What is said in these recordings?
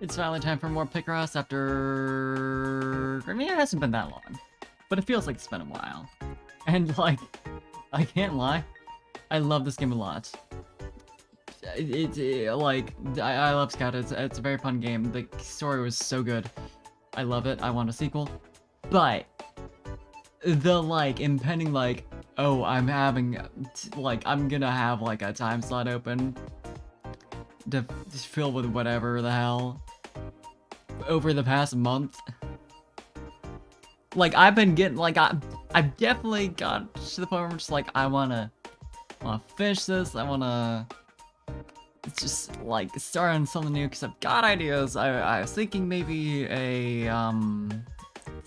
It's finally time for more Picross after... I mean, it hasn't been that long. But it feels like it's been a while. And, like, I can't lie. I love this game a lot. I love Scout. It's a very fun game. The story was so good. I love it. I want a sequel. But the, like, impending, like, oh, I'm having, like, I'm gonna have, like, a time slot open to fill with whatever the hell over the past month. Like, I've been getting, like, I've definitely got to the point where I'm just like, I wanna finish this. I wanna just, like, start on something new, because I've got ideas. I was thinking maybe a,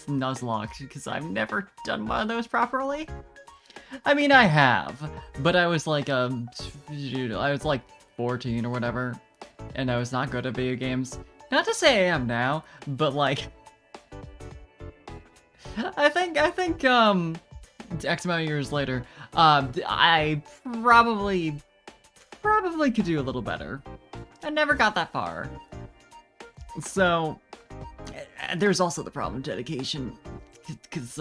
Nuzlocke, because I've never done one of those properly. I mean, I have, but I was like, I was like 14 or whatever, and I was not good at video games. Not to say I am now, but like, I think, X amount of years later, I probably could do a little better. I never got that far. So, there's also the problem of dedication, because,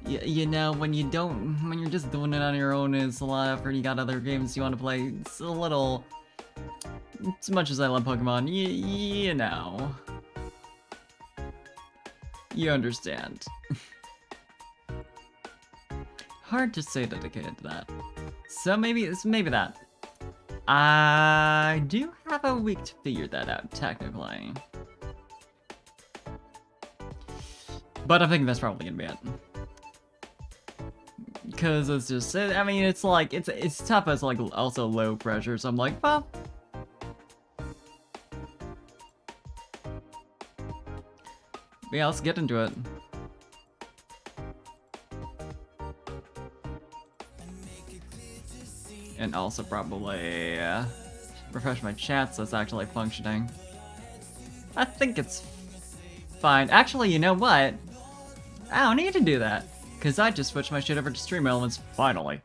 you know, when you're just doing it on your own, it's a lot of effort, you got other games you want to play, it's a little, as much as I love Pokemon, you know. You understand. Hard to say dedicated to that. So maybe that. I do have a week to figure that out, technically. But I think that's probably gonna be it. Because it's just, I mean, it's like, it's tough as like also low pressure, so I'm like, well. Yeah, let's get into it. And also probably refresh my chat so it's actually functioning. I think it's fine. Actually, you know what? I don't need to do that, because I just switched my shit over to Stream Elements, finally.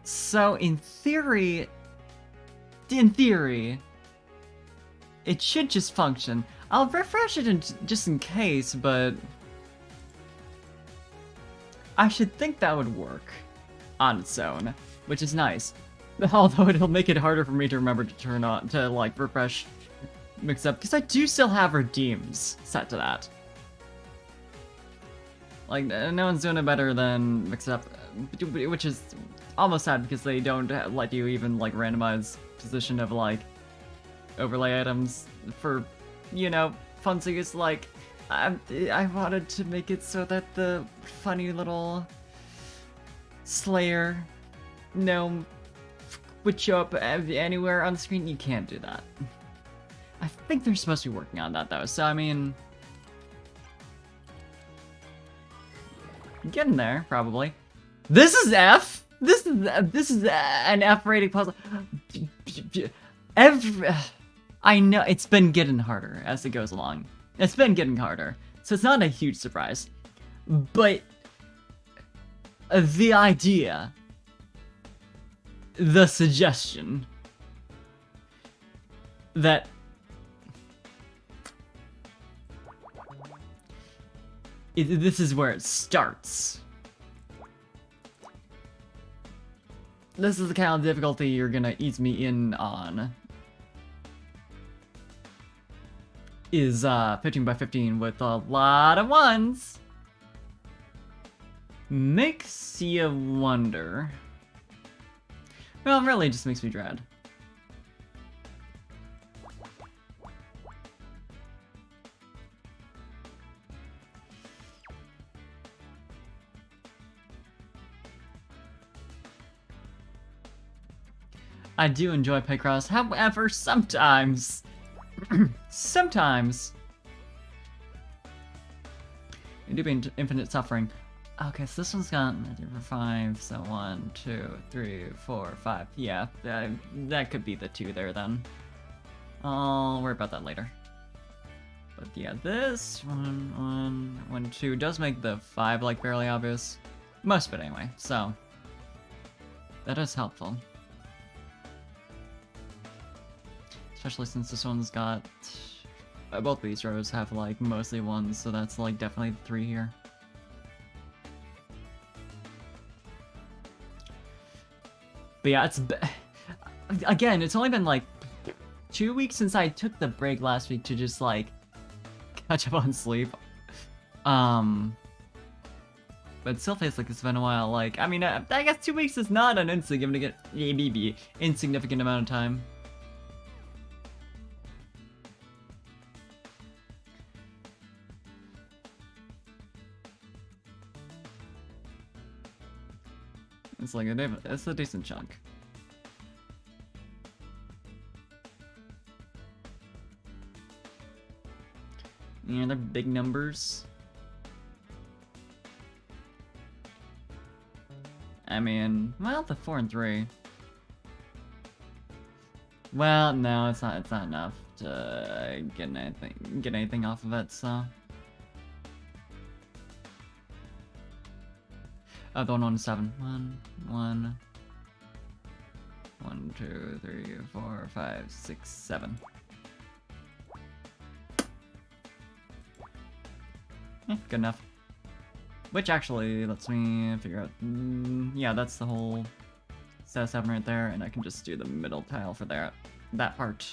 So, in theory, it should just function. I'll refresh it just in case, but I should think that would work on its own, which is nice. Although it'll make it harder for me to remember to turn on, to like refresh mix-up, because I do still have redeems set to that. Like, no one's doing it better than mix-up, which is almost sad because they don't let you even like randomize position of like overlay items for, you know, fun things. Like, I wanted to make it so that the funny little Slayer gnome would show up anywhere on the screen. You can't do that. I think they're supposed to be working on that though, so I mean, getting there probably. This is F. This is an F rating puzzle. I know it's been getting harder as it goes along. It's been getting harder, so it's not a huge surprise. But the idea, the suggestion that this is where it starts. This is the kind of difficulty you're gonna ease me in on. Is 15 by 15 with a lot of ones. Makes you wonder. Well, really, it just makes me dread. I do enjoy Picross, however, sometimes, sometimes, you do be infinite suffering. Okay, so this one's got 5, so 1, 2, 3, 4, 5. Yeah, that could be the 2 there then. I'll worry about that later. But yeah, this 1, 2 does make the 5 like fairly obvious. Most of it anyway, so that is helpful. Especially since this one's got both these rows have like mostly ones, so that's like definitely 3 here. But yeah, again, it's only been like 2 weeks since I took the break last week to just like catch up on sleep. But it still feels like it's been a while. Like, I mean, I guess 2 weeks is not an insignificant amount of time. It's like it's a decent chunk. Yeah, they're big numbers. I mean, well, the 4 and 3. Well, no, it's not enough to get anything off of it, so. Oh, the 1, 7. 1, 2, 3, 4, 5, 6, 7. Good enough. Which actually lets me figure out. Yeah, that's the whole set of 7 right there, and I can just do the middle tile for that part.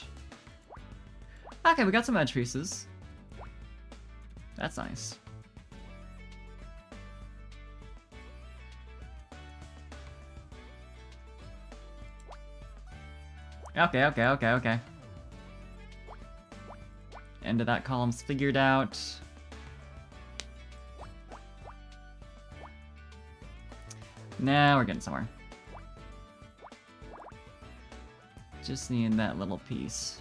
Okay, we got some edge pieces. That's nice. Okay. End of that column's figured out. Now we're getting somewhere. Just need that little piece.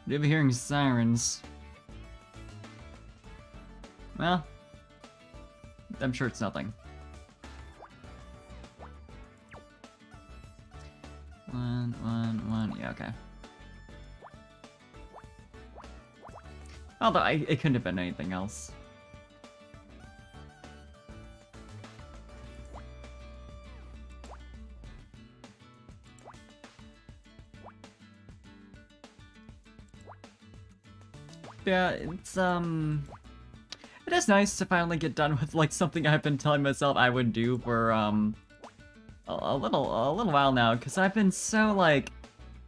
They'll be hearing sirens. Well, I'm sure it's nothing. 1, 1, 1. Yeah, okay. Although it couldn't have been anything else. Yeah, it is nice to finally get done with like something I've been telling myself I would do for a little while now, because I've been so like,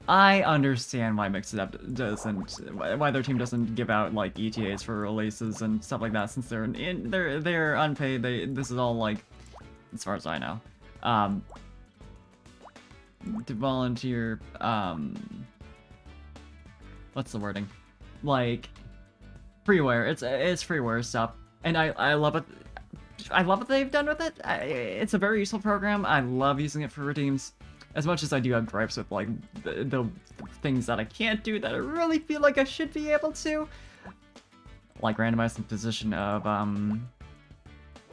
I understand why Mixup doesn't, why their team doesn't give out like ETAs for releases and stuff like that, since they're unpaid. This is all like, as far as I know, to volunteer. What's the wording? Like freeware. It's freeware stuff, and I love it. I love what they've done with it. It's a very useful program. I love using it for redeems. As much as I do have gripes with like the things that I can't do that I really feel like I should be able to, like randomizing the position of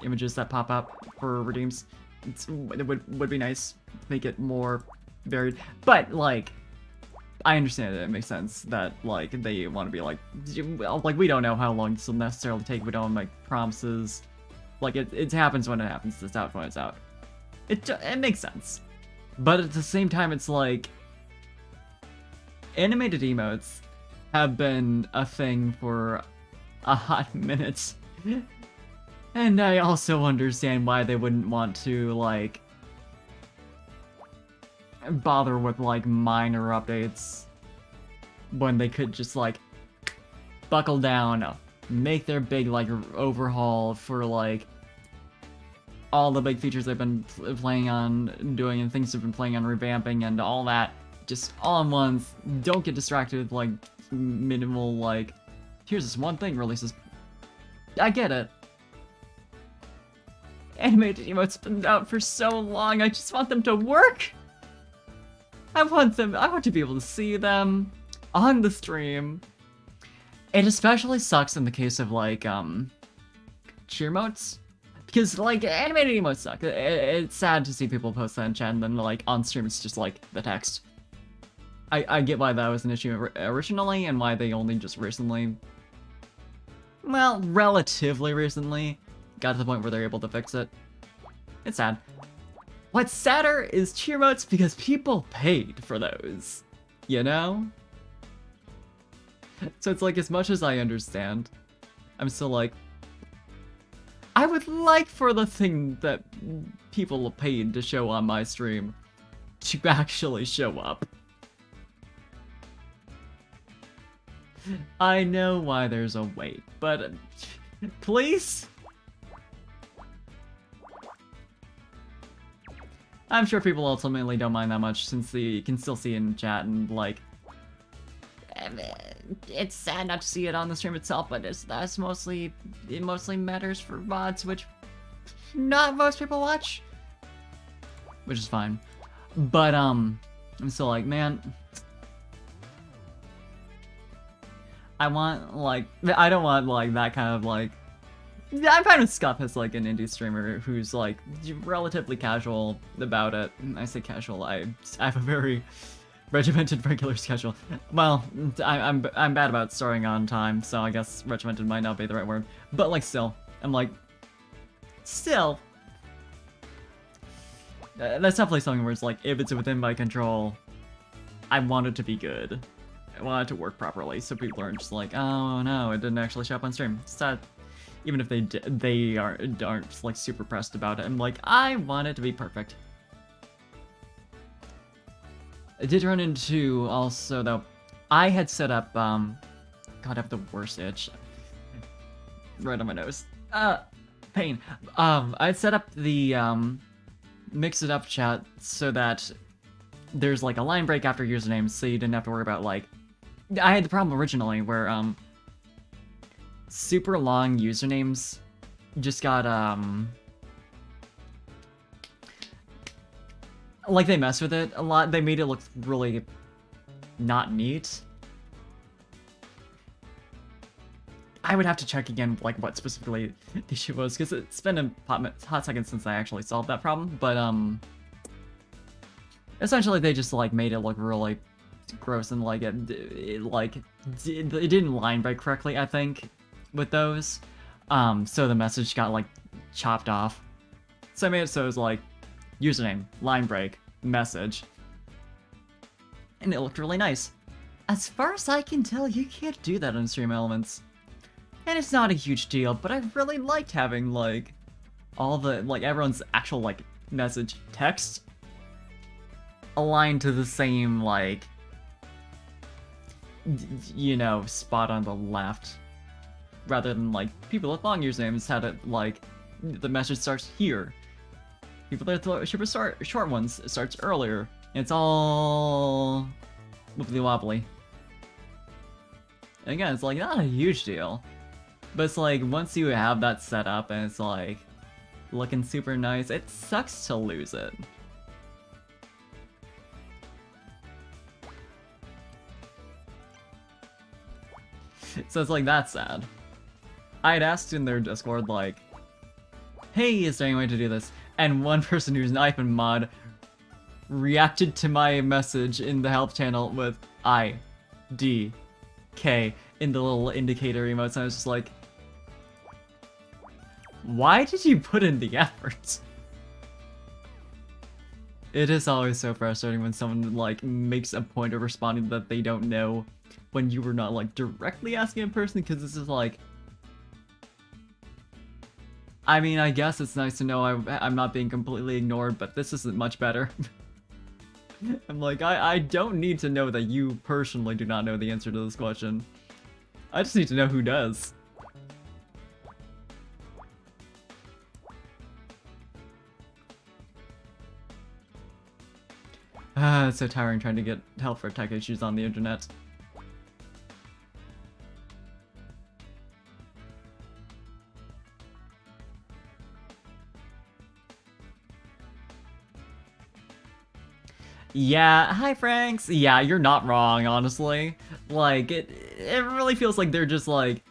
images that pop up for redeems. It would be nice to make it more varied. But like, I understand it makes sense that like they want to be like we don't know how long this will necessarily take. We don't make promises. Like it happens when it happens. It's out when it's out. It makes sense. But at the same time, it's like, animated emotes have been a thing for a hot minute. And I also understand why they wouldn't want to, like, bother with, like, minor updates when they could just, like, buckle down, make their big, like, overhaul for, like, all the big features they've been playing on doing and things they've been playing on revamping and all that, just all in once. Don't get distracted with like minimal like, here's this one thing releases. I get it. Animated emotes been out for so long. I just want them to work. I want to be able to see them on the stream. It especially sucks in the case of like cheer emotes. Because, like, animated emotes suck. It's sad to see people post that in chat and then, like, on stream it's just, like, the text. I get why that was an issue originally and why they only just recently, well, relatively recently, got to the point where they're able to fix it. It's sad. What's sadder is cheer emotes because people paid for those, you know? So it's like, as much as I understand, I'm still like, I would like for the thing that people paid to show on my stream to actually show up. I know why there's a wait, but please? I'm sure people ultimately don't mind that much since you can still see in chat and like, it's sad not to see it on the stream itself, but it mostly matters for VODs, which not most people watch, which is fine. But I'm still like, man, I want like, I don't want like that kind of like, I'm fine with Scuff as like an indie streamer who's like relatively casual about it. I say casual, I have a very regimented regular schedule. Well, I'm bad about starting on time, so I guess regimented might not be the right word. But like still, I'm like, still. That's definitely something where it's like, if it's within my control, I want it to be good. I want it to work properly, so people aren't just like, oh no, it didn't actually show up on stream. It's sad. Even if they aren't like super pressed about it. I'm like, I want it to be perfect. I did run into also though, I had set up God, I have the worst itch. Right on my nose. Pain. I'd set up the mix it up chat so that there's like a line break after usernames, so you didn't have to worry about like, I had the problem originally where super long usernames just got like they messed with it a lot. They made it look really not neat. I would have to check again like what specifically the issue was, because it's been a hot second since I actually solved that problem, but essentially they just like made it look really gross, and like it didn't line break correctly, I think, with those. So the message got like chopped off. So I made it so it was like username, line break, message. And it looked really nice. As far as I can tell, you can't do that on Stream Elements. And it's not a huge deal, but I really liked having like all the like everyone's actual like message text aligned to the same like you know, spot on the left, rather than like people with long usernames had it like the message starts here. People that are short ones, it starts earlier. It's all wibbly wobbly. And again, it's like not a huge deal, but it's like once you have that set up and it's like looking super nice, it sucks to lose it. So it's like, that's sad. I had asked in their Discord, like, hey, is there any way to do this? And one person who's an iPhone mod reacted to my message in the help channel with IDK in the little indicator emotes, and I was just like, why did you put in the effort? It is always so frustrating when someone like makes a point of responding that they don't know when you were not like directly asking a person, because this is like, I mean, I guess it's nice to know I'm not being completely ignored, but this isn't much better. I'm like, I don't need to know that you personally do not know the answer to this question. I just need to know who does. It's so tiring trying to get help for tech issues on the internet. Yeah, hi Franks. Yeah, you're not wrong, honestly. Like, it really feels like they're just like,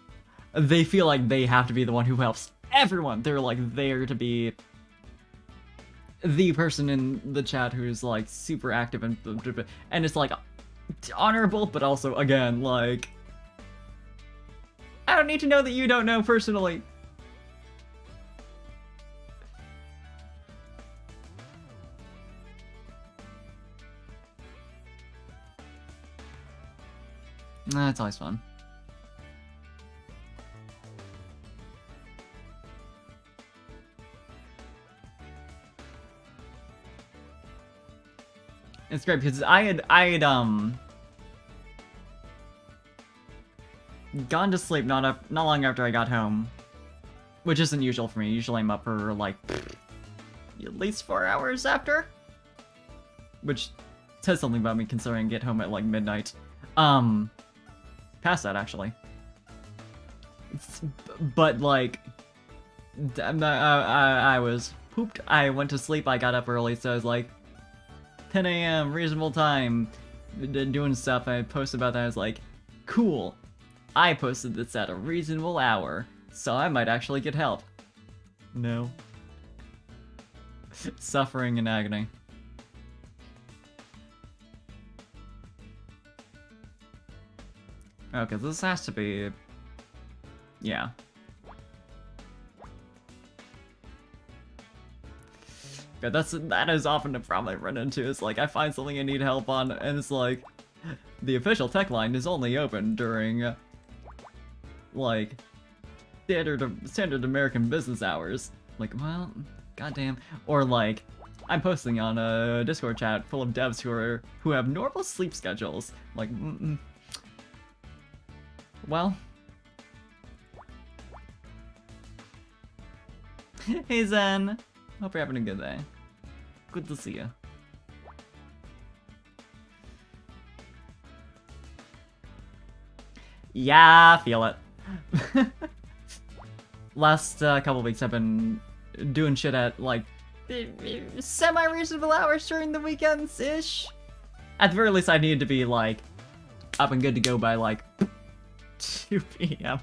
they feel like they have to be the one who helps everyone. They're like there to be the person in the chat who's like super active and it's like honorable, but also again, like, I don't need to know that you don't know personally. It's always fun. It's great because I had gone to sleep not long after I got home, which isn't usual for me. Usually I'm up for like at least 4 hours after, which says something about me considering I get home at like midnight. Past that actually. But like, I was pooped. I went to sleep. I got up early, so I was like, 10 a.m. reasonable time, doing stuff. I posted about that. I was like, cool. I posted this at a reasonable hour, so I might actually get help. No. Suffering and agony. Okay, this has to be... Yeah. Yeah, that is often a problem I run into. It's like, I find something I need help on, and it's like, the official tech line is only open during, like, standard American business hours. Like, well, goddamn. Or like, I'm posting on a Discord chat full of devs who have normal sleep schedules. Like, well. Hey Zen! Hope you're having a good day. Good to see you. Yeah, feel it. Last couple weeks I've been doing shit at like semi-reasonable hours during the weekends-ish. At the very least I needed to be like up and good to go by like 2 p.m.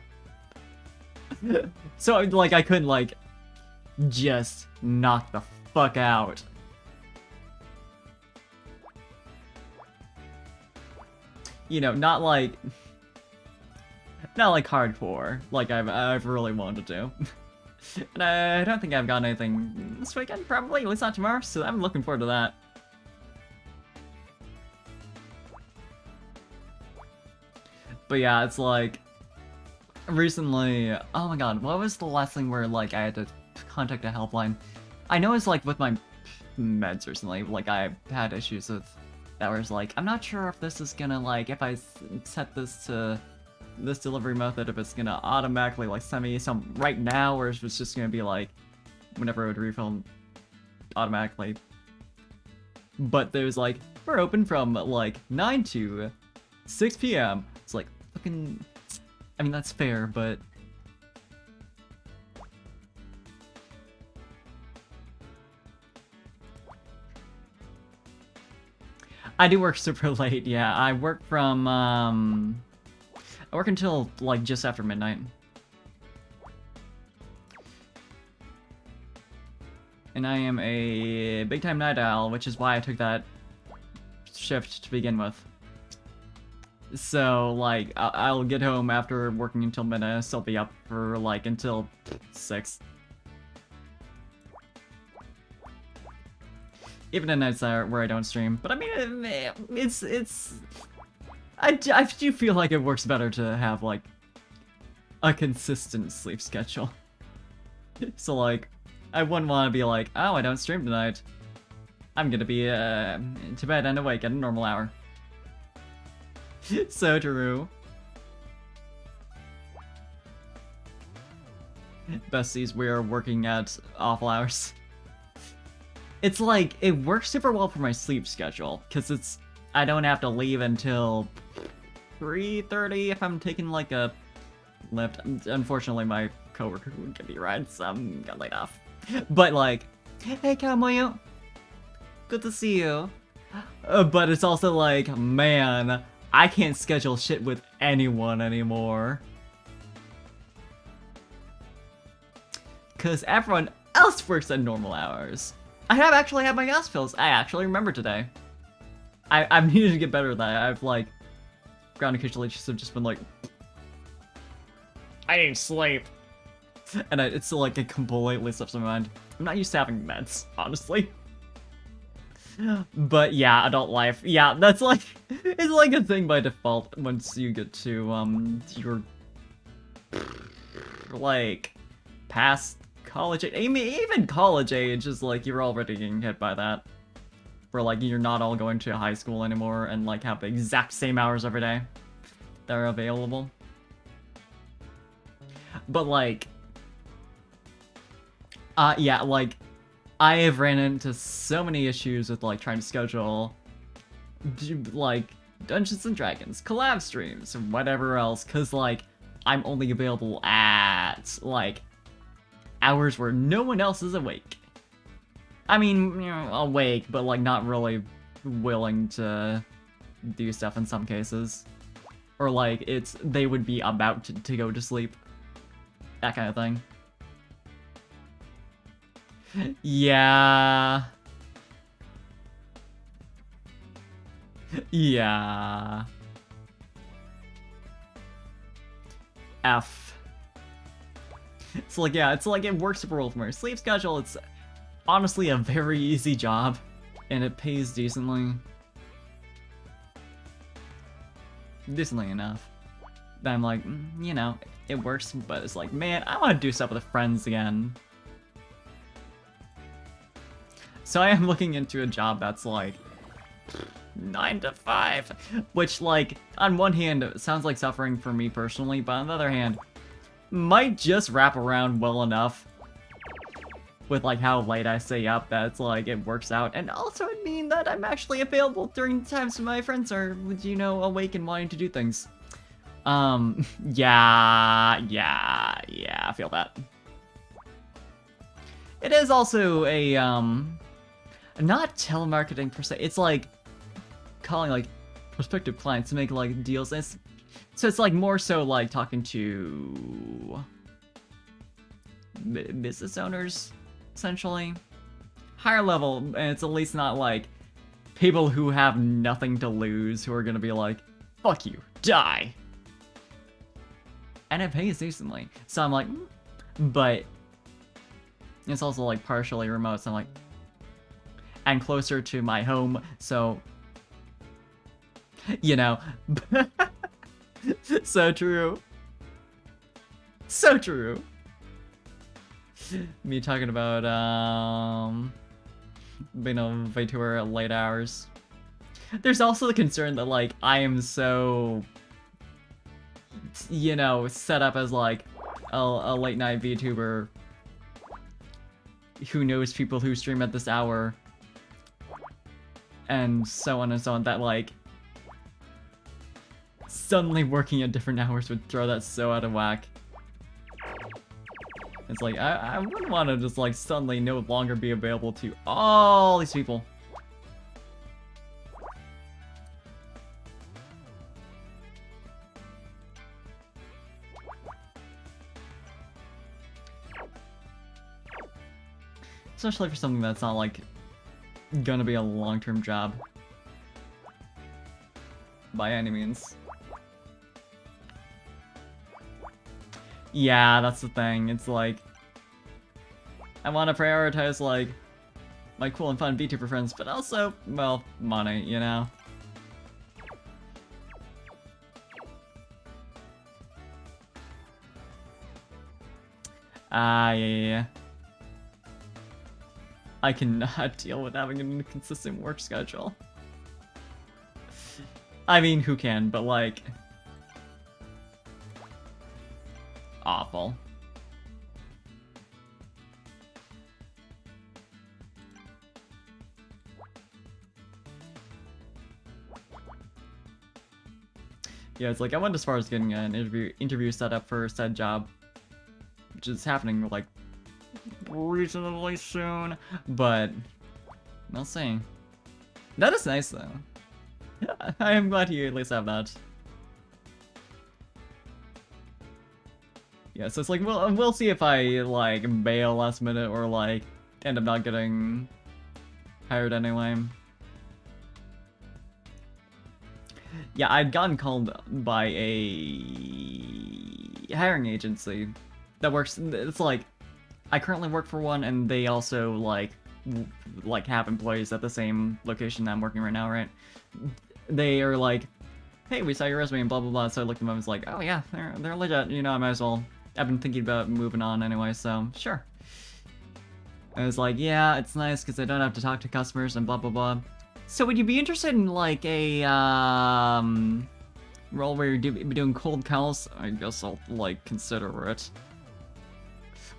So like I couldn't like just knock the fuck out. You know, not like hardcore, like I've really wanted to. And I don't think I've got anything this weekend, probably, at least not tomorrow, so I'm looking forward to that. But yeah, it's like, recently, oh my god, what was the last thing where like I had to contact a helpline? I know it's like with my meds recently, like I had issues with that where it's like, I'm not sure if this is gonna like, if I set this to this delivery method, if it's gonna automatically like send me some right now, or if it's just gonna be like whenever I would refill automatically. But there's like, we're open from like 9 to 6 p.m. It's like, fucking, I mean that's fair, but I do work super late, yeah. I work from I work until, like, just after midnight. And I am a big-time night owl, which is why I took that shift to begin with. So, like, I'll get home after working until midnight, I'll still be up for, like, until 6. Even at nights where I don't stream. But I mean, it's... I do feel like it works better to have, like, a consistent sleep schedule. So, like, I wouldn't want to be like, oh, I don't stream tonight. I'm gonna be, to bed and awake at a normal hour. So true. Besties, we are working at awful hours. It's like, it works super well for my sleep schedule, because it's, I don't have to leave until 3:30 if I'm taking like a lift. Unfortunately, my coworker wouldn't give me a ride, so I'm got laid off. But like, hey Kamoyo, good to see you. But it's also like, man, I can't schedule shit with anyone anymore. Because everyone else works at normal hours. I have actually had my gas pills. I actually remember today. I've needed to get better at that. I've like, ground occasionally just been like, I need sleep. And it's like, it completely slips my mind. I'm not used to having meds, honestly. But yeah, adult life. Yeah, that's like it's like a thing by default once you get to your like past college age. I mean, even college age is like you're already getting hit by that. Where like you're not all going to high school anymore and like have the exact same hours every day that are available. But like yeah, like I have ran into so many issues with like trying to schedule like Dungeons and Dragons collab streams or whatever else, cause like I'm only available at like hours where no one else is awake. I mean, you know, awake, but like not really willing to do stuff in some cases. Or like they would be about to go to sleep. That kind of thing. Yeah. Yeah. F. It's like, yeah, it's like it works super well for my sleep schedule. It's honestly a very easy job, and it pays decently. Decently enough. That I'm like, you know, it works, but it's like, man, I want to do stuff with friends again. So I am looking into a job that's like 9 to 5, which like on one hand sounds like suffering for me personally, but on the other hand might just wrap around well enough with like how late I stay up that it's like it works out, and also it'd mean that I'm actually available during the times when my friends are, you know, awake and wanting to do things. Yeah, I feel that. It is also a not telemarketing per se. It's like calling like prospective clients to make like deals. So it's like more so like talking to business owners, essentially. Higher level, and it's at least not like people who have nothing to lose who are gonna be like, fuck you, die. And it pays decently. So I'm like, but it's also like partially remote, so I'm like, and closer to my home, so, you know. So true. So true. Me talking about, being a VTuber at late hours. There's also the concern that, like, I am so, you know, set up as, like, a late night VTuber who knows people who stream at this hour, and so on and so on, that, like, suddenly working at different hours would throw that so out of whack. It's like, I wouldn't want to just, like, suddenly no longer be available to all these people. Especially for something that's not, like, gonna be a long-term job. By any means. Yeah, that's the thing. It's like, I want to prioritize, like, my cool and fun VTuber friends, but also, well, money, you know? Yeah. I cannot deal with having an inconsistent work schedule. I mean, who can, but like... awful. Yeah, it's like I went as far as getting an interview set up for said job, which is happening like reasonably soon, but we'll see. That is nice though. I am glad you at least have that. Yeah, so it's like we'll see if I like bail last minute or like end up not getting hired anyway. Yeah, I'd gotten called by a hiring agency that works. It's like I currently work for one, and they also like like have employees at the same location that I'm working right now, right? They are like, hey, we saw your resume and blah blah blah. So I looked them up and was like, oh yeah, they're legit. You know, I might as well. I've been thinking about moving on anyway, so sure. I was like, yeah, it's nice because I don't have to talk to customers and blah blah blah. So would you be interested in like a role where you're doing cold calls? I guess I'll like consider it.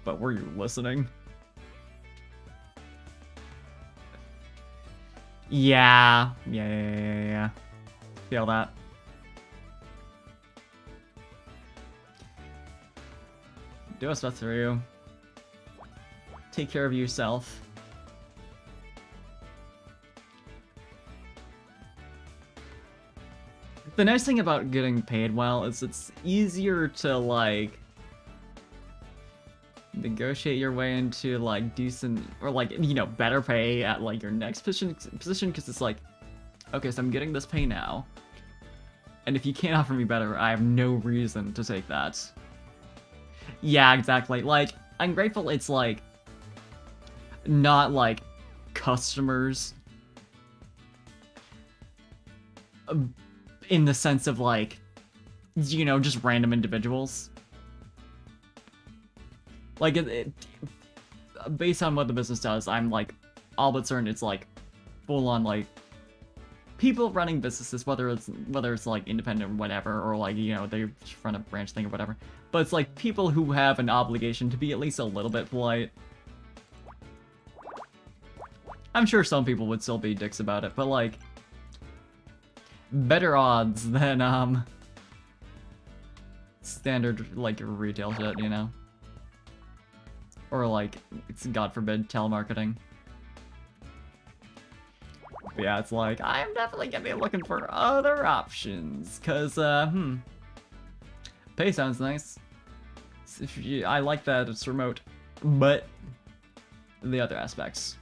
But were you listening? Yeah. Feel that. Do what's best for you. Take care of yourself. The nice thing about getting paid well is it's easier to, like, negotiate your way into, like, decent, or, like, you know, better pay at, like, your next position, because it's like, okay, so I'm getting this pay now, and if you can't offer me better, I have no reason to take that. Yeah, exactly. Like, I'm grateful it's, like, not, like, customers in the sense of, like, you know, just random individuals. Like, based on what the business does, I'm, like, all but certain it's, like, full-on, like, people running businesses, whether it's, like, independent or whatever, or, like, you know, they run a branch thing or whatever. But it's, like, people who have an obligation to be at least a little bit polite. I'm sure some people would still be dicks about it, but, like, better odds than, standard, like, retail shit, you know? Or, like, it's, God forbid, telemarketing. But yeah, it's like, I'm definitely gonna be looking for other options, cause, pay sounds nice. I like that it's remote, but the other aspects,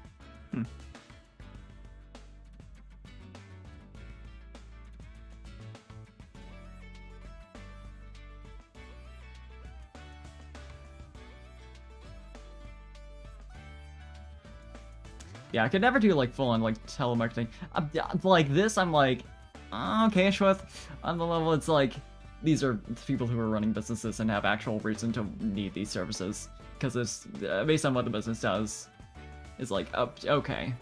Yeah, I could never do, like, full-on, like, telemarketing. Like, this, I'm like, okay, Schweth. On the level, it's like, these are people who are running businesses and have actual reason to need these services. Because it's, based on what the business does, it's like, oh, okay.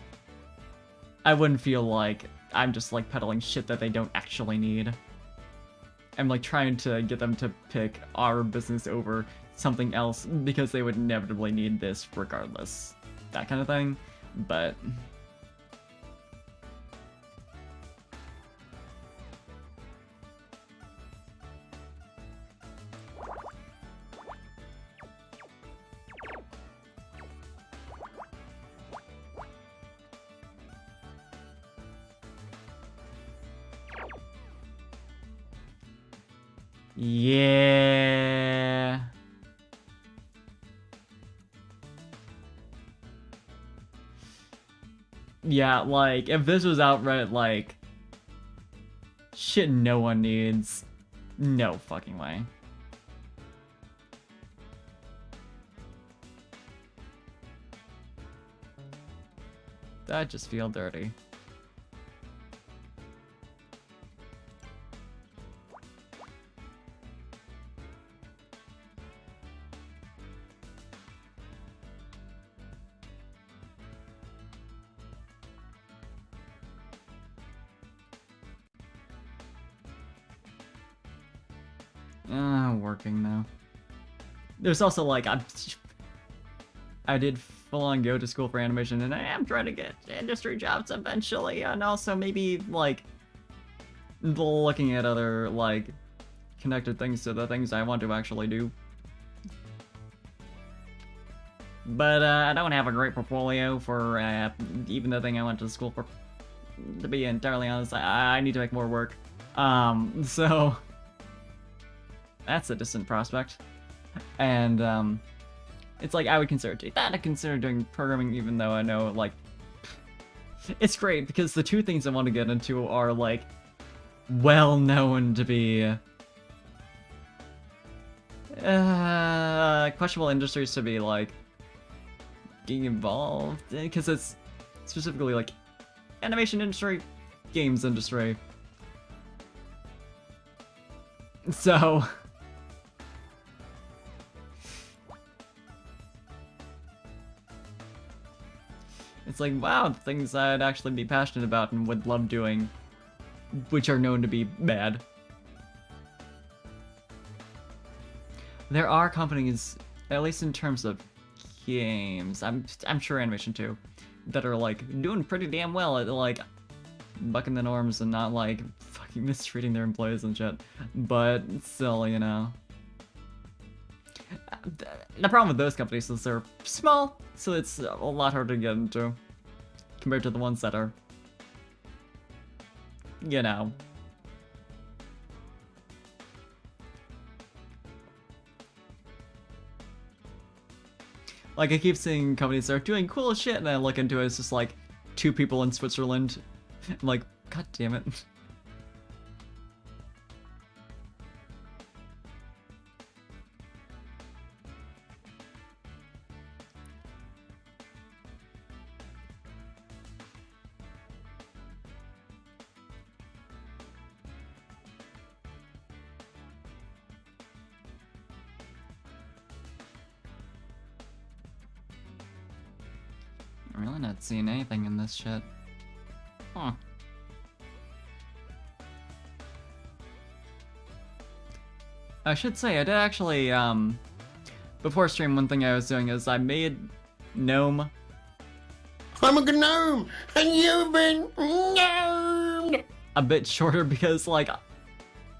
I wouldn't feel like I'm just, like, peddling shit that they don't actually need. I'm, like, trying to get them to pick our business over something else because they would inevitably need this regardless. That kind of thing. But yeah. Yeah, like, if this was outright, like, shit no one needs, no fucking way. That just feel dirty. Working now. There's also, like, I did full-on go to school for animation, and I am trying to get industry jobs eventually, and also maybe, like, looking at other, like, connected things to the things I want to actually do. But, I don't have a great portfolio for, even the thing I went to school for. To be entirely honest, I need to make more work. So that's a distant prospect. And, it's like, I would consider doing that. I consider doing programming, even though I know, like, it's great because the two things I want to get into are, like, well known to be questionable industries to be, like, getting involved because it's specifically like animation industry, games industry. So it's like, wow, things I'd actually be passionate about and would love doing, which are known to be bad. There are companies, at least in terms of games, I'm sure animation too, that are like doing pretty damn well at like bucking the norms and not like fucking mistreating their employees and shit. But still, you know. The problem with those companies is they're small, so it's a lot harder to get into compared to the ones that are, you know. Like, I keep seeing companies that are doing cool shit, and I look into it, it's just like 2 people in Switzerland. I'm like, god damn it. I'm really not seeing anything in this shit. Huh. I should say, I did actually, before stream, one thing I was doing is I made Gnome. I'm a gnome, and you've been gnomed! A bit shorter because, like,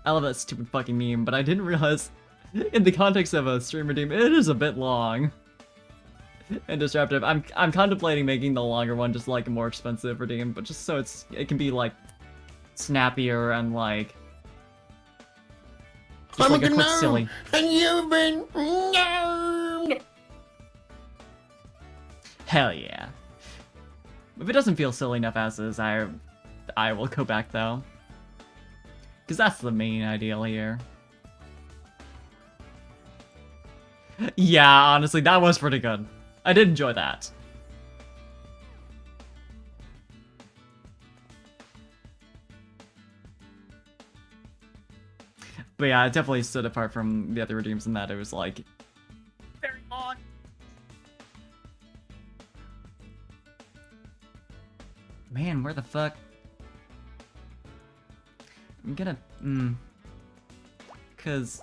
I love that stupid fucking meme, but I didn't realize, in the context of a stream redeem, it is a bit long. And disruptive. I'm contemplating making the longer one just like a more expensive redeem, but just so it can be like snappier and like just I'm like a a quick gnome, silly. and you've been gnomed! Hell yeah. If it doesn't feel silly enough as is, I will go back though. Cause that's the main ideal here. Yeah, honestly, that was pretty good. I did enjoy that. But yeah, it definitely stood apart from the other redeems in that it was like very long. Man, where the fuck? I'm gonna cause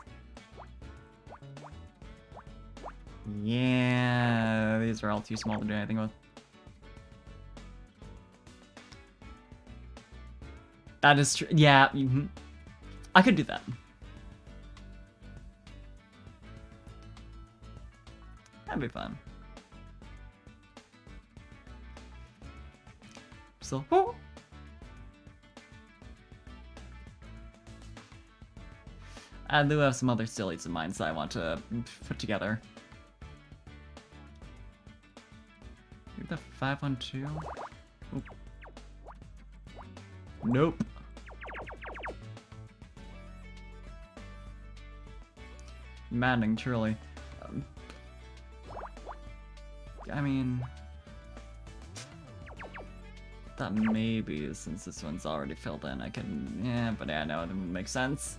yeah, these are all too small to do anything with. That is true. Yeah, I could do that. That'd be fun. So, I do have some other sillies in mind that I want to put together. Maybe the 512? Oop. Nope. Maddening, truly. I mean, that maybe since this one's already filled in, I can, yeah, but yeah, no, it doesn't make sense.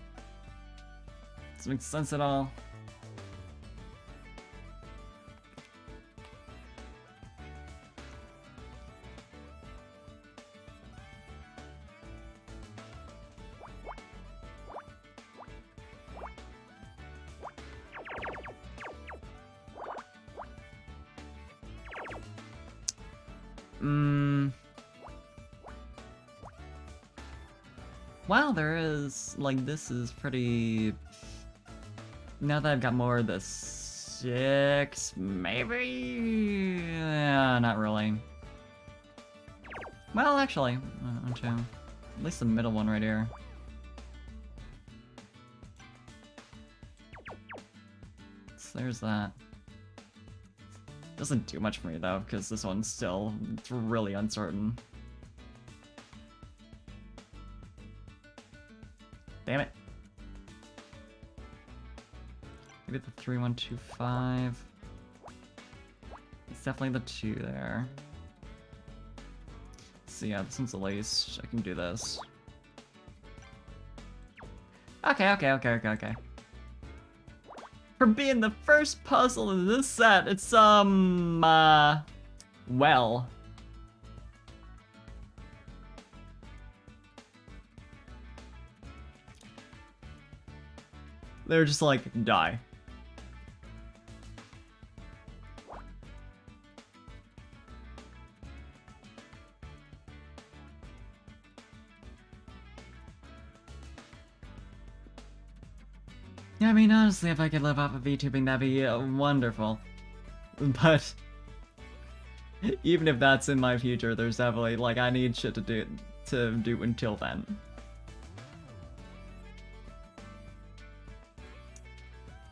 Doesn't make sense at all. Wow, there is, like, this is pretty... Now that I've got more of the 6, maybe? Yeah, not really. Well, actually, 2. At least the middle one right here. So there's that. Doesn't do much for me, though, because this one's still really uncertain. Damn it. Maybe the 3125. definitely the 2 there. So yeah, this one's the least. I can do this. Okay. For being the first puzzle in this set, it's, well. They're just like, die. Yeah, I mean, honestly, if I could live off of VTubing, that'd be wonderful. But even if that's in my future, there's definitely, like, I need shit to do until then.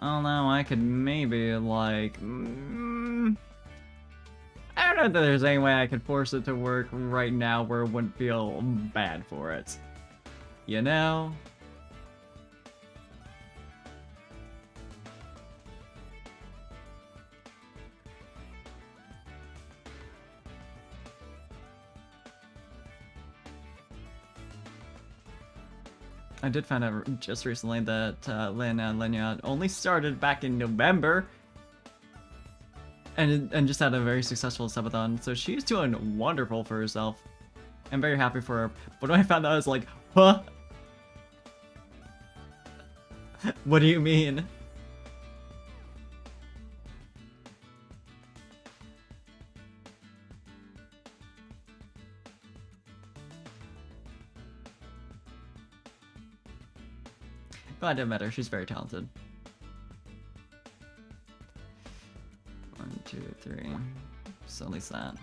Although I could maybe, like, I don't know that there's any way I could force it to work right now where it wouldn't feel bad for it. You know? I did find out just recently that Lin and Lenya only started back in November and just had a very successful subathon, so she's doing wonderful for herself. I'm very happy for her. But when I found out, I was like, huh? What do you mean? Glad I met her. She's very talented. 1, 2, 3. So at least that.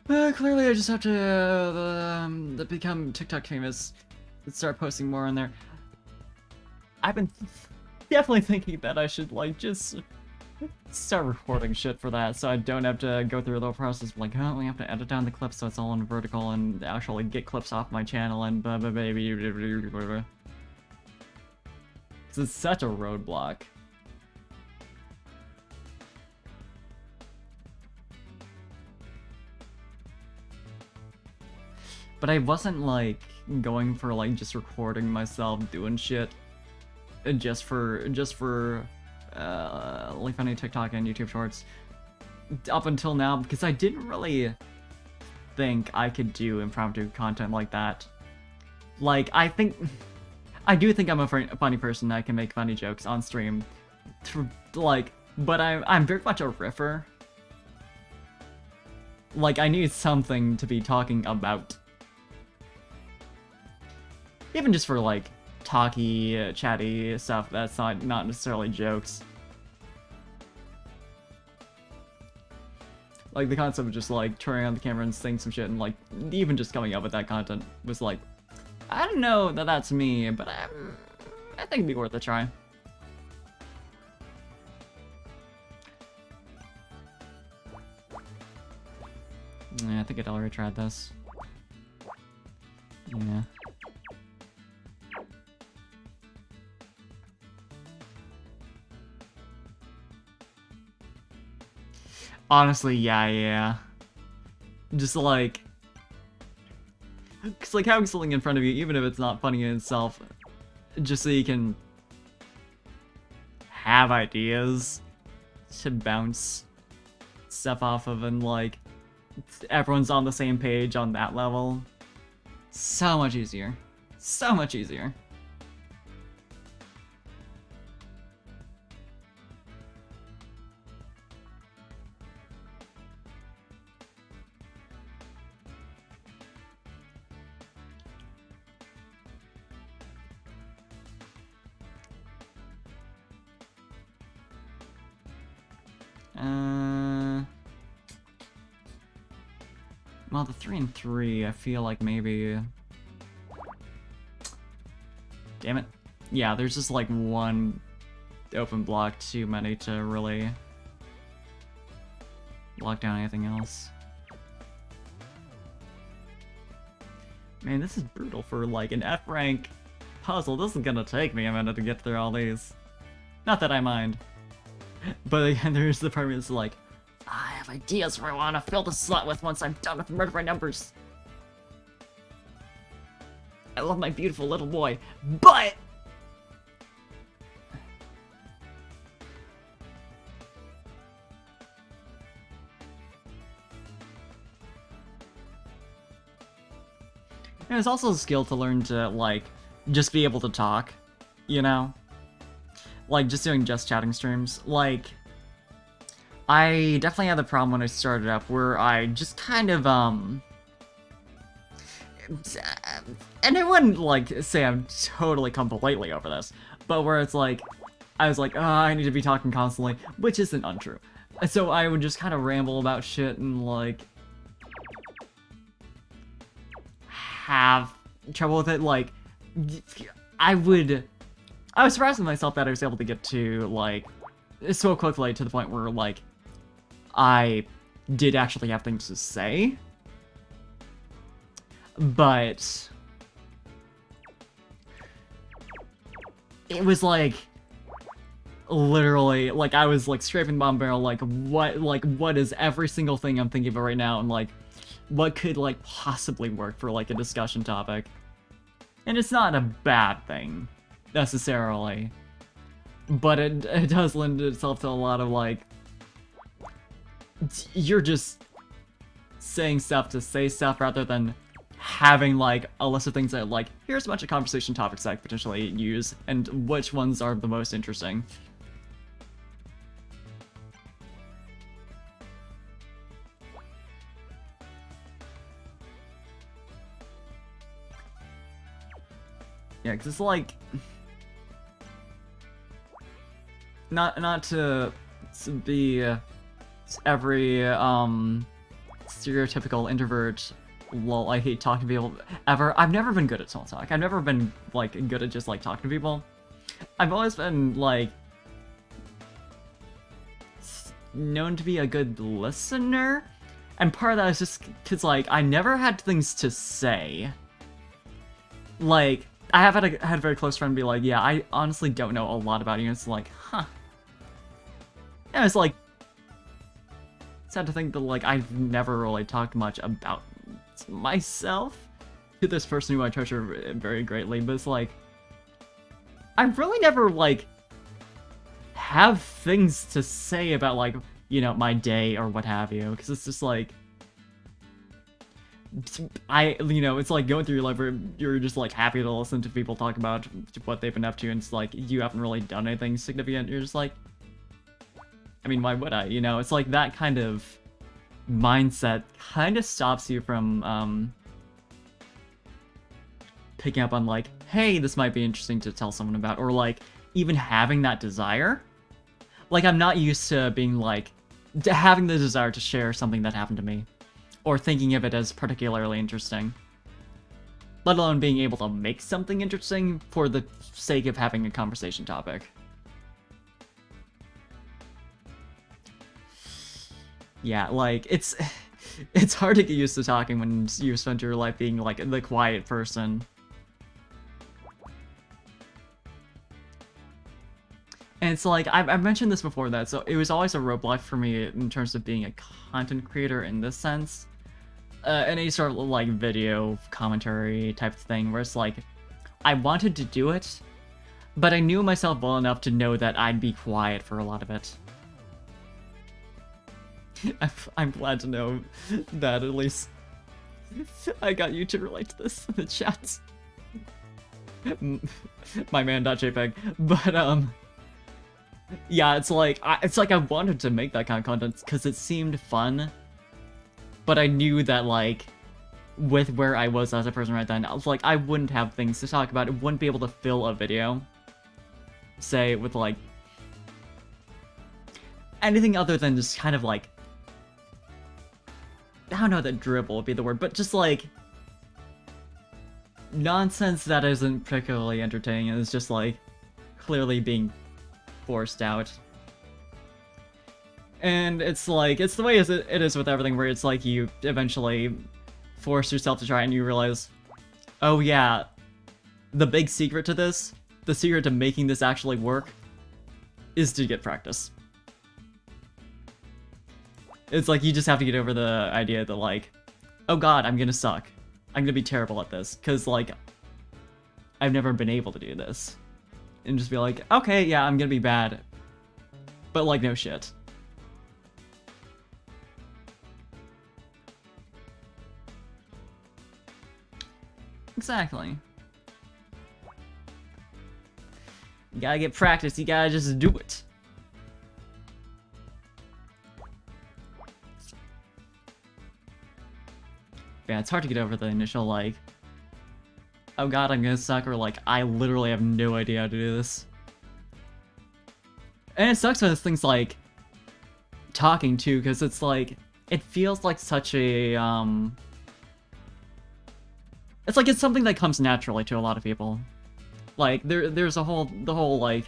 Clearly, I just have to become TikTok famous and start posting more on there. I've been definitely thinking that I should, like, just start recording shit for that, so I don't have to go through the whole process of, like, oh, we have to edit down the clips so it's all in vertical and actually get clips off my channel and blah blah baby. It's such a roadblock. But I wasn't, like, going for, like, just recording myself doing shit just for like funny TikTok and YouTube shorts up until now, because I didn't really think I could do impromptu content like that. Like, I do think I'm a funny person. I can make funny jokes on stream, like, but I'm very much a riffer. Like, I need something to be talking about. Even just for, like, talky, chatty stuff that's not necessarily jokes. Like, the concept of just, like, turning on the camera and saying some shit and, like, even just coming up with that content was, like, I don't know that that's me, but I think it'd be worth a try. Yeah, I think I'd already tried this. Yeah. Honestly, yeah. Just like... Cause like having something in front of you, even if it's not funny in itself, just so you can have ideas to bounce stuff off of, and like everyone's on the same page on that level. So much easier. So much easier. Well, the 3 and 3, I feel like maybe... Damn it. Yeah, there's just like one open block too many to really lock down anything else. Man, this is brutal for like an F rank puzzle. This is gonna take me a minute to get through all these. Not that I mind. But again, there's the part where it's like, I have ideas where I want to fill the slot with once I'm done with murder by numbers. I love my beautiful little boy, but... And it's also a skill to learn to, like, just be able to talk, you know? Like, just doing just chatting streams. Like, I definitely had the problem when I started up where I just kind of, and I wouldn't, like, say I'm totally completely over this, but where it's like, I was like, oh, I need to be talking constantly, which isn't untrue. So I would just kind of ramble about shit and, like, have trouble with it. Like, I was surprised with myself that I was able to get to, like, so quickly to the point where, like, I did actually have things to say. But it was, like, literally, like, I was, like, scraping the bottom barrel, like, what is every single thing I'm thinking about right now, and, like, what could, like, possibly work for, like, a discussion topic. And it's not a bad thing, necessarily. But it does lend itself to a lot of, like, you're just saying stuff to say stuff rather than having, like, a list of things that, like, here's a bunch of conversation topics that I could potentially use, and which ones are the most interesting. Yeah, because it's like... Not to be every, stereotypical introvert, lol, I hate talking to people, ever. I've never been good at small talk. I've never been, like, good at just, like, talking to people. I've always been, like, known to be a good listener, and part of that is just because, like, I never had things to say. Like, I have had a very close friend be like, yeah, I honestly don't know a lot about you, and it's like, huh. Yeah, it's like, sad to think that, like, I've never really talked much about myself to this person who I treasure very greatly, but it's like, I've really never, like, have things to say about, like, you know, my day or what have you, because it's just like, you know, it's like going through your life where you're just, like, happy to listen to people talk about what they've been up to, and it's like, you haven't really done anything significant, you're just like, I mean, why would I, you know? It's like that kind of mindset kind of stops you from, picking up on, like, hey, this might be interesting to tell someone about, or, like, even having that desire. Like, I'm not used to being, like, having the desire to share something that happened to me, or thinking of it as particularly interesting. Let alone being able to make something interesting for the sake of having a conversation topic. Yeah, like, it's hard to get used to talking when you spent your life being, like, the quiet person. And it's like, I've mentioned this before, that so it was always a roadblock for me in terms of being a content creator in this sense. Any sort of, like, video commentary type of thing, where it's like, I wanted to do it, but I knew myself well enough to know that I'd be quiet for a lot of it. I'm glad to know that at least I got you to relate to this in the chat. My man.jpg. But, yeah, it's like I wanted to make that kind of content because it seemed fun, but I knew that, like, with where I was as a person right then, I was like, I wouldn't have things to talk about. It wouldn't be able to fill a video, say, with, like, anything other than just kind of, like, I don't know that dribble would be the word, but just, like, nonsense that isn't particularly entertaining and is just, like, clearly being forced out. And it's like, it's the way it is with everything, where it's like you eventually force yourself to try and you realize, oh yeah, the big secret to this, the secret to making this actually work, is to get practice. It's like you just have to get over the idea that like, oh god, I'm gonna suck. I'm gonna be terrible at this, because like, I've never been able to do this. And just be like, okay, yeah, I'm gonna be bad. But like, no shit. Exactly. You gotta get practice, you gotta just do it. Yeah, it's hard to get over the initial, like, oh god, I'm gonna suck, or like, I literally have no idea how to do this. And it sucks when it's things like talking too, because it's like, it feels like such a, it's like it's something that comes naturally to a lot of people. Like, there's the whole, like,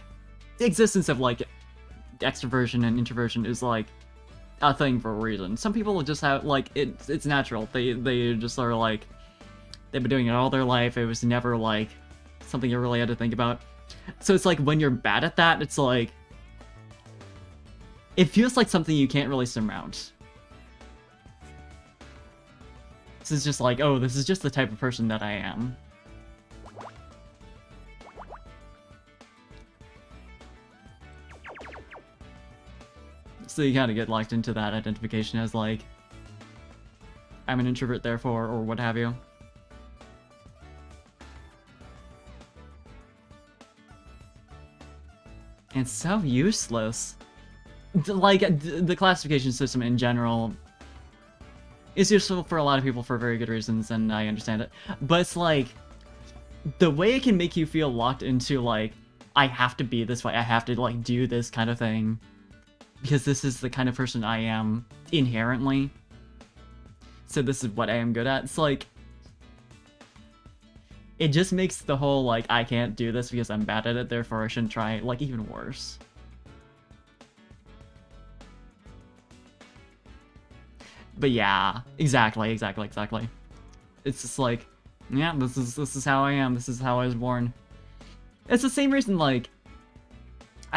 the existence of, like, extroversion and introversion is, like, a thing for a reason. Some people just have, like, it's natural. They just are, like, they've been doing it all their life. It was never, like, something you really had to think about. So it's like, when you're bad at that, it's like, it feels like something you can't really surmount. This is just like, oh, this is just the type of person that I am. So you kind of get locked into that identification as like, I'm an introvert therefore, or what have you. And it's so useless. Like, the classification system in general is useful for a lot of people for very good reasons, and I understand it. But it's like, the way it can make you feel locked into, like, I have to be this way, I have to, like, do this kind of thing, because this is the kind of person I am inherently. So this is what I am good at. It's like, it just makes the whole, like, I can't do this because I'm bad at it, therefore I shouldn't try, like, even worse. But yeah, exactly. It's just like, yeah, this is how I am, this is how I was born. It's the same reason, like,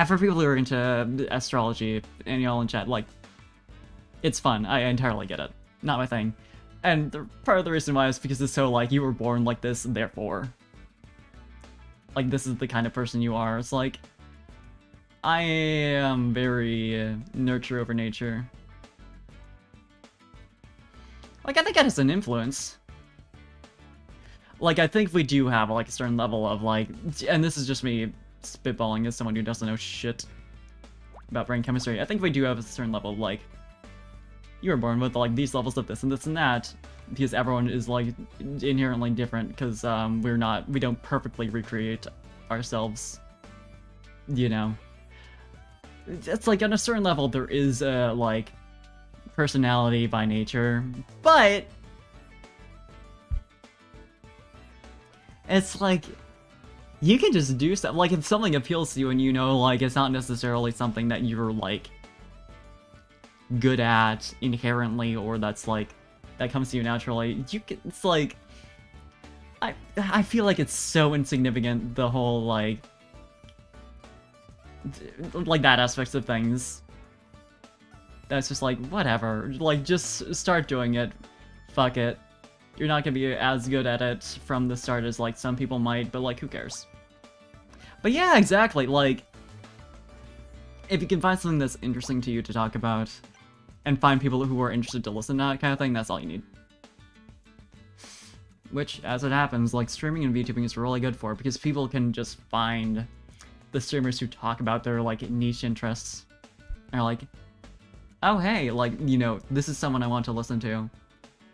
for people who are into astrology, and y'all in chat, like, it's fun. I entirely get it. Not my thing. And part of the reason why is because it's so, like, you were born like this, therefore. Like, this is the kind of person you are. It's like, I am very nurture over nature. Like, I think that has an influence. Like, I think we do have, like, a certain level of, like, and this is just me spitballing as someone who doesn't know shit about brain chemistry. I think we do have a certain level of, like, you were born with, like, these levels of this and this and that, because everyone is, like, inherently different, because we don't perfectly recreate ourselves, you know. It's like, on a certain level, there is a, like, personality by nature, but it's like, you can just do stuff. Like, if something appeals to you and you know, like, it's not necessarily something that you're, like, good at inherently, or that's, like, that comes to you naturally, you can, it's like, I feel like it's so insignificant, the whole, like that aspects of things. That's just like, whatever, like, just start doing it. Fuck it. You're not gonna be as good at it from the start as, like, some people might, but, like, who cares? But yeah, exactly, like, if you can find something that's interesting to you to talk about, and find people who are interested to listen to that kind of thing, that's all you need. Which, as it happens, like, streaming and VTubing is really good for, because people can just find the streamers who talk about their, like, niche interests. And are like, oh hey, like, you know, this is someone I want to listen to.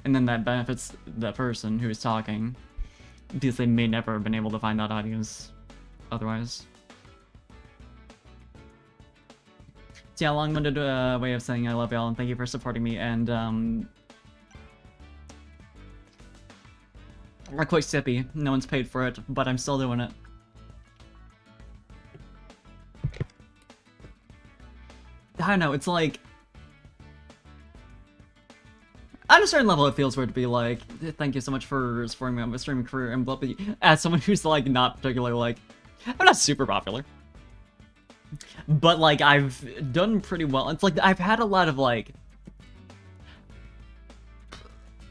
And then that benefits the person who's talking, because they may never have been able to find that audience otherwise. So yeah, long-winded way of saying I love y'all and thank you for supporting me, and we're quite sippy. No one's paid for it, but I'm still doing it. I don't know, it's like, at a certain level, it feels weird to be like, thank you so much for supporting me on my streaming career and blah blah. As someone who's like not particularly like, I'm not super popular, but like I've done pretty well. It's like I've had a lot of like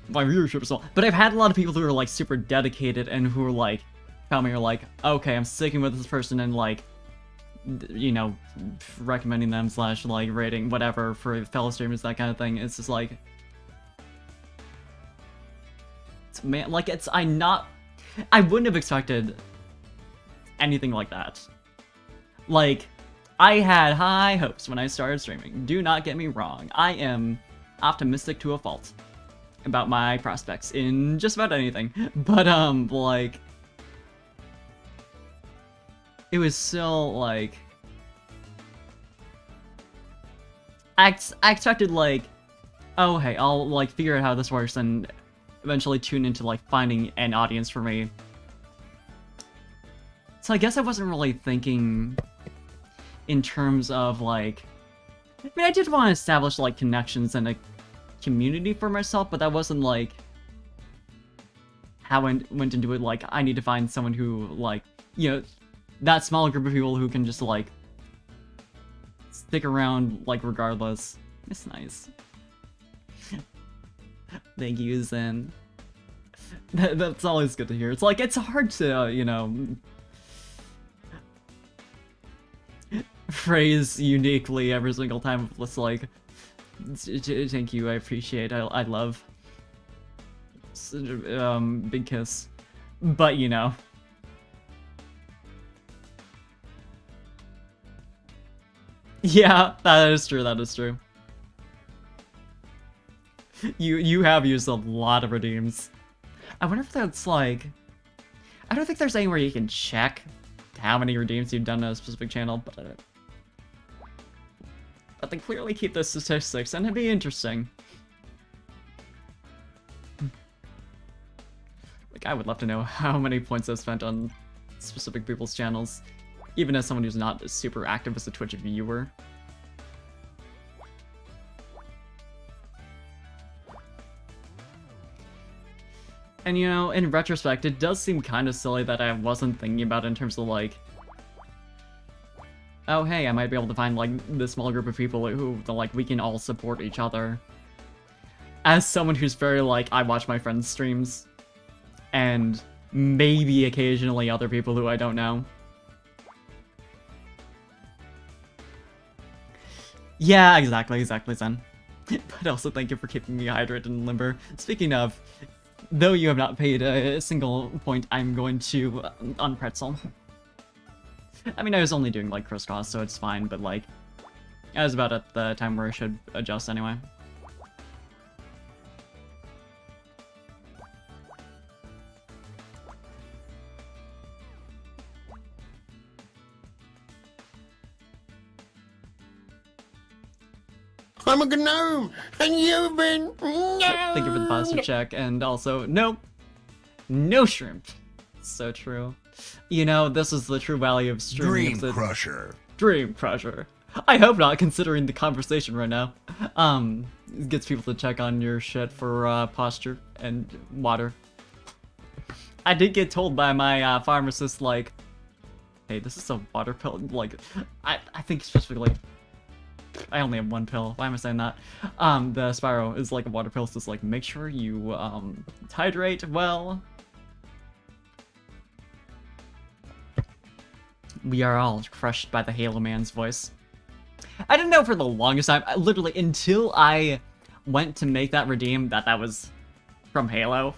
my viewership is small, but I've had a lot of people who are like super dedicated and who are like found me are like, okay, I'm sticking with this person and like, you know, recommending them / like rating whatever for fellow streamers, that kind of thing. It's just like. Man, like, I wouldn't have expected anything like that. Like, I had high hopes when I started streaming. Do not get me wrong. I am optimistic to a fault about my prospects in just about anything. But, like, it was still, like, I expected, like, oh, hey, I'll, like, figure out how this works and eventually tune into like finding an audience for me. So I guess I wasn't really thinking in terms of like, I mean, I did want to establish like connections and a community for myself, but that wasn't like how I went into it. Like, I need to find someone who like, you know, that small group of people who can just like stick around like regardless. It's nice. Thank you, Zen. That's always good to hear. It's like, it's hard to, you know, phrase uniquely every single time. It's like, thank you, I appreciate, I love. Big kiss. But, you know. Yeah, that is true, that is true. You have used a lot of redeems. I wonder if that's like... I don't think there's anywhere you can check how many redeems you've done on a specific channel, but they clearly keep the statistics, and it'd be interesting. Like, I would love to know how many points I've spent on specific people's channels, even as someone who's not as super active as a Twitch viewer. And, you know, in retrospect, it does seem kind of silly that I wasn't thinking about it in terms of, like, oh, hey, I might be able to find, like, this small group of people who, like, we can all support each other. As someone who's very, like, I watch my friends' streams, and maybe occasionally other people who I don't know. Yeah, exactly, Zen. But also thank you for keeping me hydrated and limber. Speaking of... Though you have not paid a single point, I'm going to unpretzel. I mean, I was only doing, like, crisscross, so it's fine, but, like, I was about at the time where I should adjust anyway. I'm a gnome, and you've been Thank you for the positive check, and also, nope, no shrimp. So true. You know, this is the true value of streaming. Dream Crusher. Dream Crusher. I hope not, considering the conversation right now. It gets people to check on your shit for posture and water. I did get told by my pharmacist, like, hey, this is a water pill. Like, I think specifically, I only have one pill. Why am I saying that? The Spyro is like a water pill, so it's like, make sure you hydrate well. We are all crushed by the Halo Man's voice. I didn't know for the longest time, literally until I went to make that redeem, that was from Halo.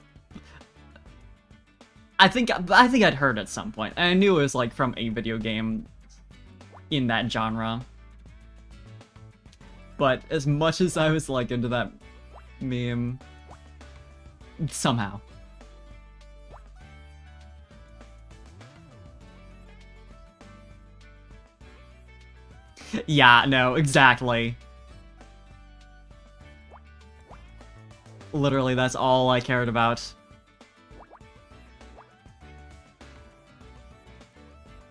I think I'd heard at some point, and I knew it was like from a video game in that genre. But as much as I was like into that meme, somehow. Yeah, no, exactly. Literally, that's all I cared about.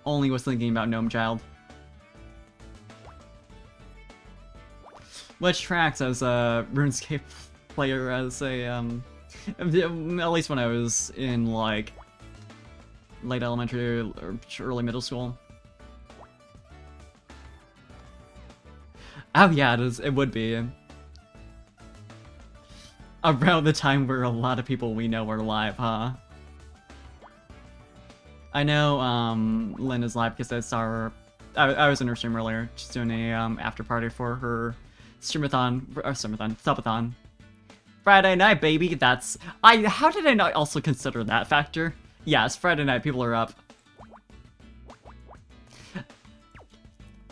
Only was thinking about Gnome Child. Which tracks as a RuneScape play her as a, at least when I was in, like, late elementary or early middle school. Oh yeah, it would be. Around the time where a lot of people we know are live, huh? I know, Lynn is live because I saw her. I was in her stream earlier, just doing a, after party for her subathon. Friday night, baby, that's... how did I not also consider that factor? Yeah, it's Friday night, people are up.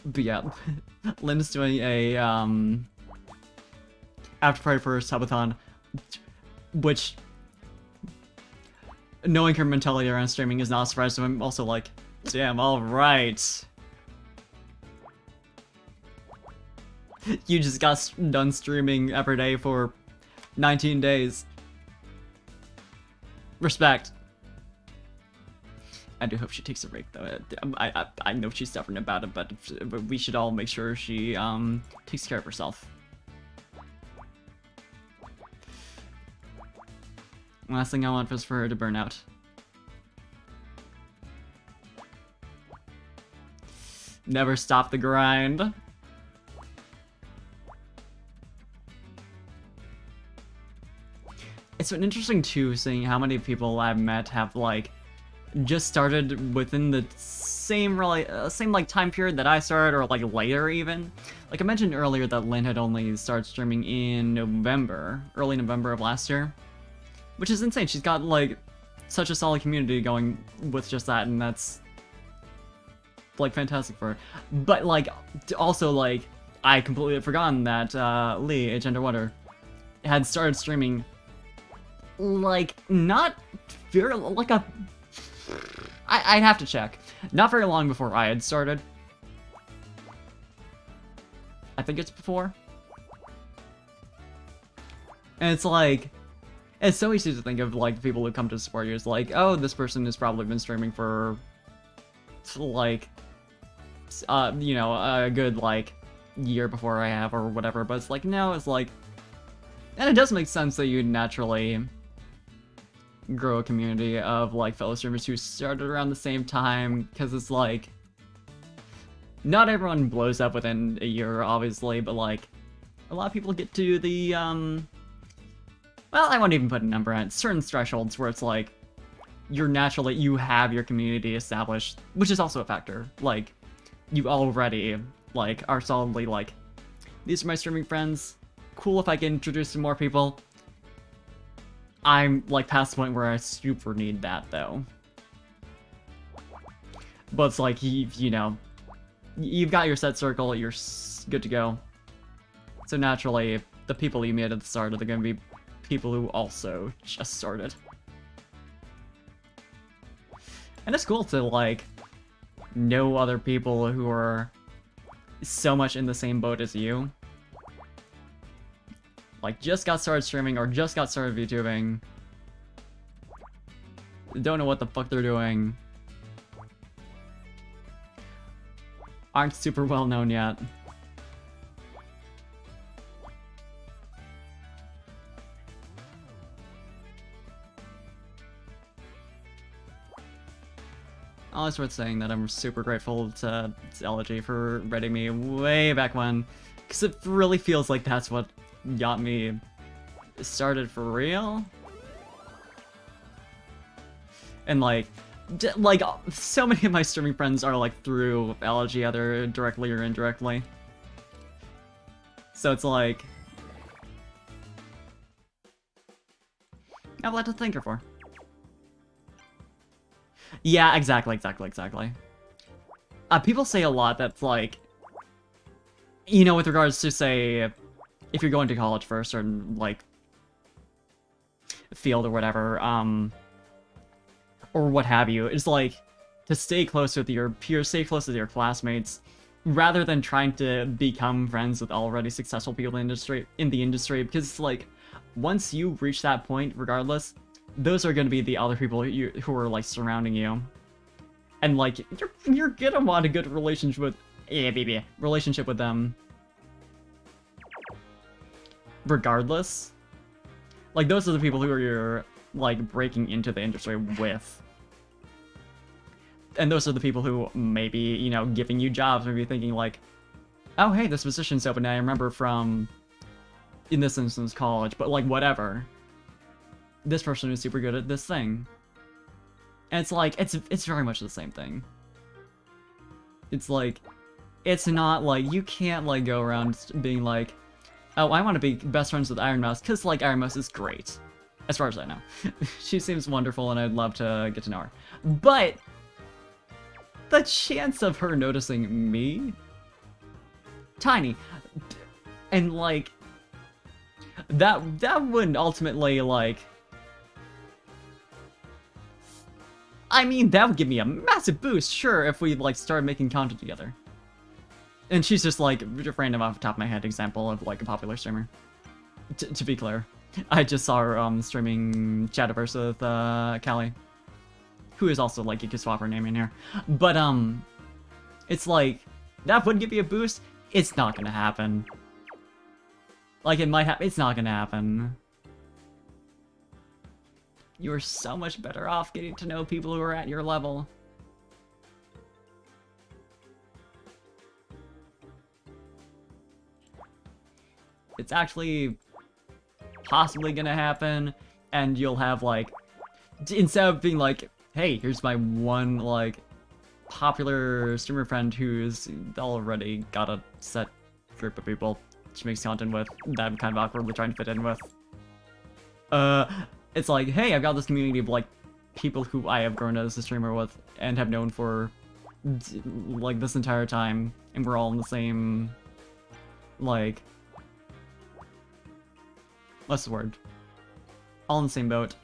But yeah, Lynn's doing a, after party for her subathon, which, knowing her mentality around streaming is not a surprise, so I'm also like, damn, alright. You just got done streaming every day for 19 days. Respect. I do hope she takes a break, though. I know she's stubborn about it, but we should all make sure she takes care of herself. Last thing I want is for her to burn out. Never stop the grind. It's been interesting too, seeing how many people I've met have like just started within the same like time period that I started, or like later even. Like I mentioned earlier that Lynn had only started streaming in November, early November of last year, which is insane. She's got like such a solid community going with just that, and that's like fantastic for her. But like also like I completely had forgotten that Lee, Age Underwater, had started streaming like not very like a I'd have to check. Not very long before I had started. I think it's before. And it's like, it's so easy to think of like the people who come to support you as like, oh, this person has probably been streaming for like, you know, a good like year before I have or whatever. But it's like, no, it's like, and it does make sense that you naturally grow a community of like fellow streamers who started around the same time, because it's like not everyone blows up within a year obviously, but like a lot of people get to the well, I won't even put a number on it, certain thresholds where it's like you have your community established, which is also a factor. Like you already like are solidly like, these are my streaming friends, cool if I get introduced to more people. I'm like past the point where I super need that though. But it's like, you know, you've got your set circle, you're good to go. So naturally, the people you meet at the start are going to be people who also just started. And it's cool to like know other people who are so much in the same boat as you. Like, just got started streaming or just got started VTubing. Don't know what the fuck they're doing. Aren't super well known yet. Always worth saying that I'm super grateful to Elegy for writing me way back when, because it really feels like that's what got me started for real. And like so many of my streaming friends are like through Elegy, either directly or indirectly. So it's like, I have a lot to thank her for. Yeah, exactly. People say a lot that's like, you know, with regards to, say, if you're going to college for a certain, like, field or whatever, or what have you, it's like, to stay close with your peers, stay close with your classmates, rather than trying to become friends with already successful people in the industry, because it's like, once you reach that point, regardless, those are going to be the other people who are, like, surrounding you. And, like, you're gonna want a good relationship with them. Regardless. Like, those are the people who you're, like, breaking into the industry with. And those are the people who maybe, you know, giving you jobs, maybe thinking like, oh, hey, this position's open. I remember from, in this instance, college, but like, whatever. This person is super good at this thing. And it's like, it's very much the same thing. It's like, it's not like, you can't like go around being like, oh, I want to be best friends with Iron Mouse, because like, Iron Mouse is great. As far as I know. She seems wonderful and I'd love to get to know her. But the chance of her noticing me? Tiny. And like, that would ultimately like, I mean, that would give me a massive boost, sure, if we like started making content together. And she's just like, random off the top of my head example of like a popular streamer. To be clear. I just saw her streaming Shadowverse with Callie. Who is also like, you can swap her name in here. But it's like, that would give you a boost. It's not gonna happen. Like, it might happen, it's not gonna happen. You're so much better off getting to know people who are at your level. It's actually possibly gonna happen, and you'll have like, instead of being like, hey, here's my one like popular streamer friend who's already got a set group of people she makes content with that I'm kind of awkwardly trying to fit in with. It's like, hey, I've got this community of like people who I have grown as a streamer with and have known for like this entire time, and we're all in the same, like, what's the word? All in the same boat.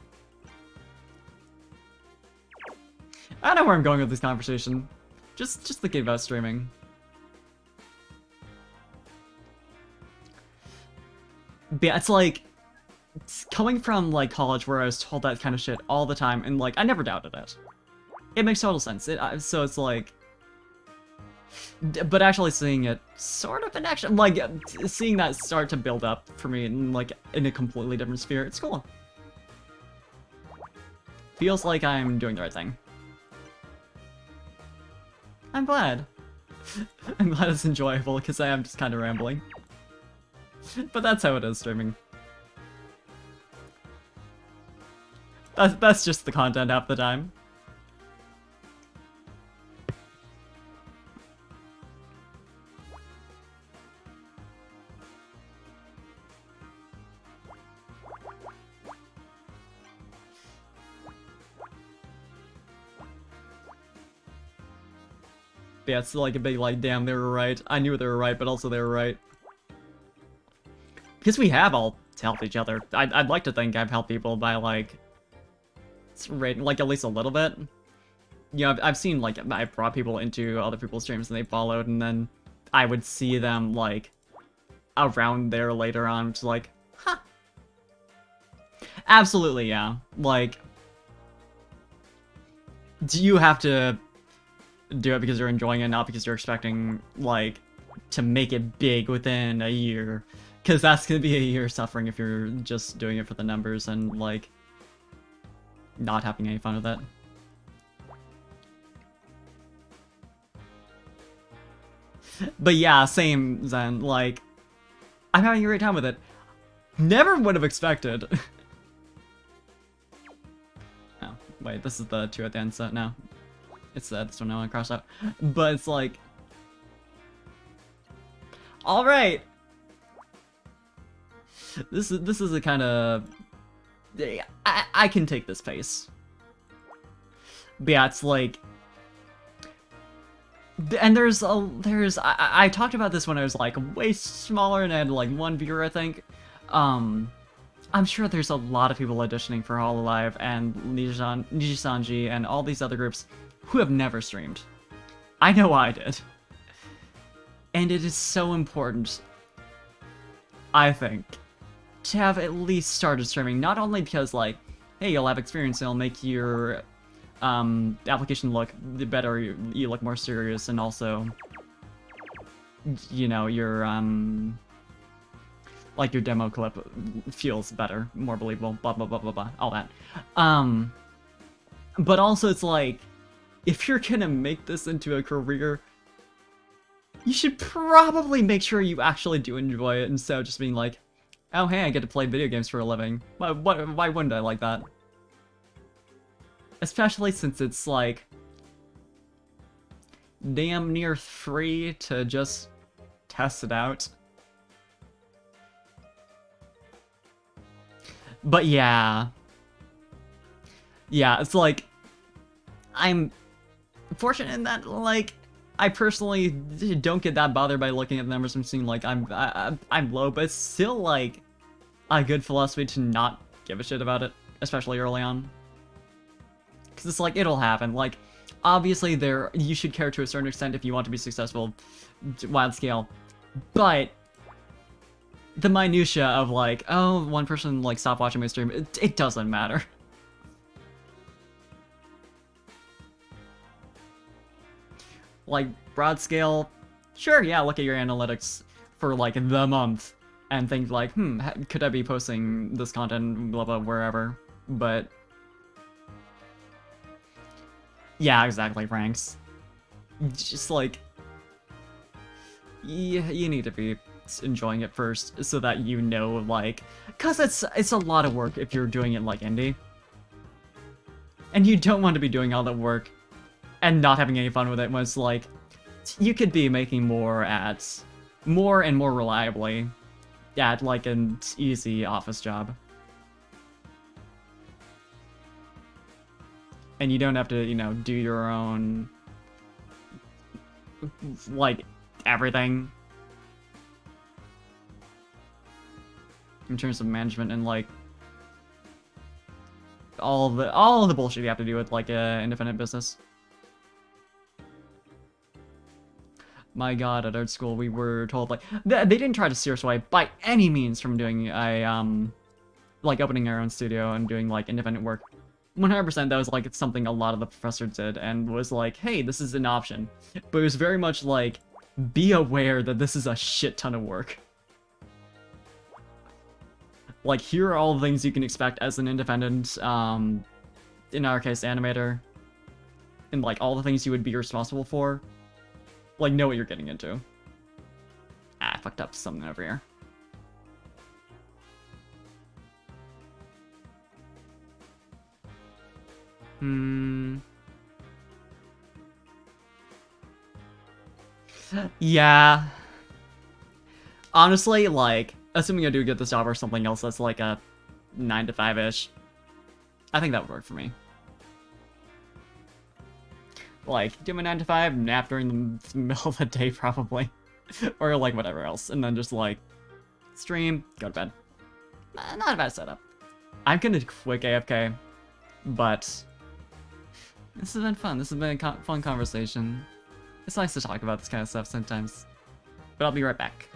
I don't know where I'm going with this conversation. Just thinking about streaming. But yeah, it's like, coming from like college where I was told that kind of shit all the time, and like, I never doubted it. It makes total sense. So it's like, but actually seeing it sort of in action, like, seeing that start to build up for me in like, in a completely different sphere, it's cool. Feels like I'm doing the right thing. I'm glad. I'm glad it's enjoyable, because I am just kind of rambling. But that's how it is streaming. That's just the content half the time. Yeah, it's like a big like, damn, they were right. I knew they were right, but also they were right. Because we have all helped each other. I'd like to think I've helped people by like, like at least a little bit. You know, I've seen like, I brought people into other people's streams and they followed, and then I would see them like around there later on, just like, huh. Absolutely, yeah. Like, do you have to do it because you're enjoying it, not because you're expecting like to make it big within a year? Because that's gonna be a year suffering if you're just doing it for the numbers and like not having any fun with it. But yeah, same Zen, like, I'm having a great time with it. Never would have expected. Oh, wait, this is the 2 at the end, so no. It's this one I want to cross out. But it's like, alright! This is a kind of, I can take this pace. But yeah, it's like, and I talked about this when I was like way smaller and I had like 1 viewer, I think. I'm sure there's a lot of people auditioning for Hololive and Nijisanji and all these other groups who have never streamed. I know I did. And it is so important, I think, to have at least started streaming, not only because like, hey, you'll have experience, it'll make your application look better, you look more serious, and also, you know, your like your demo clip feels better, more believable, blah blah blah blah blah, all that. But also it's like, if you're gonna make this into a career, you should probably make sure you actually do enjoy it instead of just being like, oh hey, I get to play video games for a living. Why wouldn't I like that? Especially since it's like damn near free to just test it out. But yeah. Yeah, it's like, I'm fortunate in that, like, I personally don't get that bothered by looking at the numbers and seeing like I'm low, but it's still like a good philosophy to not give a shit about it, especially early on. Because it's like, it'll happen. Like, obviously you should care to a certain extent if you want to be successful, wide scale, but the minutia of like, oh, one person like stopped watching my stream, it doesn't matter. Like, broad scale, sure, yeah, look at your analytics for like the month and think like, could I be posting this content, blah blah, wherever, but yeah, exactly, ranks. Just like, you need to be enjoying it first so that you know, like, cause it's a lot of work if you're doing it like indie, and you don't want to be doing all that work and not having any fun with it when it's like, you could be making more and more reliably at like an easy office job. And you don't have to, you know, do your own, like, everything. In terms of management and like, all the bullshit you have to do with like a independent business. My god, at art school we were told like they didn't try to steer us away by any means from doing a like opening our own studio and doing like independent work. 100% that was like something a lot of the professors did and was like, hey, this is an option. But it was very much like, be aware that this is a shit ton of work. Like, here are all the things you can expect as an independent, in our case, animator. And like all the things you would be responsible for. Like, know what you're getting into. Ah, I fucked up something over here. Yeah. Honestly, like, assuming I do get this job or something else that's like a 9 to 5-ish, I think that would work for me. Like, do my 9 to 5, nap during the middle of the day probably. Or like whatever else. And then just like, stream, go to bed. Not a bad setup. I'm gonna quick AFK, but this has been fun. This has been a fun conversation. It's nice to talk about this kind of stuff sometimes. But I'll be right back.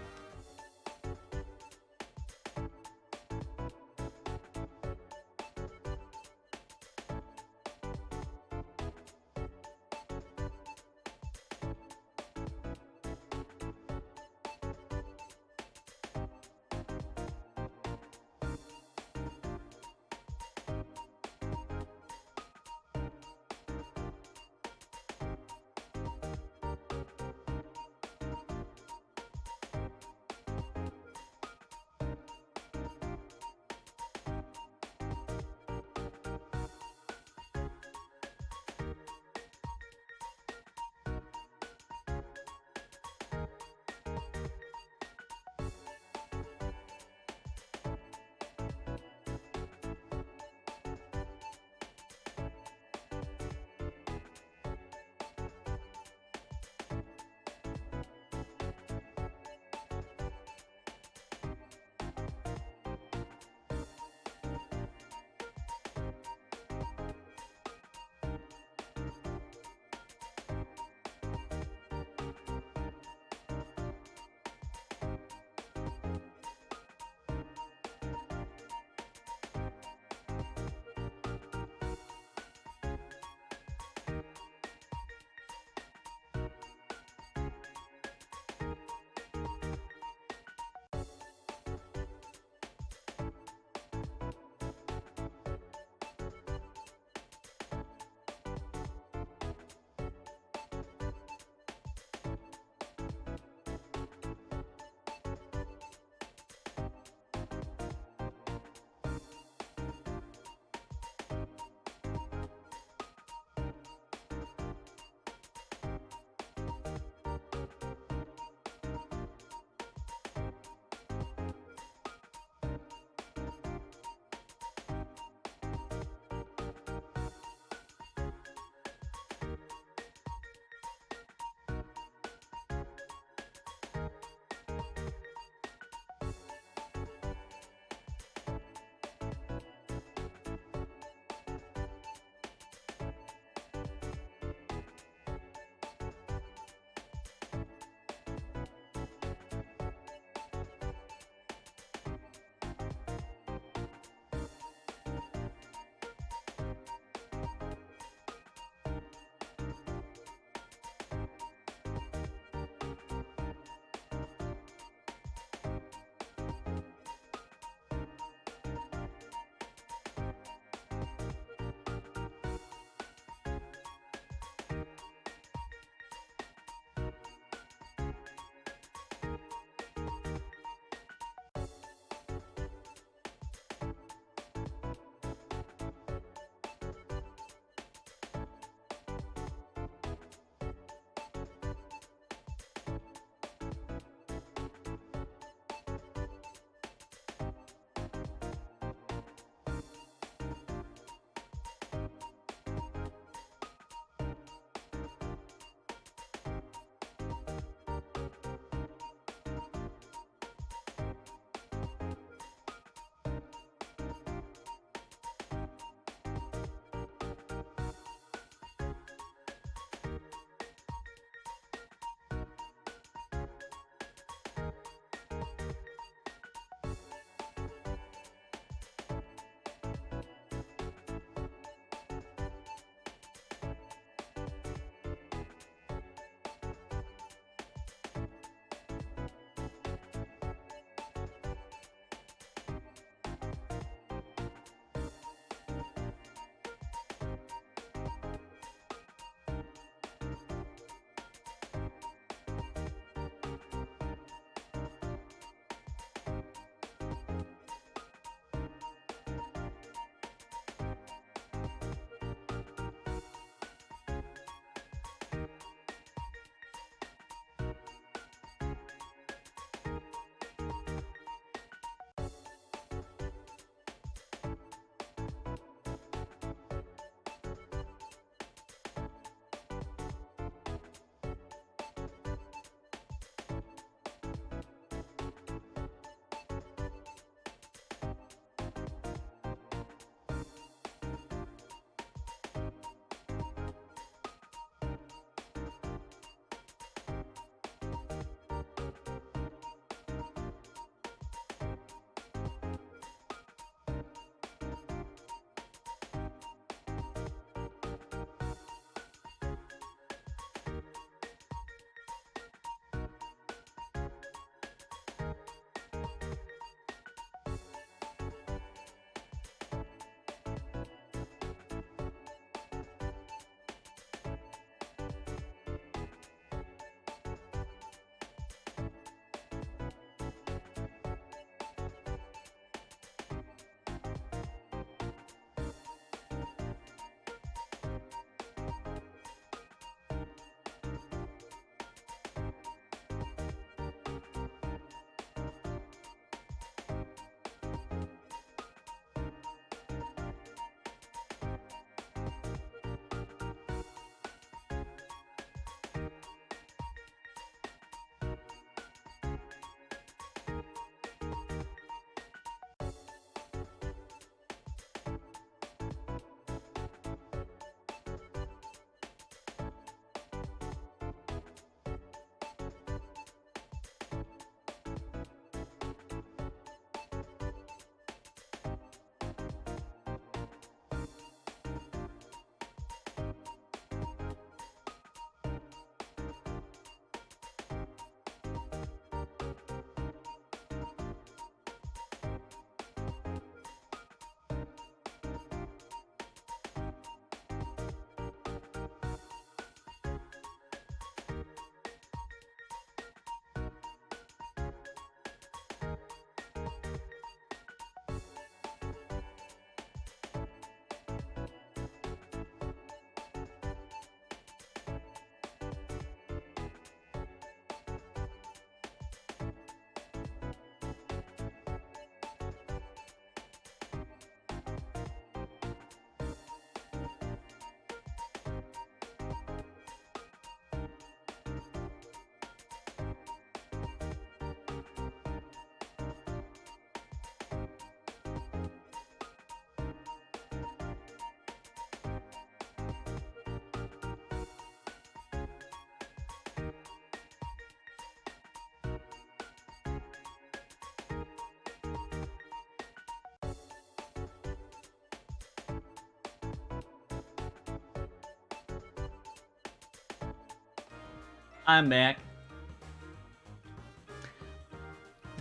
I'm back.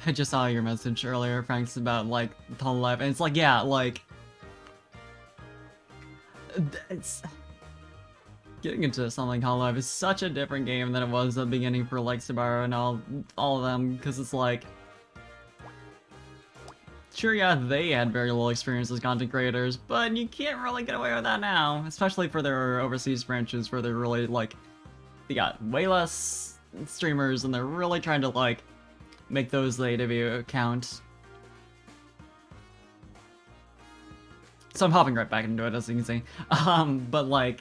I just saw your message earlier, Frank's, about, like, Hololive, and it's like, yeah, like... It's... Getting into something like Hololive is such a different game than it was at the beginning for, like, Subaru and all of them, because it's like... Sure, yeah, they had very little experience as content creators, but you can't really get away with that now, especially for their overseas branches where they're really, like... They got way less streamers, and they're really trying to, like, make those the AW count. So I'm hopping right back into it, as you can see. But like,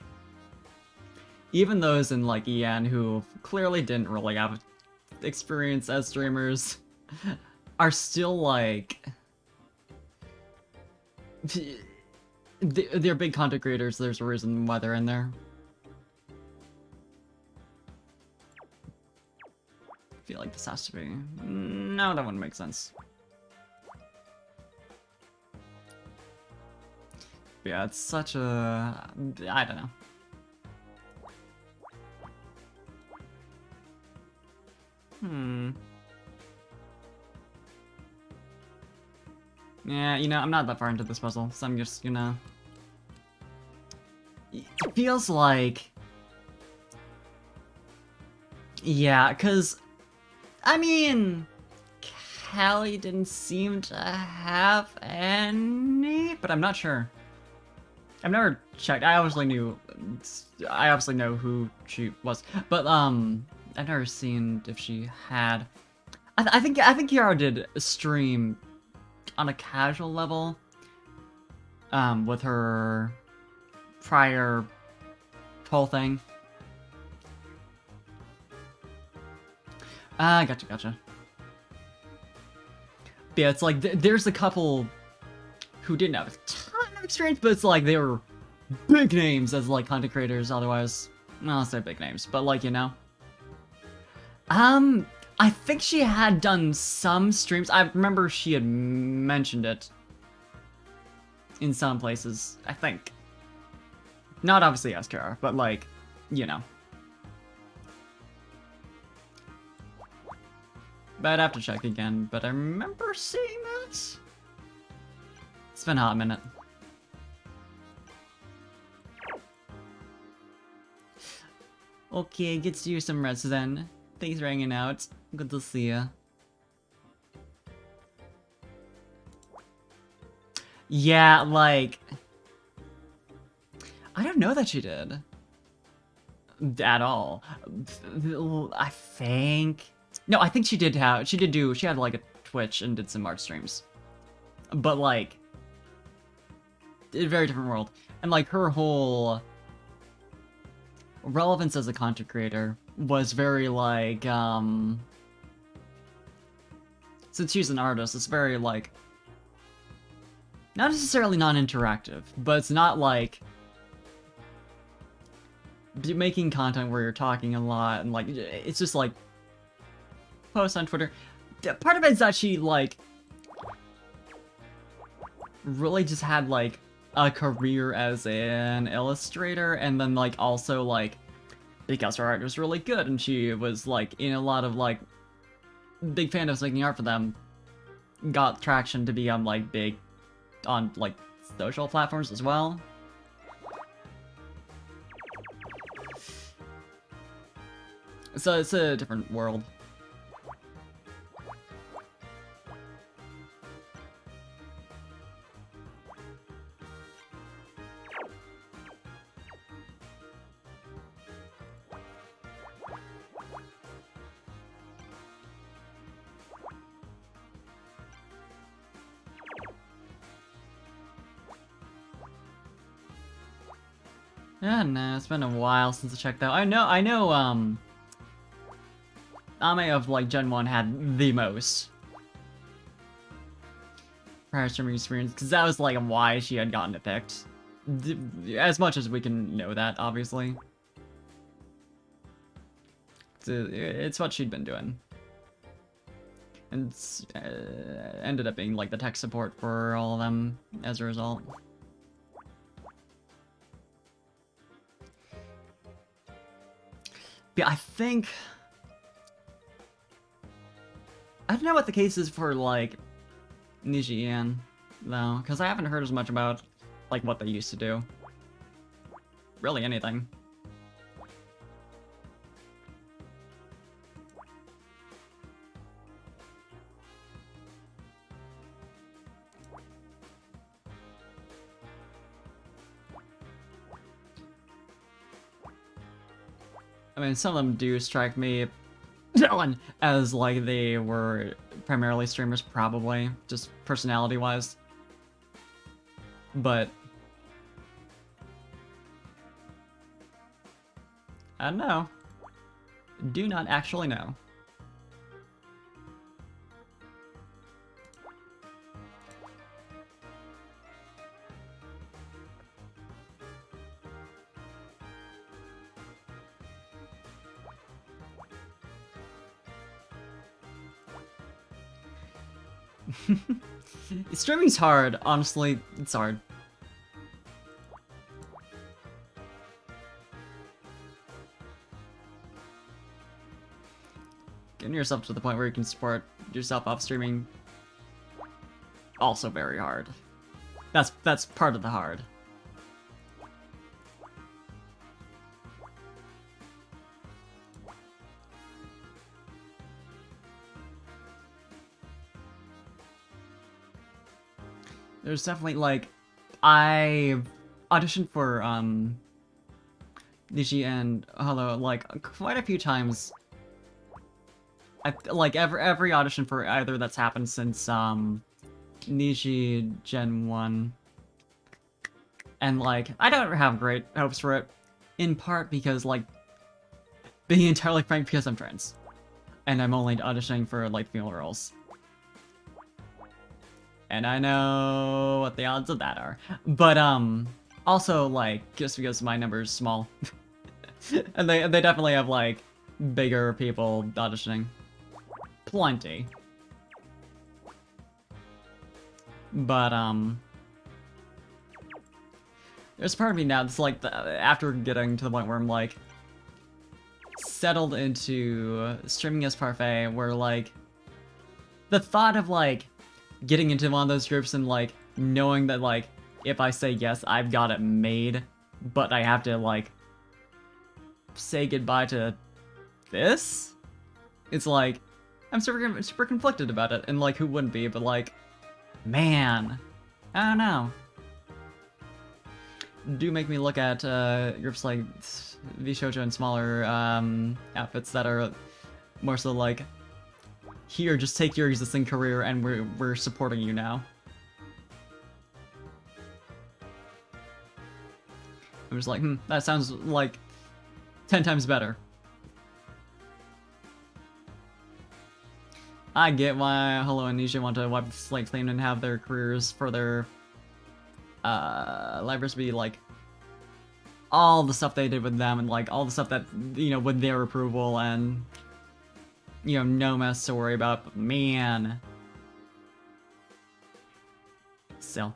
even those in like EN who clearly didn't really have experience as streamers are still like... They're big content creators, there's a reason why they're in there. I feel like this has to be... No, that wouldn't make sense. But yeah, it's such a... I don't know. Yeah, you know, I'm not that far into this puzzle, so I'm just gonna... It feels like... Yeah, because... I mean... Callie didn't seem to have any, but I'm not sure. I've never checked. I obviously know who she was, but I've never seen if she had. I think Kiara did stream on a casual level, with her prior whole thing. Gotcha. But yeah, it's like there's a couple who didn't have a ton of experience, but it's like they were big names as like content creators. Otherwise, well, I'll say big names, but like, you know. I think she had done some streams. I remember she had mentioned it in some places, I think. Not obviously as Kara, but like, you know. But I'd have to check again, but I remember seeing that. It's been a hot minute. Okay, get to you some rest then. Thanks for hanging out. Good to see ya. Yeah, like... I don't know that she did. At all. I think... No, I think she did she had like a Twitch and did some art streams. But like... A very different world. And like her whole... relevance as a content creator was very like, since she's an artist, it's very like, not necessarily non-interactive, but it's not like making content where you're talking a lot and like, it's just like, post on Twitter. Part of it is that she like, really just had like a career as an illustrator, and then like also like, because her art was really good and she was like in a lot of like big fandoms making art for them, got traction to become like big on like social platforms as well. So it's a different world. Yeah, no, it's been a while since I checked out. I know, Ame of, like, Gen 1 had the most prior streaming experience, because that was, like, why she had gotten it picked. As much as we can know that, obviously. It's what she'd been doing. And ended up being, like, the tech support for all of them as a result. But I think I don't know what the case is for, like, Nijian, though, because I haven't heard as much about, like, what they used to do. Really anything. I mean, some of them do strike me as, like, they were primarily streamers, probably, just personality-wise. But I don't know. Do not actually know. Streaming's hard, honestly, it's hard. Getting yourself to the point where you can support yourself off streaming, also very hard. That's part of the hard. There's definitely, like, I auditioned for Nishi and Hello like quite a few times. Like every audition for either that's happened since Nishi Gen 1. And like I don't have great hopes for it, in part because, like, being entirely frank, because I'm trans. And I'm only auditioning for, like, female roles. And I know what the odds of that are. But, also, like, just because my number is small. And they definitely have, like, bigger people auditioning. Plenty. But, there's a part of me now that's, like, after getting to the point where I'm, like, settled into streaming as Parfait, where, like, the thought of, like, getting into one of those groups and, like, knowing that, like, if I say yes, I've got it made, but I have to, like, say goodbye to this? It's like, I'm super conflicted about it, and, like, who wouldn't be, but, like, man, I don't know. Do make me look at groups like V-Shoujo and smaller outfits that are more so like, here, just take your existing career and we're supporting you now. I'm just like, that sounds like 10 times better. I get why Hello and Nisha want to wipe the slate clean and have their careers for their libraries be like all the stuff they did with them and like all the stuff that, you know, with their approval and, you know, no mess to worry about, but man. Still.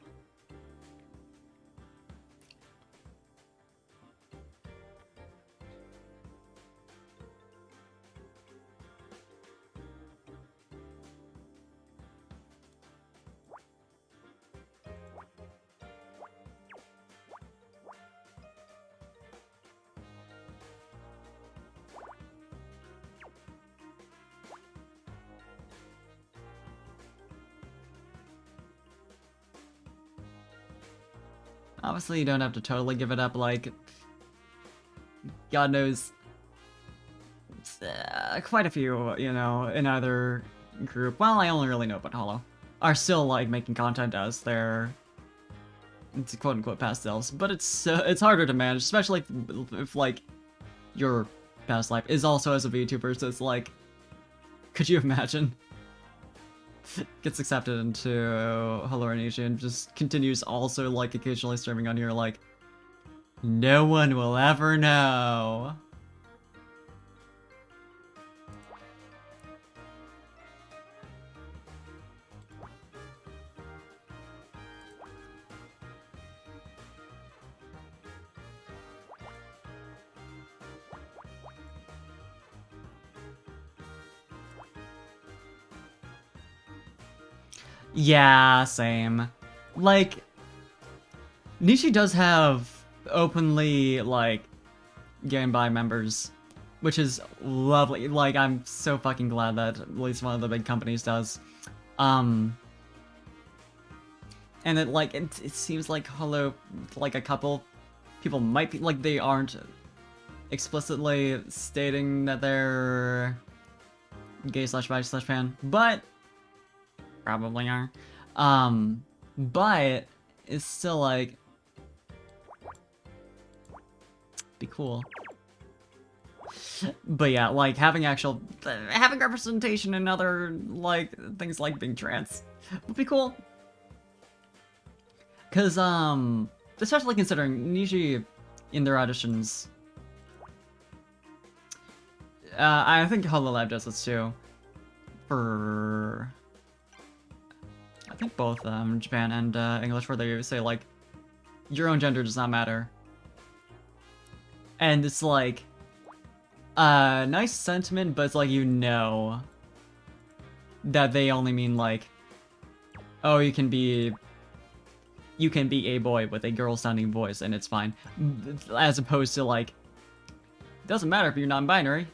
Obviously, you don't have to totally give it up, like, God knows, quite a few, you know, in either group, well, I only really know about Hollow, are still, like, making content as their, quote-unquote, pastels, but it's harder to manage, especially if, like, your past life is also as a VTuber, so it's like, could you imagine? Gets accepted into Hello Anisha and just continues also, like, occasionally streaming on here, like, no one will ever know. Yeah, same. Like, Nishi does have openly, like, Game By members, which is lovely. Like, I'm so fucking glad that at least one of the big companies does. And it, like, it seems like Holo, like, a couple people might be, like, they aren't explicitly stating that they're gay slash bi slash fan, but probably are. But it's still, like, be cool. But yeah, like, having representation in other, like, things like being trans would be cool. Cause, especially considering Nishi in their auditions, I think Hololive does this too, for, I think both, Japan and, English, where they say, like, your own gender does not matter. And it's like, nice sentiment, but it's like, you know that they only mean, like, oh, you can be a boy with a girl-sounding voice, and it's fine. As opposed to, like, doesn't matter if you're non-binary.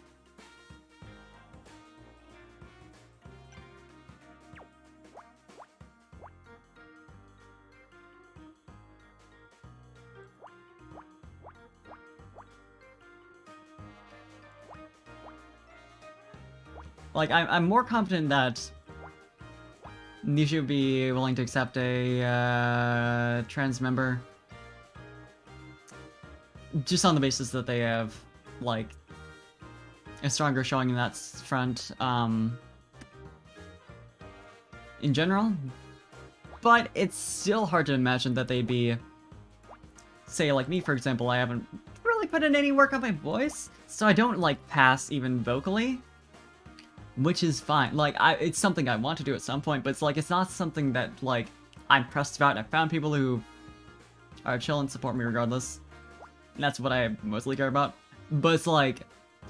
Like, I'm more confident that Nishi would be willing to accept a trans member, just on the basis that they have, like, a stronger showing in that front, in general. But it's still hard to imagine that they'd be, say, like me, for example, I haven't really put in any work on my voice, so I don't, like, pass even vocally. Which is fine. Like, it's something I want to do at some point, but it's like, it's not something that, like, I'm pressed about. I found people who are chill and support me regardless. And that's what I mostly care about. But it's like,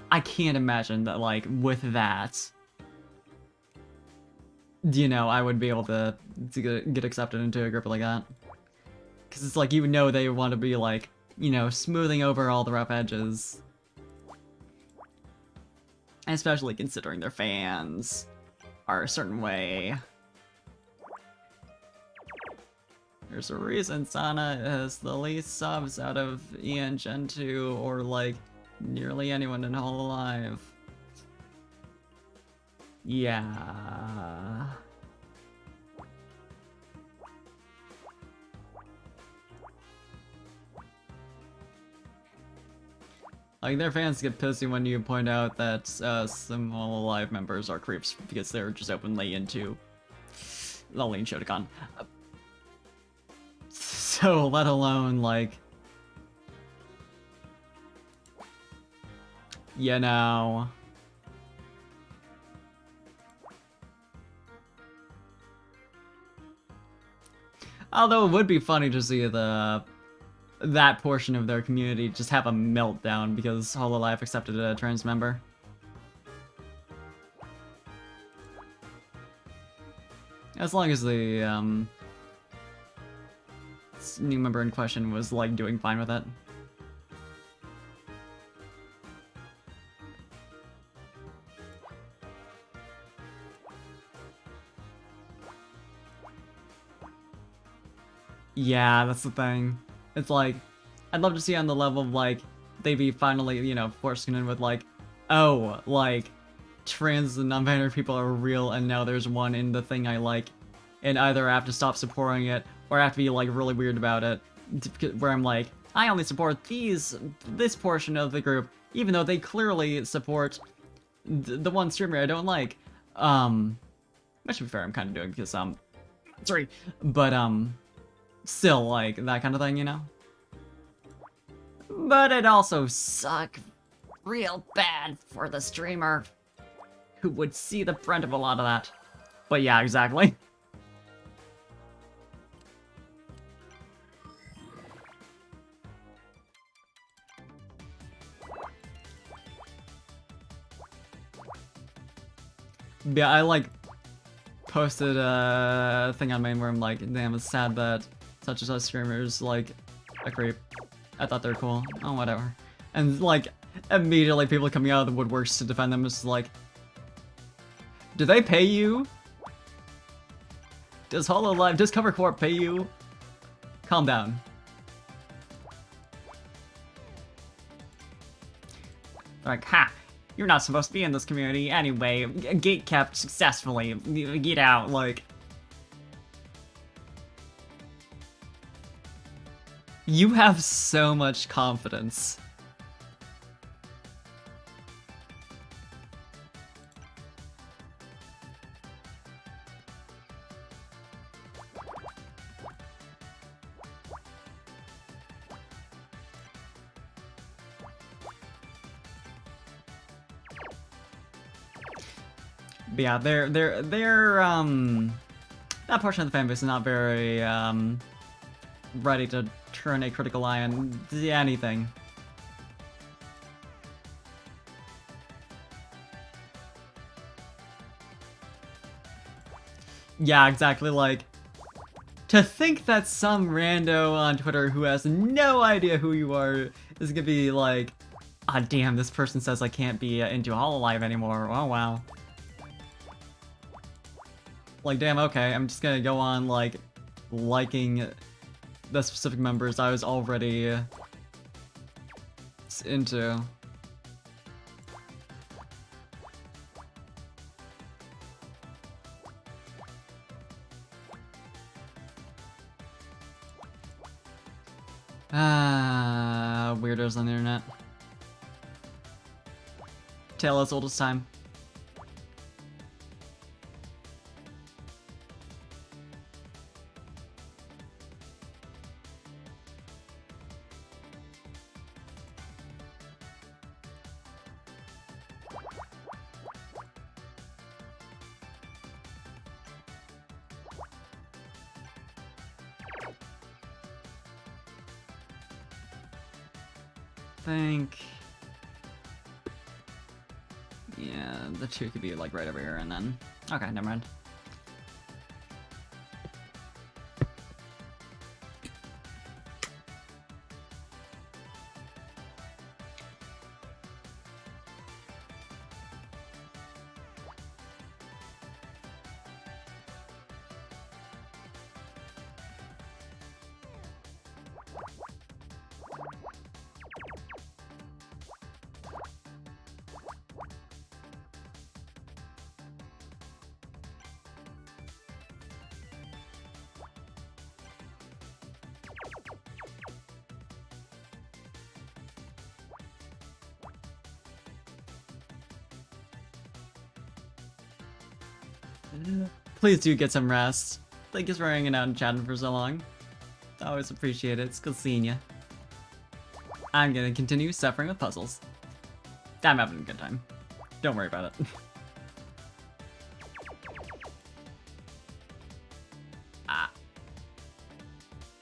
I can't imagine that, like, with that, you know, I would be able to get accepted into a group like that. Because it's like, you know they want to be, like, you know, smoothing over all the rough edges. Especially considering their fans are a certain way. There's a reason Sana has the least subs out of Ian, Gen 2, or like nearly anyone in Hololive. Yeah. Like, their fans get pissy when you point out that some Hololive members are creeps because they're just openly into lolly and Shotokan. So, let alone, like, you know. Although it would be funny to see that portion of their community just have a meltdown because Hololive accepted a trans member. As long as the new member in question was, like, doing fine with it. Yeah, that's the thing. It's like, I'd love to see on the level of, like, they be finally, you know, forcing in with, like, oh, like, trans and non-binary people are real, and now there's one in the thing I like, and either I have to stop supporting it, or I have to be, like, really weird about it, where I'm like, I only support this portion of the group, even though they clearly support the one streamer I don't like. Which, to be fair, I'm kind of doing because, sorry, but, still, like, that kind of thing, you know? But it also suck real bad for the streamer who would see the brunt of a lot of that. But yeah, exactly. Yeah, I, like, posted a thing on main where I'm like, damn, it's sad that such and such streamers like a creep. I thought they were cool. Oh, whatever. And like immediately people coming out of the woodworks to defend them is like, do they pay you? Does does Cover Corp pay you? Calm down. Like, ha! You're not supposed to be in this community anyway. Gate kept successfully. Get out, like. You have so much confidence. But yeah, that portion of the fanbase is not very, ready to turn a critical eye on anything. Yeah, exactly, like, to think that some rando on Twitter who has no idea who you are is gonna be like, ah, damn, this person says I can't be into Hololive anymore, oh wow. Like, damn, okay, I'm just gonna go on, like, liking the specific members I was already into. Weirdos on the internet. Tale as old as time. Think, yeah, the two could be like right over here and then, okay, never mind. Please do get some rest. Thank you for hanging out and chatting for so long. I always appreciate it. It's good seeing you. I'm gonna continue suffering with puzzles. I'm having a good time. Don't worry about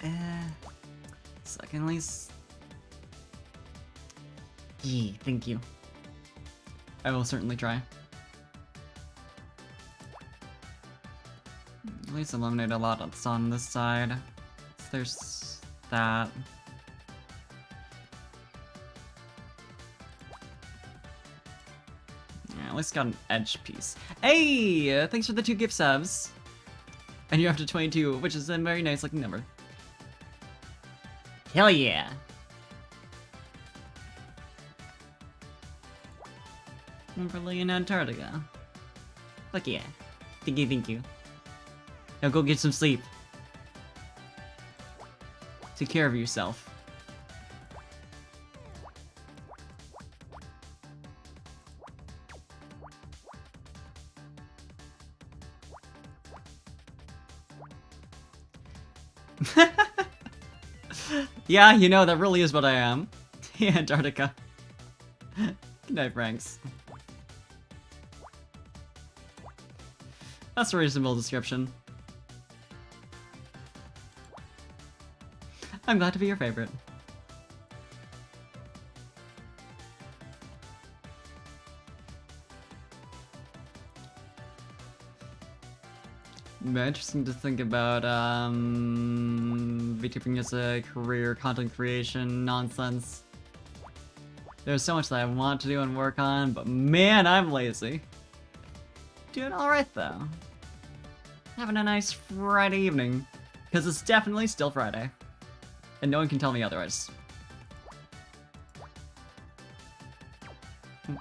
it. Second least. Yeah, thank you. I will certainly try. At least eliminate a lot that's on this side. So there's that. Yeah, at least got an edge piece. Hey! Thanks for the 2 gift subs. And you're up to 22, which is a very nice looking number. Hell yeah! Kimberly in Antarctica. Fuck yeah. Thank you, thank you. Now go get some sleep. Take care of yourself. Yeah, you know, that really is what I am. Antarctica. Good night, Franks. That's a reasonable description. I'm glad to be your favorite. interesting to think about VTubing as a career, content creation, nonsense. There's so much that I want to do and work on, but man, I'm lazy. Doing alright though. Having a nice Friday evening, because it's definitely still Friday. And no one can tell me otherwise. There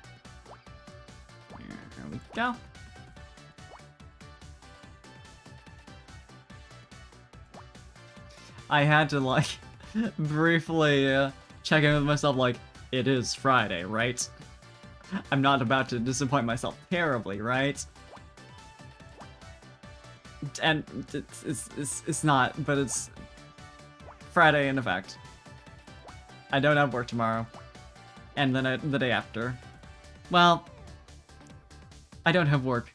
we go. I had to, like, briefly check in with myself, like, it is Friday, right? I'm not about to disappoint myself terribly, right? And it's not, but it's Friday in effect. I don't have work tomorrow. And then the day after. Well, I don't have work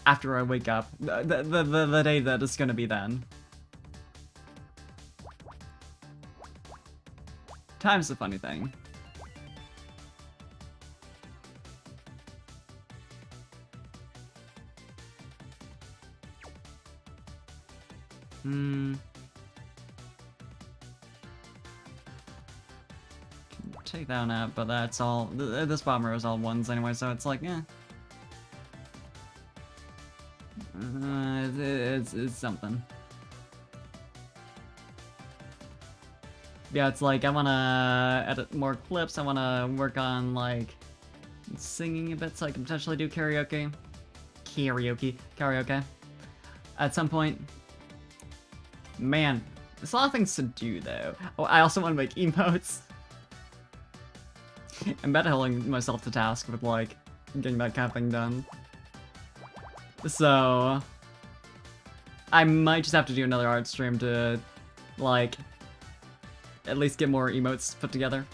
after I wake up. The day that it's gonna be then. Time's a funny thing. Take that one out, but that's all. This bottom row is all ones anyway, so it's like, yeah. It's something. Yeah, it's like I wanna edit more clips. I wanna work on like singing a bit, so I can potentially do karaoke. Karaoke. At some point. Man, there's a lot of things to do though. Oh, I also want to make emotes. I'm better holding myself to task with like getting that kind of thing done. So I might just have to do another art stream to like at least get more emotes put together.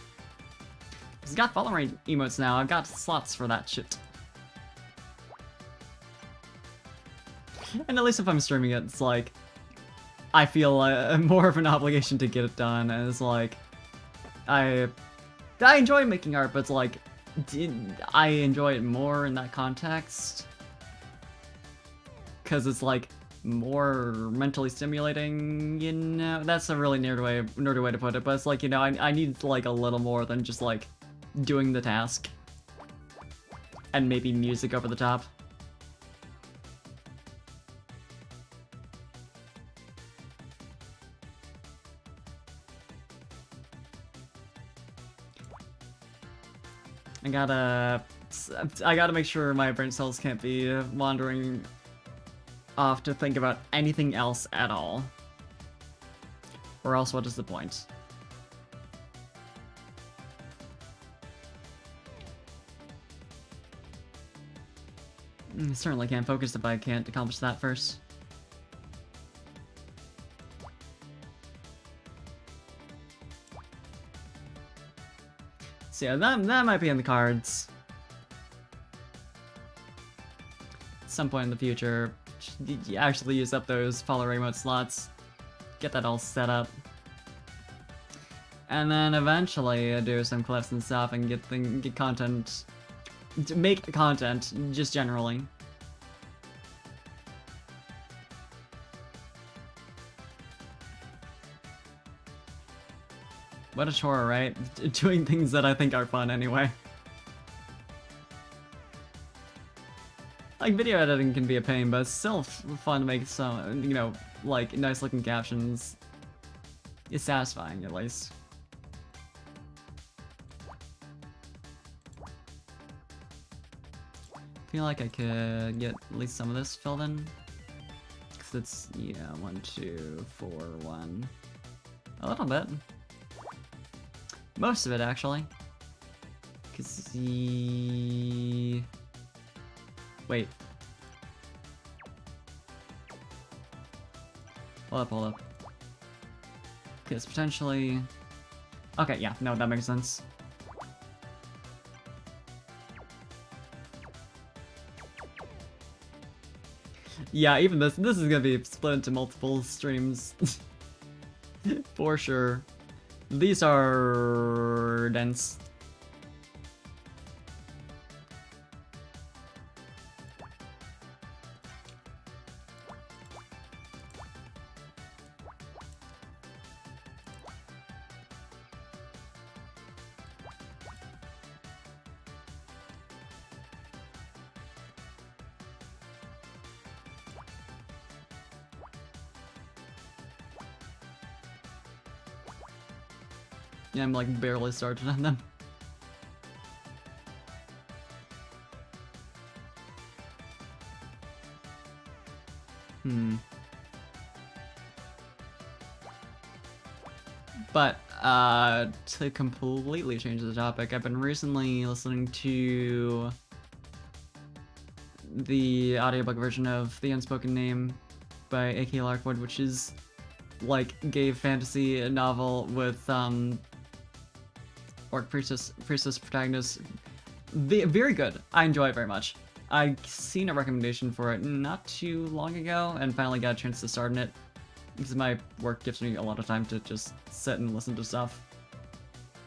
I've got following emotes now. I've got slots for that shit. And at least if I'm streaming it, it's like I feel more of an obligation to get it done, and it's like I enjoy making art, but it's like I enjoy it more in that context because it's like more mentally stimulating, you know. That's a really nerdy way to put it, but it's like, you know, I need like a little more than just like doing the task and maybe music over the top. I gotta make sure my brain cells can't be wandering off to think about anything else at all. Or else what is the point? Certainly can't focus if I can't accomplish that first. So yeah, that might be in the cards. At some point in the future, actually use up those follow remote slots, get that all set up, and then eventually do some clips and stuff and get content, make content just generally. What a chore, right? Doing things that I think are fun anyway. Like, video editing can be a pain, but it's still fun to make some, you know, like, nice looking captions. It's satisfying, at least. I feel like I could get at least some of this filled in. Because it's, yeah, 1, 2, 4, 1. A little bit. Most of it, actually. Because the... Wait. Hold up. Because potentially... Okay, yeah, no, that makes sense. Yeah, even this is gonna be split into multiple streams. For sure. These are dense. Yeah, I'm like barely started on them. But, to completely change the topic, I've been recently listening to the audiobook version of The Unspoken Name by A.K. Larkwood, which is like gay fantasy novel with orc priestess protagonist. Very good. I enjoy it very much. I seen a recommendation for it not too long ago and finally got a chance to start in it because my work gives me a lot of time to just sit and listen to stuff.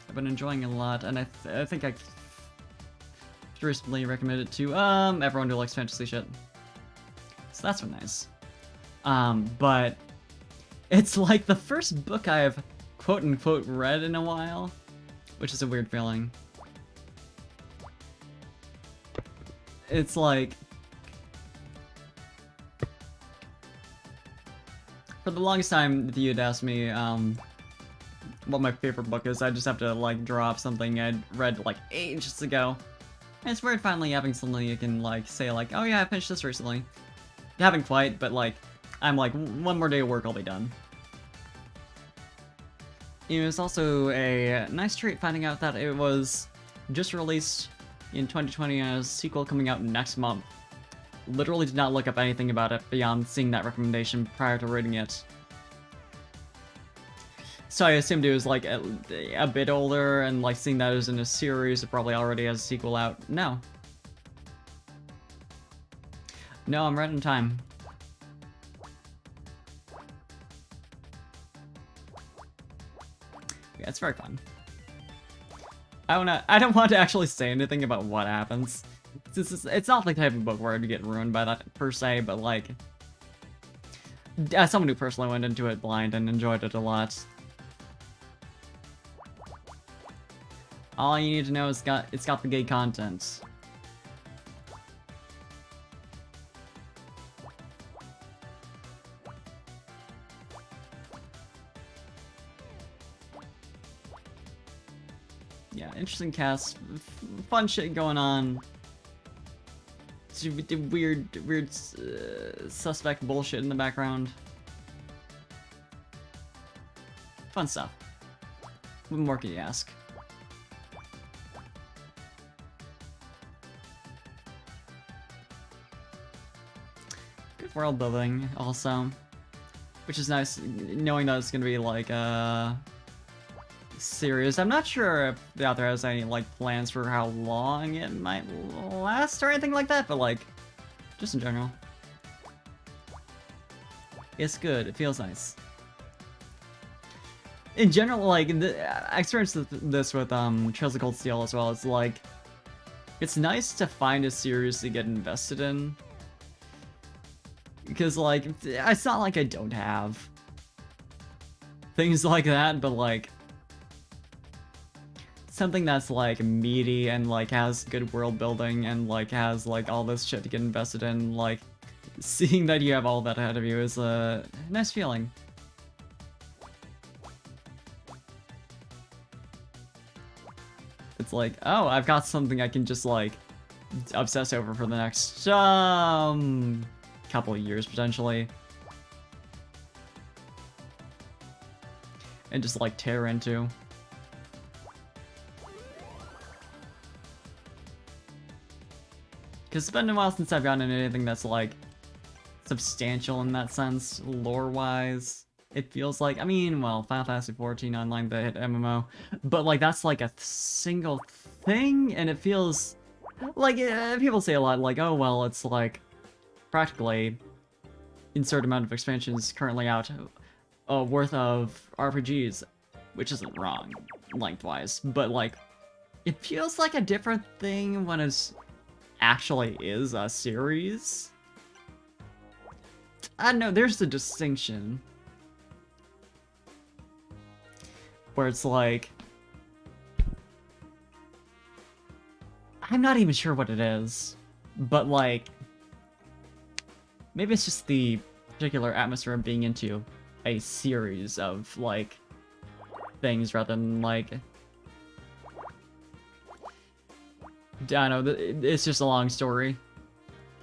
I've been enjoying it a lot, and I think I recently recommended it to everyone who likes fantasy shit. So that's been nice. But it's like the first book I've quote-unquote read in a while, which is a weird feeling. It's like, for the longest time, if you'd asked me what my favorite book is, I just have to like drop something I'd read like ages ago. And it's weird finally having something you can like say like, oh yeah, I finished this recently. I haven't quite, but like, I'm like, one more day of work, I'll be done. It was also a nice treat finding out that it was just released in 2020 and a sequel coming out next month. Literally did not look up anything about it beyond seeing that recommendation prior to reading it. So I assumed it was like a bit older, and like seeing that it was in a series, it probably already has a sequel out. No. No, I'm right in time. Yeah, it's very fun. I don't want to actually say anything about what happens. It's not the type of book where I'd get ruined by that per se, but like, as someone who personally went into it blind and enjoyed it a lot, all you need to know is it's got the gay content. Yeah, interesting cast, fun shit going on. Weird suspect bullshit in the background. Fun stuff. What more can you ask? Good world building, also. Which is nice, knowing that it's gonna be like a series. I'm not sure if the author has any like plans for how long it might last or anything like that, but like, just in general. It's good, it feels nice. In general, like, I experienced this with Trails of Cold Steel as well. It's like, it's nice to find a series to get invested in. Because, like, it's not like I don't have things like that, but, like, something that's, like, meaty and, like, has good world building and, like, has, like, all this shit to get invested in, like, seeing that you have all that ahead of you is a nice feeling. It's like, oh, I've got something I can just, like, obsess over for the next, couple of years, potentially. And just, like, tear into. Because it's been a while since I've gotten into anything that's, like, substantial in that sense, lore-wise. It feels like, I mean, well, Final Fantasy XIV Online, the hit MMO, but, like, that's, like, a single thing, and it feels, like, people say a lot, like, oh, well, it's, like, practically insert amount of expansions currently out worth of RPGs, which isn't wrong, lengthwise, but, like, it feels like a different thing when it's actually is a series. I don't know, there's a distinction. Where it's like, I'm not even sure what it is, but like, maybe it's just the particular atmosphere of being into a series of like things rather than like, I don't know, it's just a long story,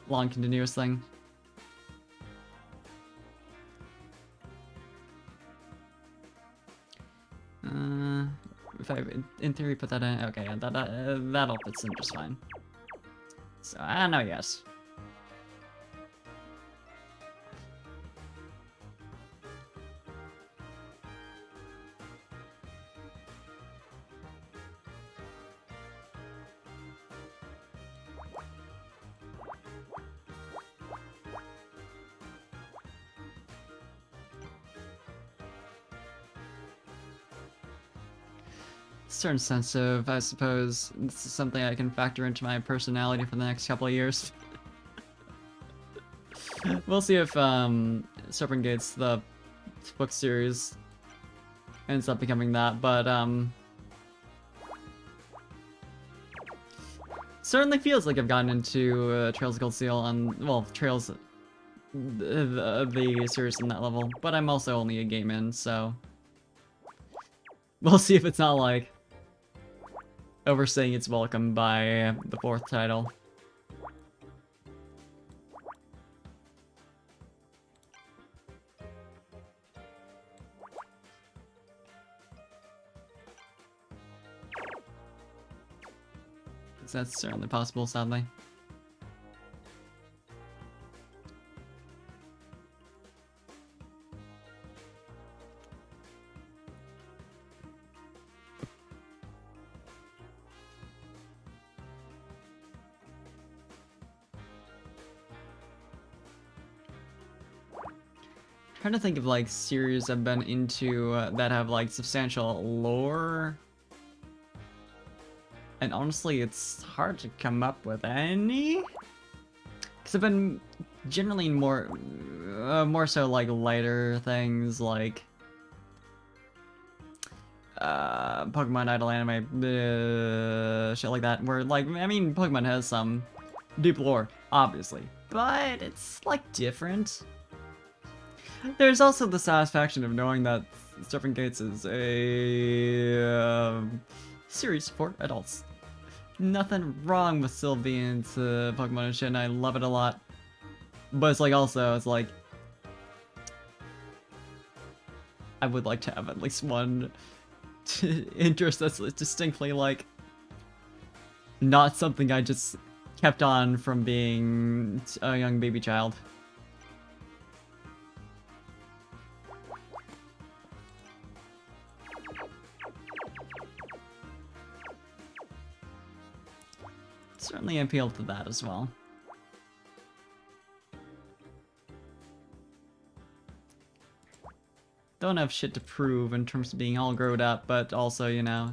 long continuous thing. If I, in theory, put that in, okay, yeah, that'll fit in just fine. So, I don't know, yes. Certain sense of, I suppose, this is something I can factor into my personality for the next couple of years. We'll see if Serpent Gates, the book series, ends up becoming that, but certainly feels like I've gotten into Trails of Cold Steel and, well, Trails, the series in that level, but I'm also only a game in, so we'll see if it's not like overstaying its welcome by the 4th title. That's certainly possible, sadly. Trying to think of like series I've been into that have like substantial lore, and honestly it's hard to come up with any, because I've been generally more so like lighter things like Pokemon Idol anime, shit like that, where like, I mean, Pokemon has some deep lore obviously, but it's like different. There's also the satisfaction of knowing that Serpent Gates is a series for adults. Nothing wrong with Sylveon's Pokemon and shit, and I love it a lot. But it's like also, it's like, I would like to have at least one interest that's distinctly like not something I just kept on from being a young baby child. Certainly appealed to that as well. Don't have shit to prove in terms of being all grown up, but also, you know,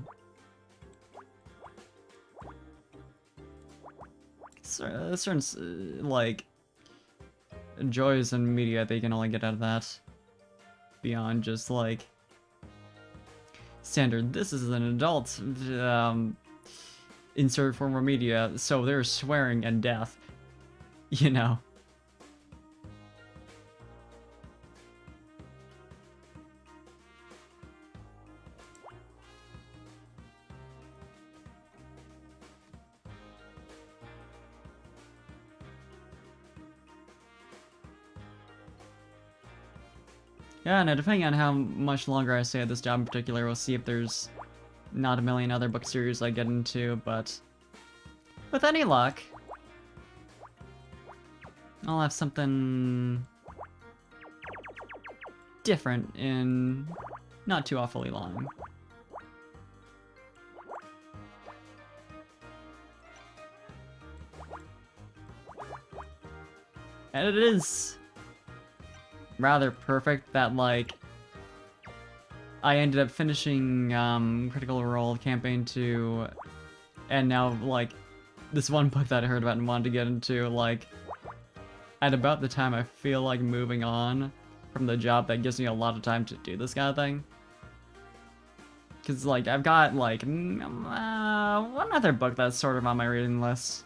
certain like joys and media they can only get out of that beyond just like standard. This is an adult insert form of media, so there's swearing and death, you know. Yeah, no, depending on how much longer I stay at this job in particular, we'll see if there's not a million other book series I get into, but with any luck, I'll have something different in not too awfully long. And it is rather perfect that, like, I ended up finishing Critical Role Campaign 2, and now, like, this one book that I heard about and wanted to get into, like, at about the time I feel like moving on from the job that gives me a lot of time to do this kind of thing. Because, like, I've got, like, one other book that's sort of on my reading list.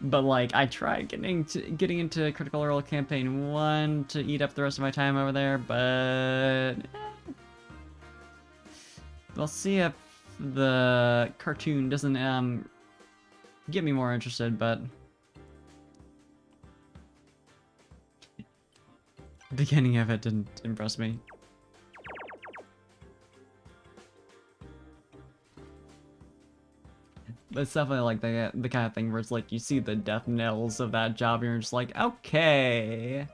But, like, I tried getting into Critical Role Campaign 1 to eat up the rest of my time over there, but We'll see if the cartoon doesn't get me more interested, but the beginning of it didn't impress me. But it's definitely like the kind of thing where it's like you see the death knells of that job and you're just like, okay.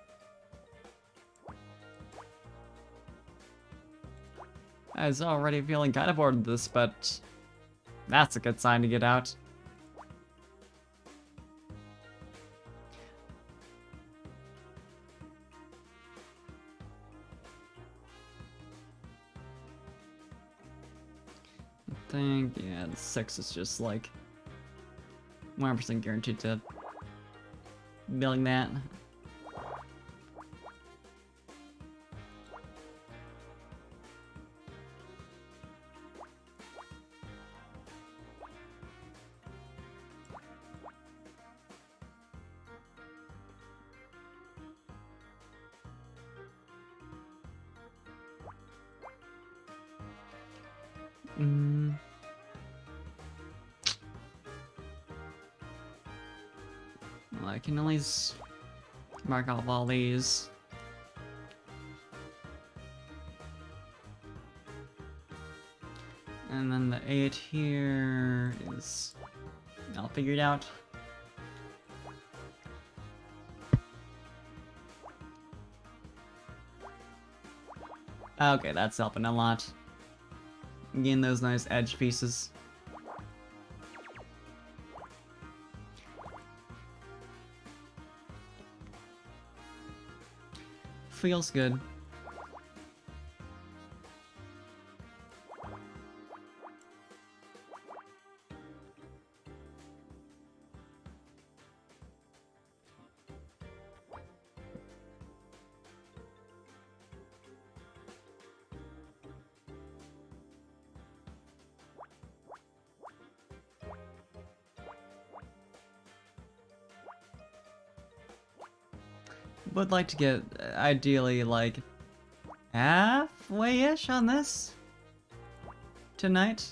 I was already feeling kind of bored of this, but that's a good sign to get out. I think, yeah, the 6 is just like 100% guaranteed to billing that. Well, I can at least mark off all these. And then the 8 here is all figured out. Okay, that's helping a lot. Getting those nice edge pieces. Feels good. Would like to get, ideally, like, halfway-ish on this tonight.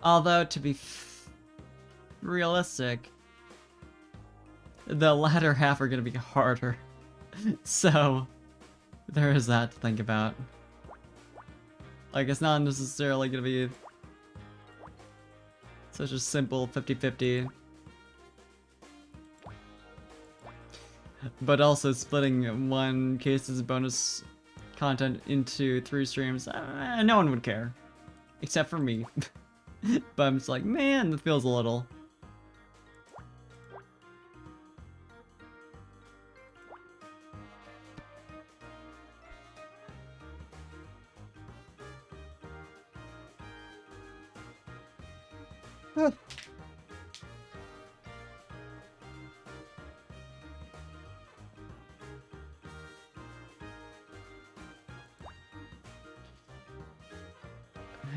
Although, to be realistic, the latter half are going to be harder. So, there is that to think about. Like, it's not necessarily going to be such a simple 50-50. But also splitting one case's bonus content into 3 streams, no one would care. Except for me. But I'm just like, man, that feels a little.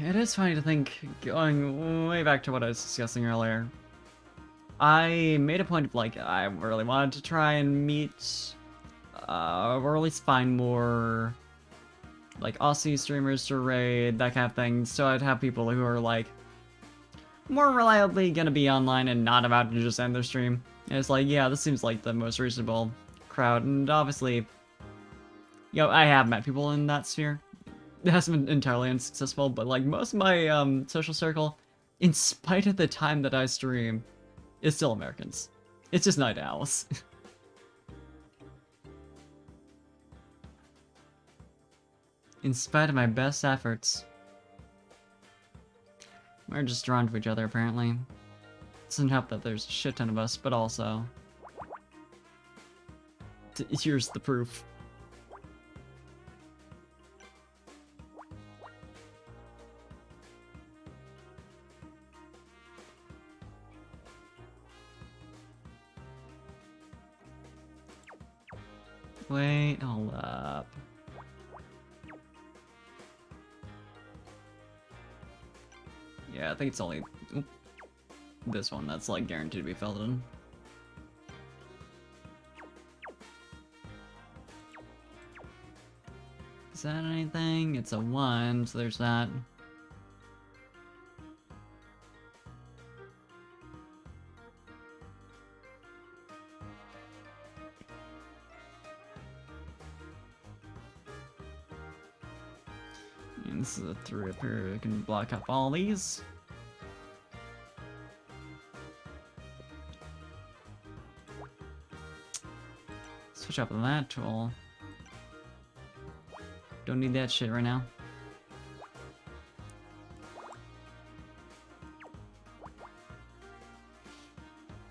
It is funny to think, going way back to what I was discussing earlier. I made a point of, like, I really wanted to try and meet, or at least find more, like, Aussie streamers to raid, that kind of thing, so I'd have people who are, like, more reliably gonna be online and not about to just end their stream. And it's like, yeah, this seems like the most reasonable crowd, and obviously, you know, I have met people in that sphere. It hasn't been entirely unsuccessful, but like most of my social circle, in spite of the time that I stream, is still Americans. It's just night owls. In spite of my best efforts. We're just drawn to each other, apparently. Doesn't help that there's a shit ton of us, but also... here's the proof. Wait, hold up. Yeah, I think it's only this one that's like guaranteed to be filled in. Is that anything? It's a 1, so there's that. And this is a 3 up here. I can block up all these. Switch up on that tool. Don't need that shit right now.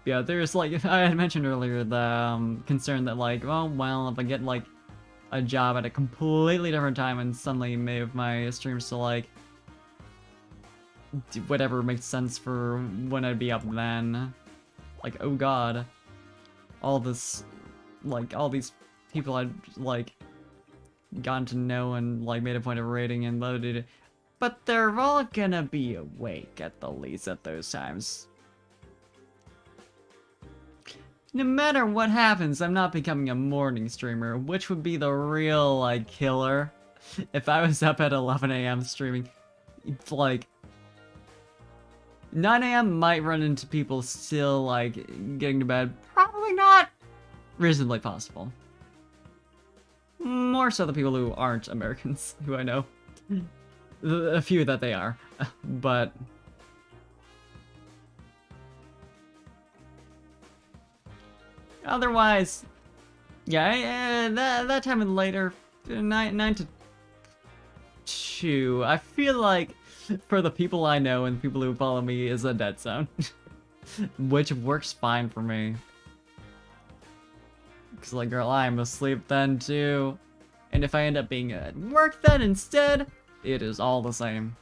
Yeah, there's like, I had mentioned earlier the concern that like, oh well, if I get like a job at a completely different time and suddenly move my streams to like whatever makes sense for when I'd be up then. Like, oh god, all this, like, all these people I'd like gotten to know and like made a point of rating and loaded, but they're all gonna be awake at the least at those times. No matter what happens, I'm not becoming a morning streamer, which would be the real, like, killer. If I was up at 11 a.m. streaming, it's like 9 a.m. might run into people still, like, getting to bed. Probably not reasonably possible. More so the people who aren't Americans, who I know. A few that they are, but... Otherwise, yeah, that time and later, 9 to 2, I feel like for the people I know and the people who follow me is a dead zone. Which works fine for me. Because like, girl, I'm asleep then too. And if I end up being at work then instead, it is all the same.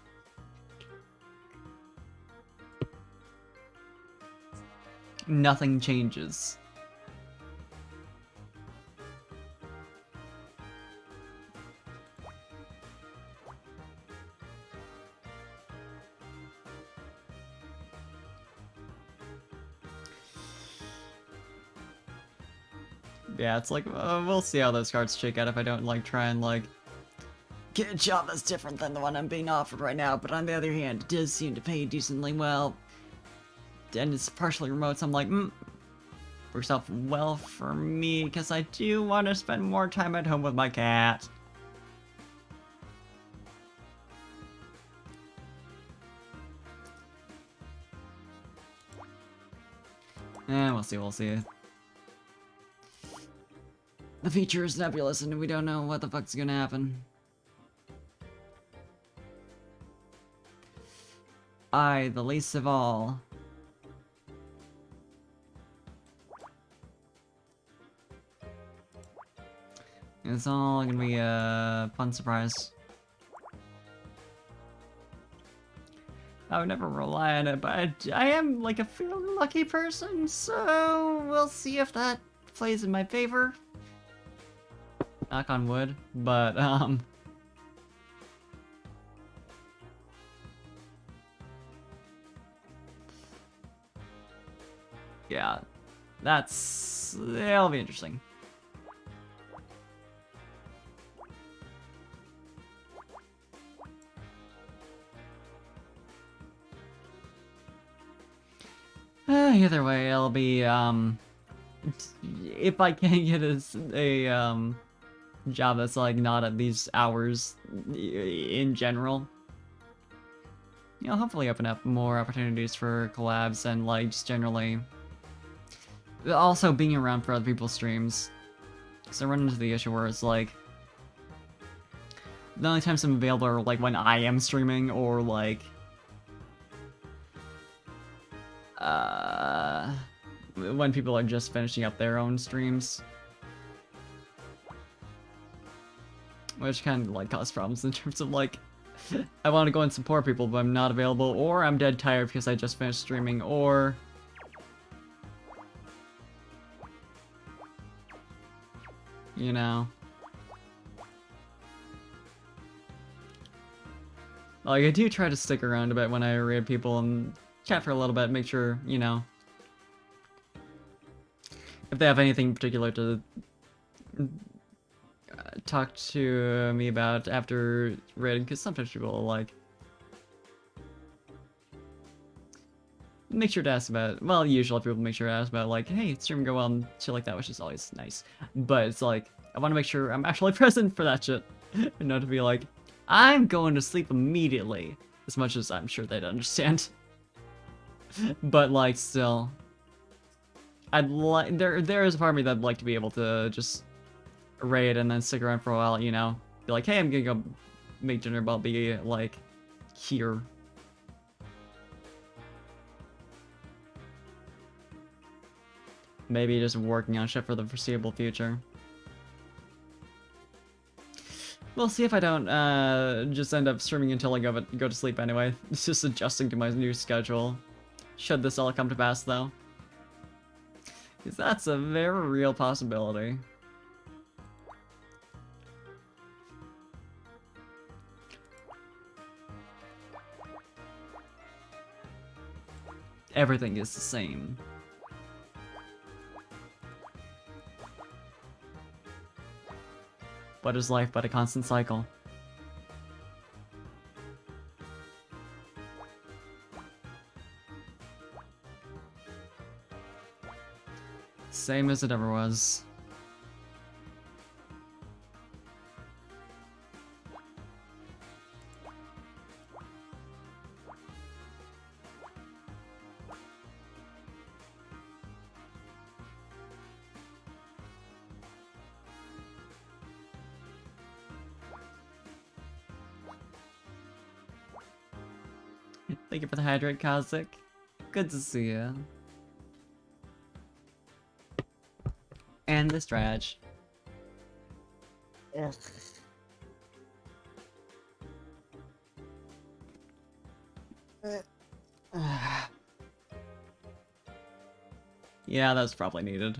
Nothing changes. Yeah, it's like, we'll see how those cards shake out if I don't, like, try and, like, get a job that's different than the one I'm being offered right now, but on the other hand, it does seem to pay decently well, and it's partially remote, so I'm like, works out well for me, because I do want to spend more time at home with my cat. We'll see, we'll see. The future is nebulous and we don't know what the fuck's gonna happen. I, the least of all. It's all gonna be a fun surprise. I would never rely on it, but I am like a fairly lucky person, so we'll see if that plays in my favor. Knock on wood, but, yeah, it'll be interesting. Either way, it'll be, if I can get a job that's like not at these hours in general, you know, hopefully open up more opportunities for collabs and like just generally also being around for other people's streams. So I run into the issue where it's like the only times I'm available are like when I am streaming or like when people are just finishing up their own streams. Which kind of like cause problems in terms of like, I want to go and support people but I'm not available, or I'm dead tired because I just finished streaming, or you know. Like, I do try to stick around a bit when I read people and chat for a little bit, make sure, you know, if they have anything particular to talk to me about after raiding, because sometimes people like make sure to ask about, well, usually people make sure to ask about, like, hey, stream go well and shit like that, which is always nice. But it's like, I want to make sure I'm actually present for that shit. And not to be like, I'm going to sleep immediately. As much as I'm sure they'd understand. But, like, still. I'd like, there is a part of me that'd like to be able to just raid and then stick around for a while, you know? Be like, hey, I'm gonna go make dinner, but I'll be, like, here. Maybe just working on shit for the foreseeable future. We'll see if I don't just end up streaming until I go to sleep anyway. It's just adjusting to my new schedule. Should this all come to pass, though. Because that's a very real possibility. Everything is the same. What is life but a constant cycle? Same as it ever was. Thank you for the hydrate, Kazik. Good to see you. And the stretch. Ugh. Yeah, that's probably needed.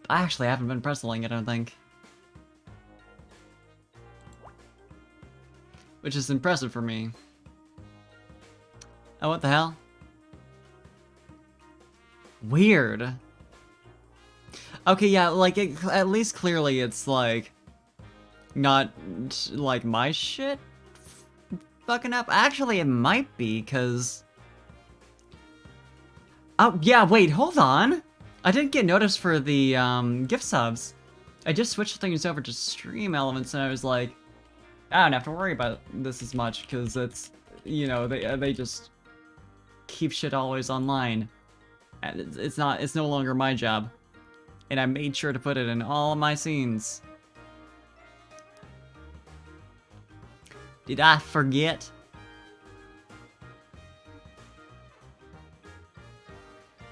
I actually haven't been pressing it, I don't think. Which is impressive for me. Oh, what the hell? Weird. Okay, yeah, like, at least clearly it's, like, not, like, my shit fucking up. Actually, it might be, because... Oh, yeah, wait, hold on! I didn't get noticed for the, gift subs. I just switched things over to stream elements, and I was like, I don't have to worry about this as much, because it's, you know, they just keep shit always online. And it's no longer my job. And I made sure to put it in all of my scenes. Did I forget?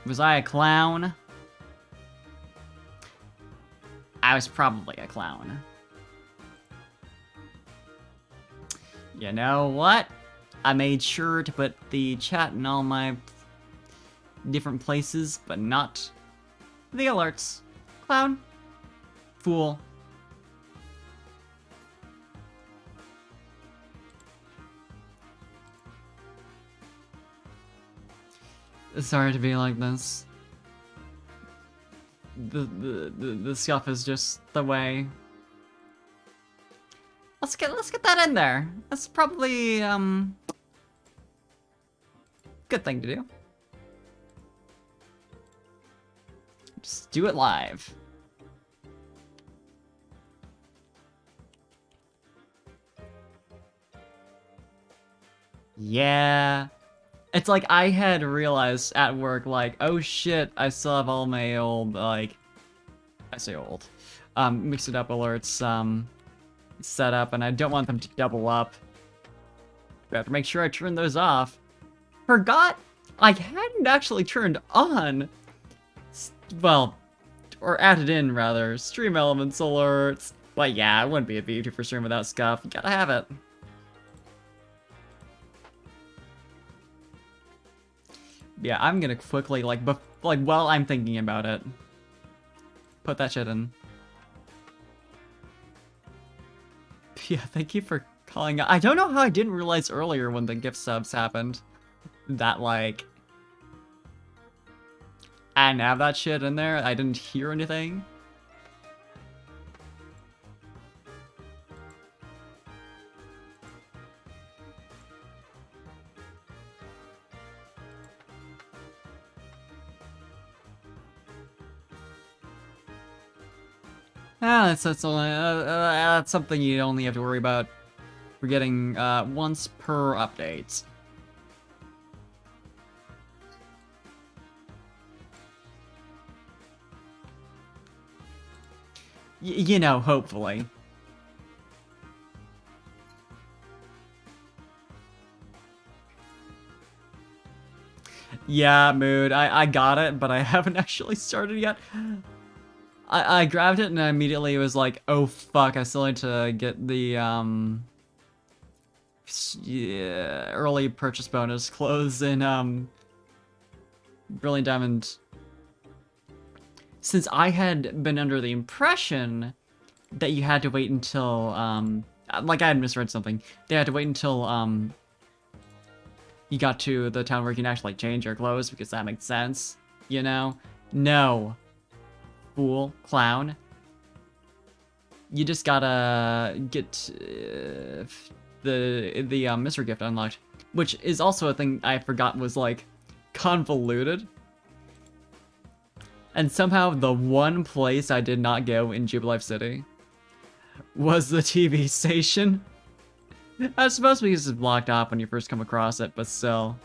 Was I a clown? I was probably a clown. You know what? I made sure to put the chat in all my different places, but not the alerts. Clown. Fool. Sorry to be like this. The scuff is just the way. Let's get that in there. That's probably good thing to do. Just do it live. Yeah. It's like I had realized at work, like, oh shit, I still have all my old, like, I say old, mixed it up alerts, set up, and I don't want them to double up. I have to make sure I turn those off. Forgot I hadn't actually turned on, well, or added in, rather, stream elements alerts. But yeah, it wouldn't be a beauty for stream without scuff. You gotta have it. Yeah, I'm gonna quickly, like while I'm thinking about it, put that shit in. Yeah, thank you for calling out. I don't know how I didn't realize earlier when the gift subs happened that, like, I didn't have that shit in there. I didn't hear anything. That's something you only have to worry about. We're getting once per update. You know, hopefully. Yeah, mood. I got it, but I haven't actually started yet. I grabbed it and I immediately was like, oh fuck, I still need to get the yeah, early purchase bonus clothes in Brilliant Diamond. Since I had been under the impression that you had to wait until like I had misread something. They had to wait until you got to the town where you can actually like, change your clothes because that makes sense, you know? No. Fool, clown. You just gotta get the mystery gift unlocked, which is also a thing I forgot was like convoluted. And somehow the one place I did not go in Jubilife City was the TV station. I suppose because it's blocked off when you first come across it, but still.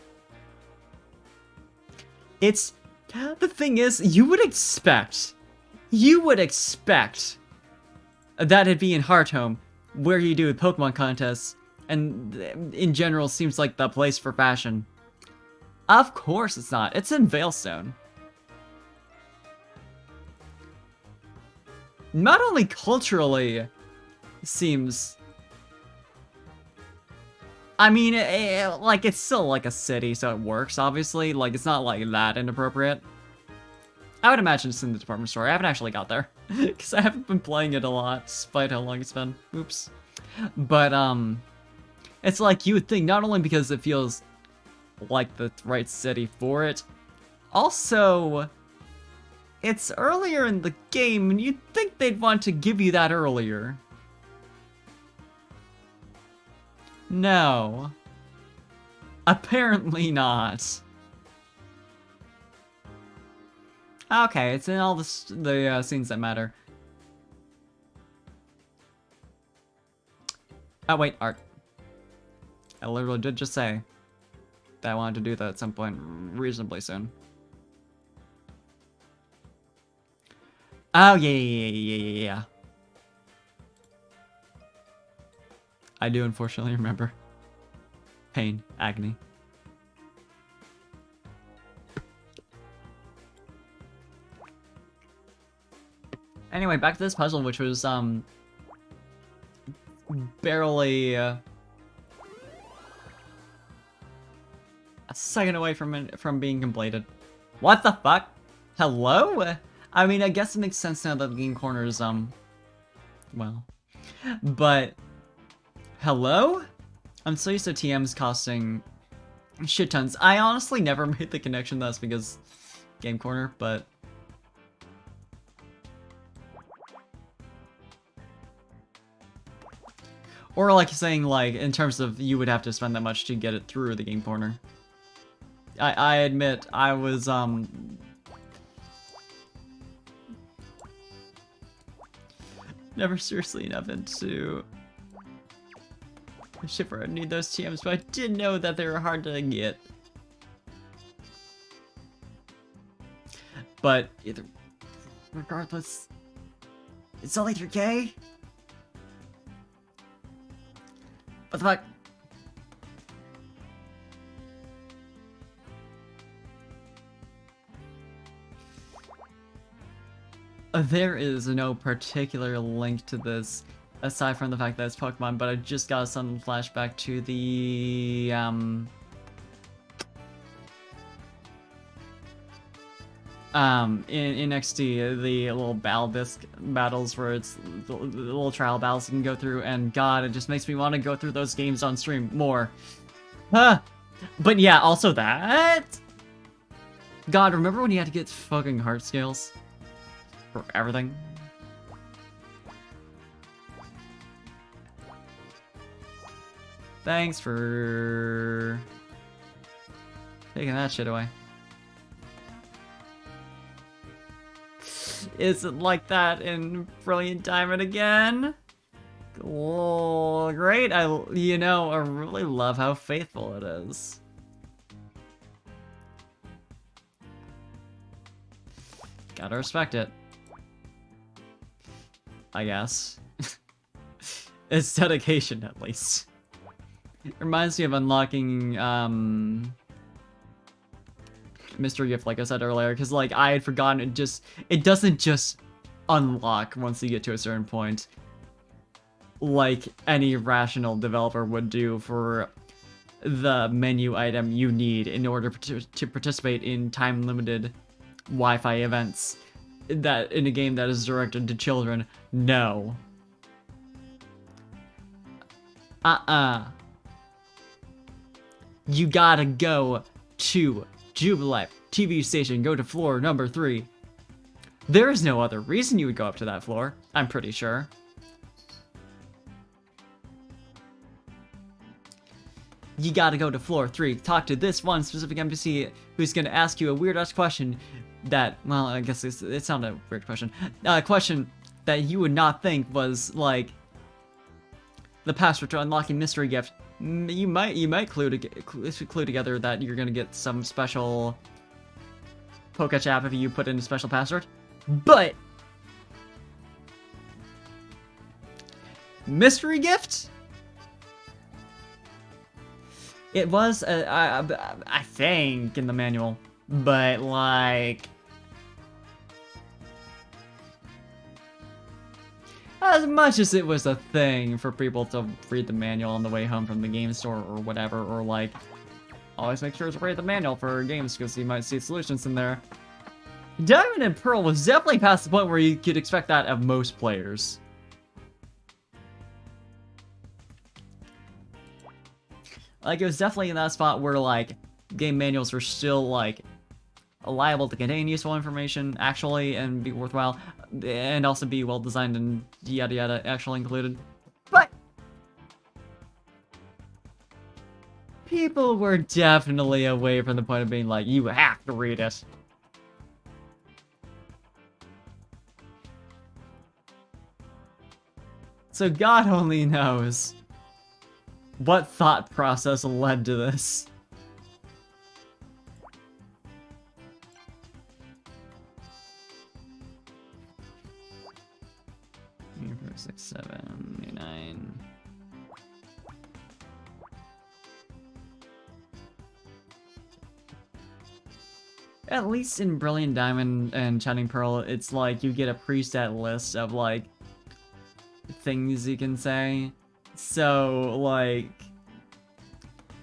It's... The thing is, you would expect that it'd be in Hearthome, where you do Pokemon contests, and in general seems like the place for fashion. Of course it's not. It's in Veilstone. Not only culturally seems... I mean, like, it's still like a city, so it works, obviously. Like, it's not like that inappropriate. I would imagine it's in the department store. I haven't actually got there, because I haven't been playing it a lot, despite how long it's been. Oops. But, it's like you would think, not only because it feels like the right city for it, also, it's earlier in the game, and you'd think they'd want to give you that earlier. No. Apparently not. Okay, it's in all the scenes that matter. Oh wait, art. I literally did just say that I wanted to do that at some point reasonably soon. Oh, yeah. I do unfortunately remember. Pain, agony. Anyway, back to this puzzle, which was, barely, a second away from being completed. What the fuck? Hello? I mean, I guess it makes sense now that the game corner is, well. But, hello? I'm so used to TMs costing shit tons. I honestly never made the connection that's because game corner, but... Or like saying, like, in terms of you would have to spend that much to get it through the game corner. I admit, I was, never seriously enough into Shipper. I need those TMs, but I did know that they were hard to get. But regardless, it's only 3K? What the fuck? There is no particular link to this, aside from the fact that it's Pokemon, but I just got a sudden flashback to the, in XD, the little battle disc battles where it's the little trial battles you can go through, and god, it just makes me want to go through those games on stream more. Huh. But yeah, also that. God, remember when you had to get fucking heart scales? For everything? Thanks for taking that shit away. Is it like that in Brilliant Diamond again? Oh, great. I really love how faithful it is. Gotta respect it. I guess. It's dedication, at least. It reminds me of unlocking, mystery gift, like I said earlier, because, like, I had forgotten it doesn't just unlock once you get to a certain point, like any rational developer would do for the menu item you need in order to participate in time-limited Wi-Fi events that in a game that is directed to children. No. You gotta go to Jubilife TV station, go to floor number 3. There is no other reason you would go up to that floor, I'm pretty sure. You gotta go to floor 3, talk to this one specific NPC who's gonna ask you a weird-ass question that, well, I guess it's not a weird question. A question that you would not think was, like, the password to unlocking mystery gift. You might clue together that you're gonna get some special Pokéchap if you put in a special password, but mystery gift? It was I think in the manual, but like as much as it was a thing for people to read the manual on the way home from the game store or whatever, or like, always make sure to read the manual for games because you might see solutions in there. Diamond and Pearl was definitely past the point where you could expect that of most players. Like, it was definitely in that spot where, like, game manuals were still, like, liable to contain useful information, actually, and be worthwhile, and also be well-designed and yada yada actually included. But people were definitely away from the point of being like, you have to read it. So God only knows what thought process led to this. Here for 6, 7, 9. At least in Brilliant Diamond and Shining Pearl, it's like you get a preset list of like things you can say. So like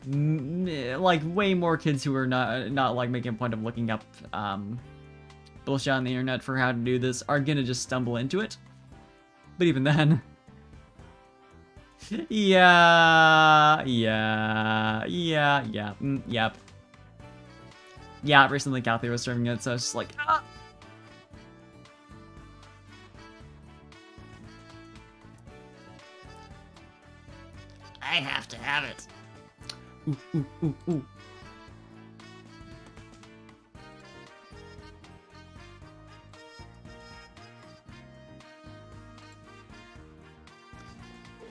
way more kids who are not like making a point of looking up bullshit on the internet for how to do this are gonna just stumble into it. But even then, yeah, yep. Yeah, recently Kathy was streaming it, so it's just like, ah! I have to have it. Ooh.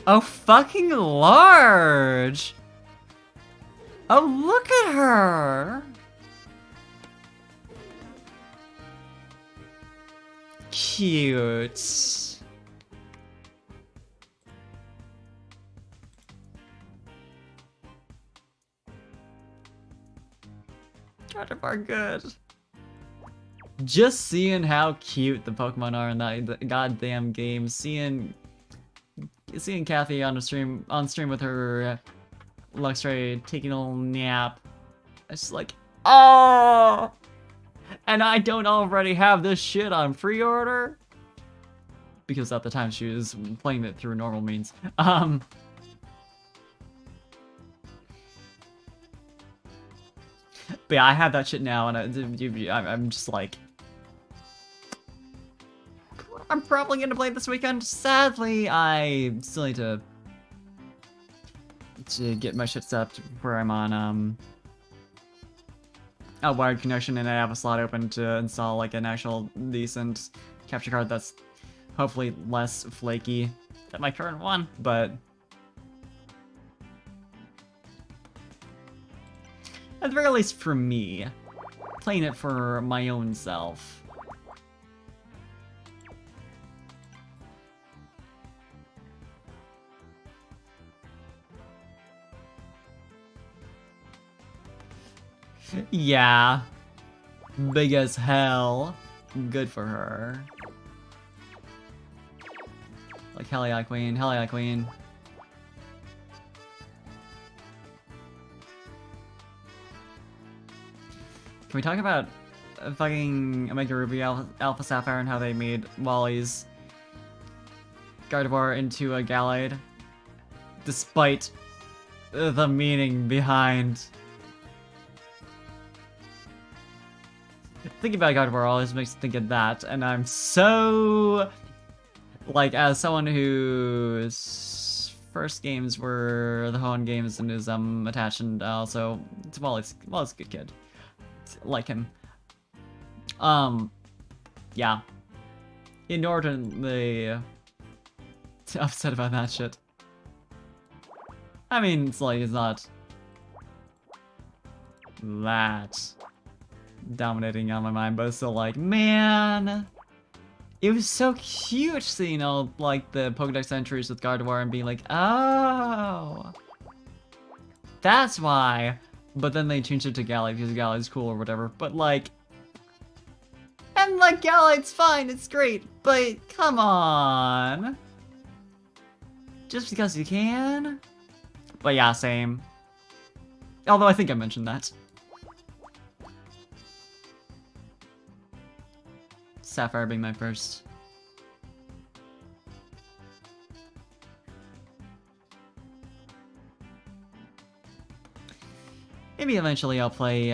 Oh, fucking large! Oh, look at her! Cute. Kind of are good. Just seeing how cute the Pokemon are in that goddamn game, seeing Kathy on stream with her Luxray taking a little nap. It's just like, oh! And I don't already have this shit on pre-order? Because at the time she was playing it through normal means. But yeah, I have that shit now, and I'm just like, I'm probably gonna play it this weekend. Sadly, I still need to get my shit set up where I'm on a wired connection, and I have a slot open to install like an actual decent capture card that's hopefully less flaky than my current one, but at the very least for me, playing it for my own self. Yeah. Big as hell. Good for her. Like, hell yeah, queen. Hell yeah, queen. Can we talk about fucking Omega Ruby, Alpha Sapphire, and how they made Wally's Gardevoir into a Gallade? Despite the meaning behind... Thinking about Gardevoir always makes me think of that, and I'm so... Like, as someone whose first games were the Hoenn games and is attached, and also to Wally's a good kid. Like him. Yeah. Inordinately upset about that shit. I mean, it's like, it's not that dominating on my mind, but it's still like, man, it was so cute seeing all, like, the Pokedex entries with Gardevoir and being like, oh, that's why. But then they changed it to Gallade because Gallade's cool or whatever, but like, and like, Gallade's fine, it's great, but come on. Just because you can? But yeah, same. Although I think I mentioned that. Sapphire being my first. Maybe eventually I'll play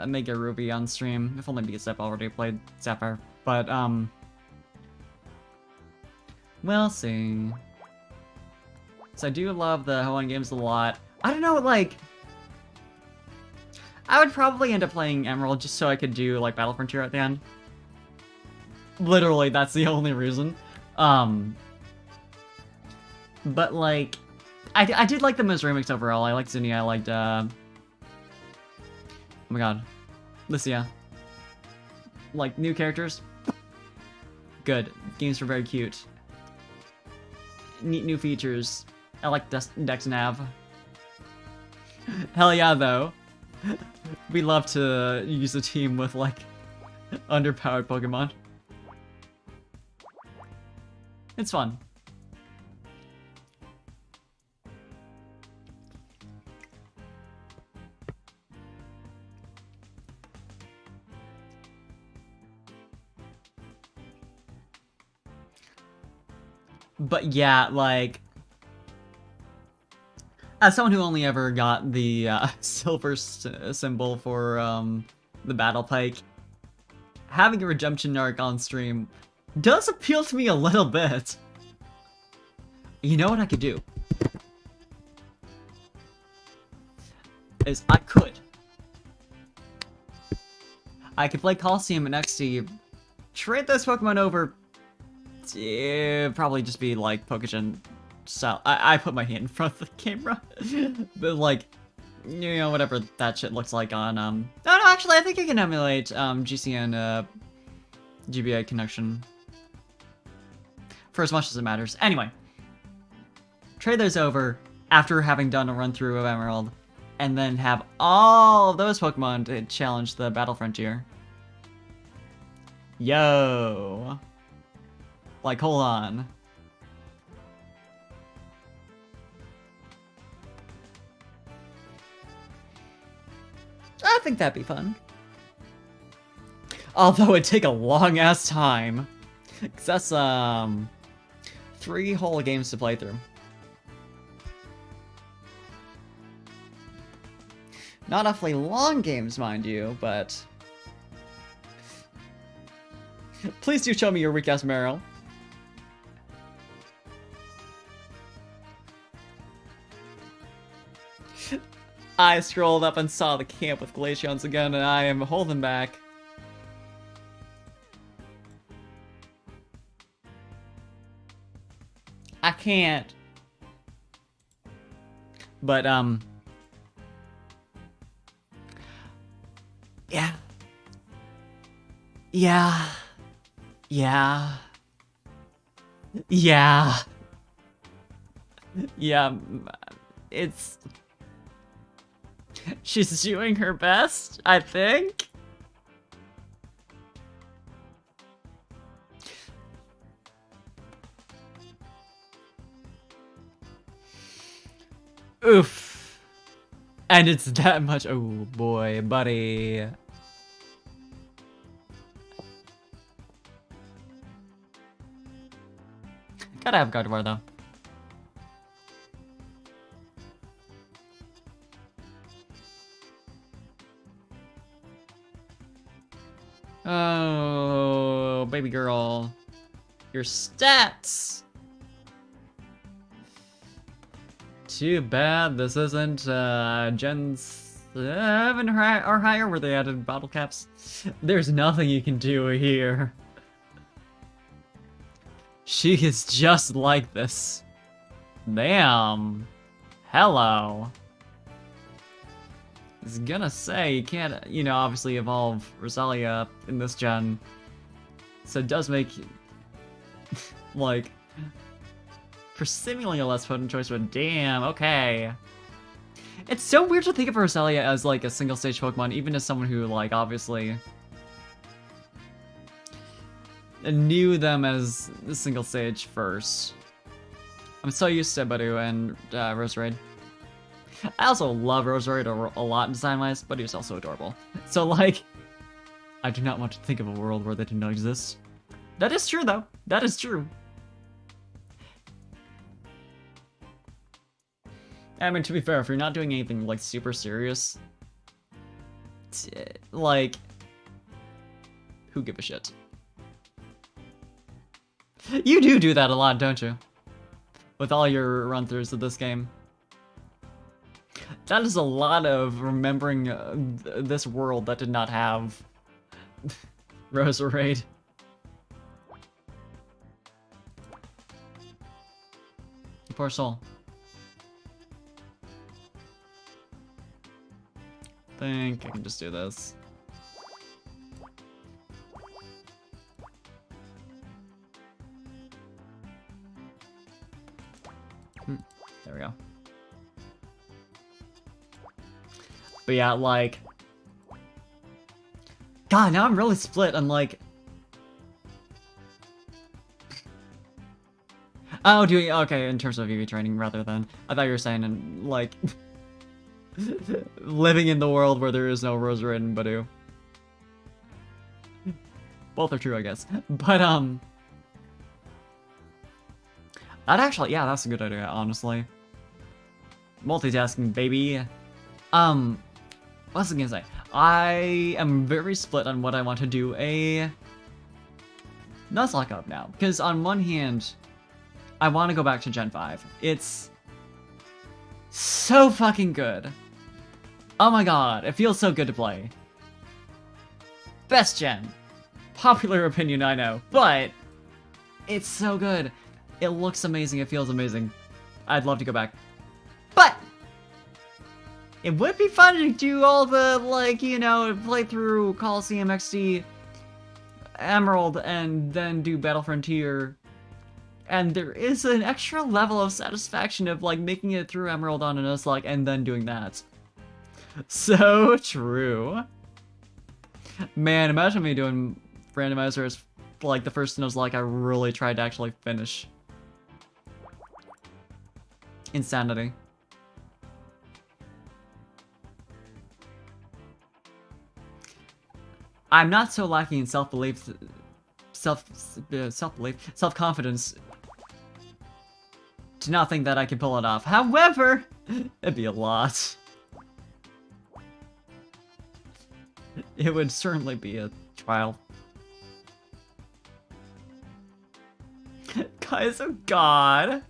Omega Ruby on stream, if only because I've already played Sapphire. But we'll see. So I do love the Hoenn games a lot. I don't know, like, I would probably end up playing Emerald just so I could do like Battle Frontier at the end. Literally, that's the only reason. But like, I did like the Miz remix overall. I liked Zinnia, I liked oh my god, Lycia. Like, new characters, good. Games were very cute. Neat new features. I like Dex Nav. Hell yeah, though. We love to use a team with, like, underpowered Pokemon. It's fun. But yeah, like, as someone who only ever got the silver symbol for the Battle Pike, having a redemption arc on stream does appeal to me a little bit. You know what I could do? Is I could play Coliseum and XD, trade those Pokemon over, probably just be like Pokegen style. I put my hand in front of the camera, but like, you know, whatever that shit looks like on no, actually I think I can emulate GCN GBA connection for as much as it matters. Anyway, trade those over after having done a run through of Emerald, and then have all of those Pokemon to challenge the Battle Frontier. Yo. Like, hold on. I think that'd be fun. Although it'd take a long-ass time. 'Cause that's, 3 whole games to play through. Not awfully long games, mind you, but... Please do show me your weak-ass Meryl. I scrolled up and saw the camp with Glaceons again, and I am holding back. I can't. But, yeah. Yeah. Yeah. Yeah. Yeah. It's... She's doing her best, I think. Oof. And it's that much. Oh boy, buddy. Gotta have Gardevoir though. Oh, baby girl. Your stats! Too bad this isn't Gen 7 or higher where they added bottle caps. There's nothing you can do here. She is just like this. Damn. Hello. I was gonna say, you can't, you know, obviously evolve Rosalia in this gen. So it does make, like, for seemingly a less potent choice, but damn, okay. It's so weird to think of Rosalia as, like, a single-stage Pokemon, even as someone who, like, obviously knew them as the single-stage first. I'm so used to Budew and Roserade. I also love Roserade a lot design-wise, but he was also adorable. So, like, I do not want to think of a world where they did not exist. That is true, though. That is true. I mean, to be fair, if you're not doing anything, like, super serious, like, who give a shit? You do that a lot, don't you? With all your run-throughs of this game. That is a lot of remembering this world that did not have Roserade. Poor soul. I think I can just do this. There we go. But yeah, like... God, now I'm really split on, like... Oh, doing... Okay, in terms of EV training rather than... I thought you were saying, in, like... living in the world where there is no Roserade and Budew. Both are true, I guess. But, that actually... Yeah, that's a good idea, honestly. Multitasking, baby. What was I gonna say? I am very split on what I want to do a Nuzlocke of now. Because on one hand, I want to go back to Gen 5. It's so fucking good. Oh my god, it feels so good to play. Best gen. Popular opinion, I know. But it's so good. It looks amazing, it feels amazing. I'd love to go back. But it would be fun to do all the, like, you know, play through Coliseum XD Emerald and then do Battle Frontier. And there is an extra level of satisfaction of, like, making it through Emerald on a Nuzlocke and then doing that. So true. Man, imagine me doing Randomizer as, like, the first Nuzlocke I really tried to actually finish. Insanity. I'm not so lacking in self-belief, self-confidence to not think that I can pull it off. However, it'd be a lot. It would certainly be a trial. Guys, oh god.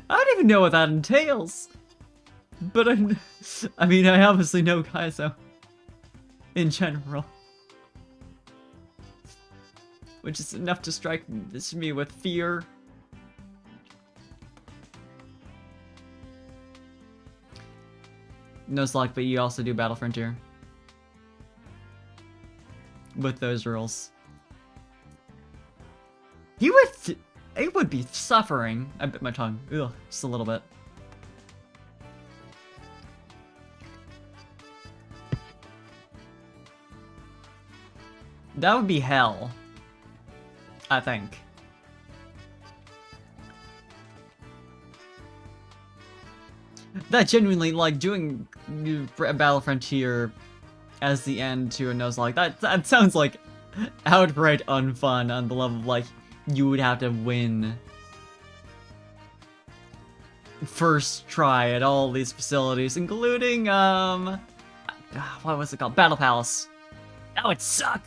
I don't even know what that entails. But I mean, I obviously know Kaizo. In general. Which is enough to strike me with fear. No slack, but you also do Battle Frontier. With those rules. It would be suffering. I bit my tongue. Ugh, just a little bit. That would be hell. I think. That genuinely, like, doing Battle Frontier as the end to a Nuzlocke, that sounds like outright unfun on the level of, like, you would have to win first try at all these facilities, including, what was it called? Battle Palace. That would suck!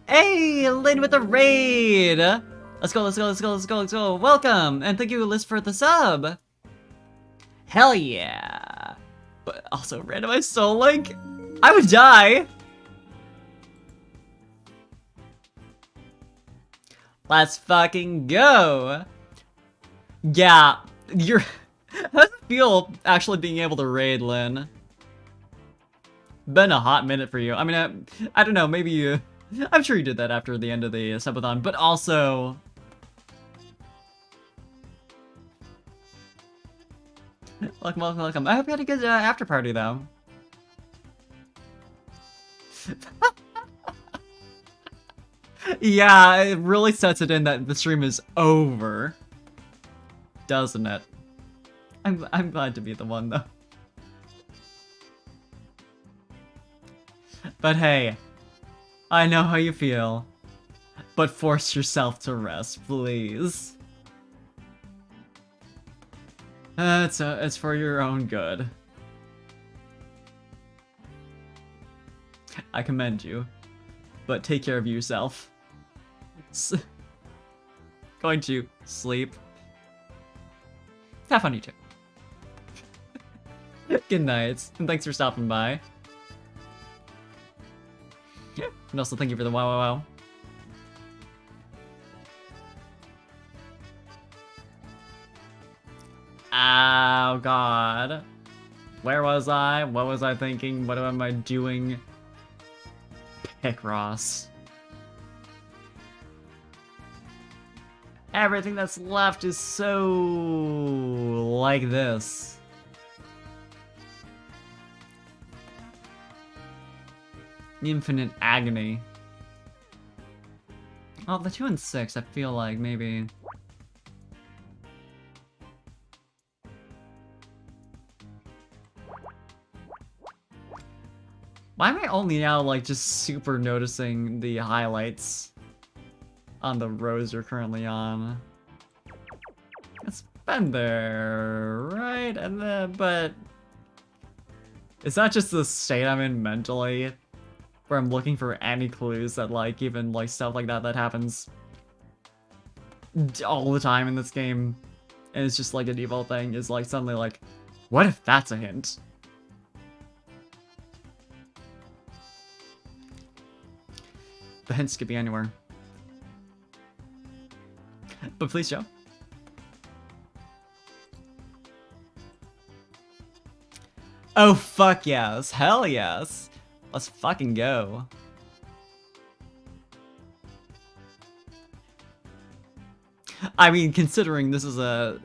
Hey, Lynn with the raid! Let's go, let's go, let's go, let's go, let's go. Welcome! And thank you, Liz, for the sub! Hell yeah! But also, randomized Soul Link? I would die! Let's fucking go! Yeah, you're... How does it feel actually being able to raid, Lynn? Been a hot minute for you. I mean, I don't know, maybe you... I'm sure you did that after the end of the subathon, but also... Welcome, welcome, welcome. I hope you had a good after party, though. Yeah, it really sets it in that the stream is over. Doesn't it? I'm glad to be the one, though. But hey, I know how you feel. But force yourself to rest, please. It's for your own good. I commend you. But take care of yourself. Going to sleep. Have fun, you too. Good night, and thanks for stopping by. And also thank you for the wow wow wow. Oh god. Where was I? What was I thinking? What am I doing? Picross. Everything that's left is so... like this. Infinite agony. Oh, the 2 and 6, I feel like maybe... Why am I only now, like, just super noticing the highlights on the rows you're currently on? It's been there, right? And then, but... Is that just the state I'm in mentally? Where I'm looking for any clues that, like, even, like, stuff like that happens all the time in this game. And it's just, like, a default thing is, like, suddenly, like, what if that's a hint? The hints could be anywhere. But please show. Oh, fuck yes. Hell yes. Let's fucking go. I mean, considering this is a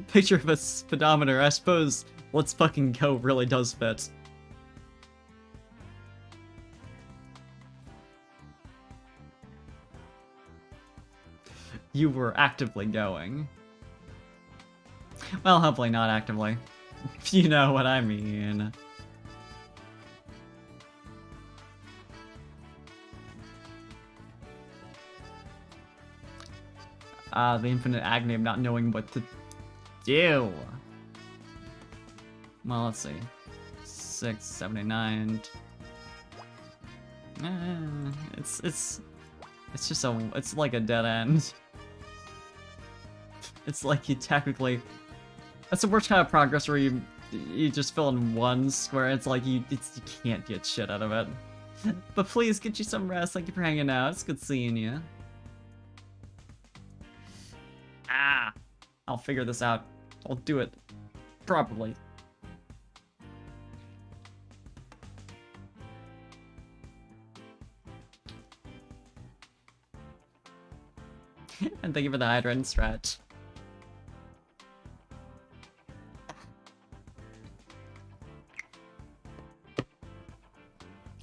picture of a speedometer, I suppose let's fucking go really does fit. You were actively going. Well, hopefully not actively. You know what I mean. The infinite agony of not knowing what to do. Well, let's see. 76, 79. It's just it's like a dead end. It's like you technically, that's the worst kind of progress where you just fill in one square. It's like you can't get shit out of it. But please get you some rest. Thank you for hanging out. It's good seeing you. Ah, I'll figure this out. I'll do it properly. And thank you for the hydrant stretch.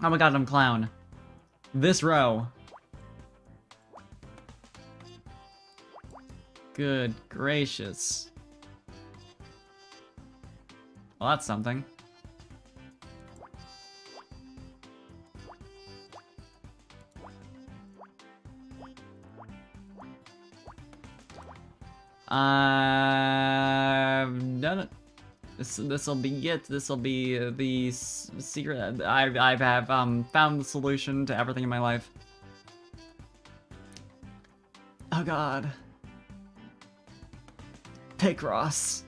Oh my god, I'm clown. This row. Good gracious. Well, that's something. I've done it. This'll be it. This'll be the secret. I have found the solution to everything in my life. Oh god. Picross.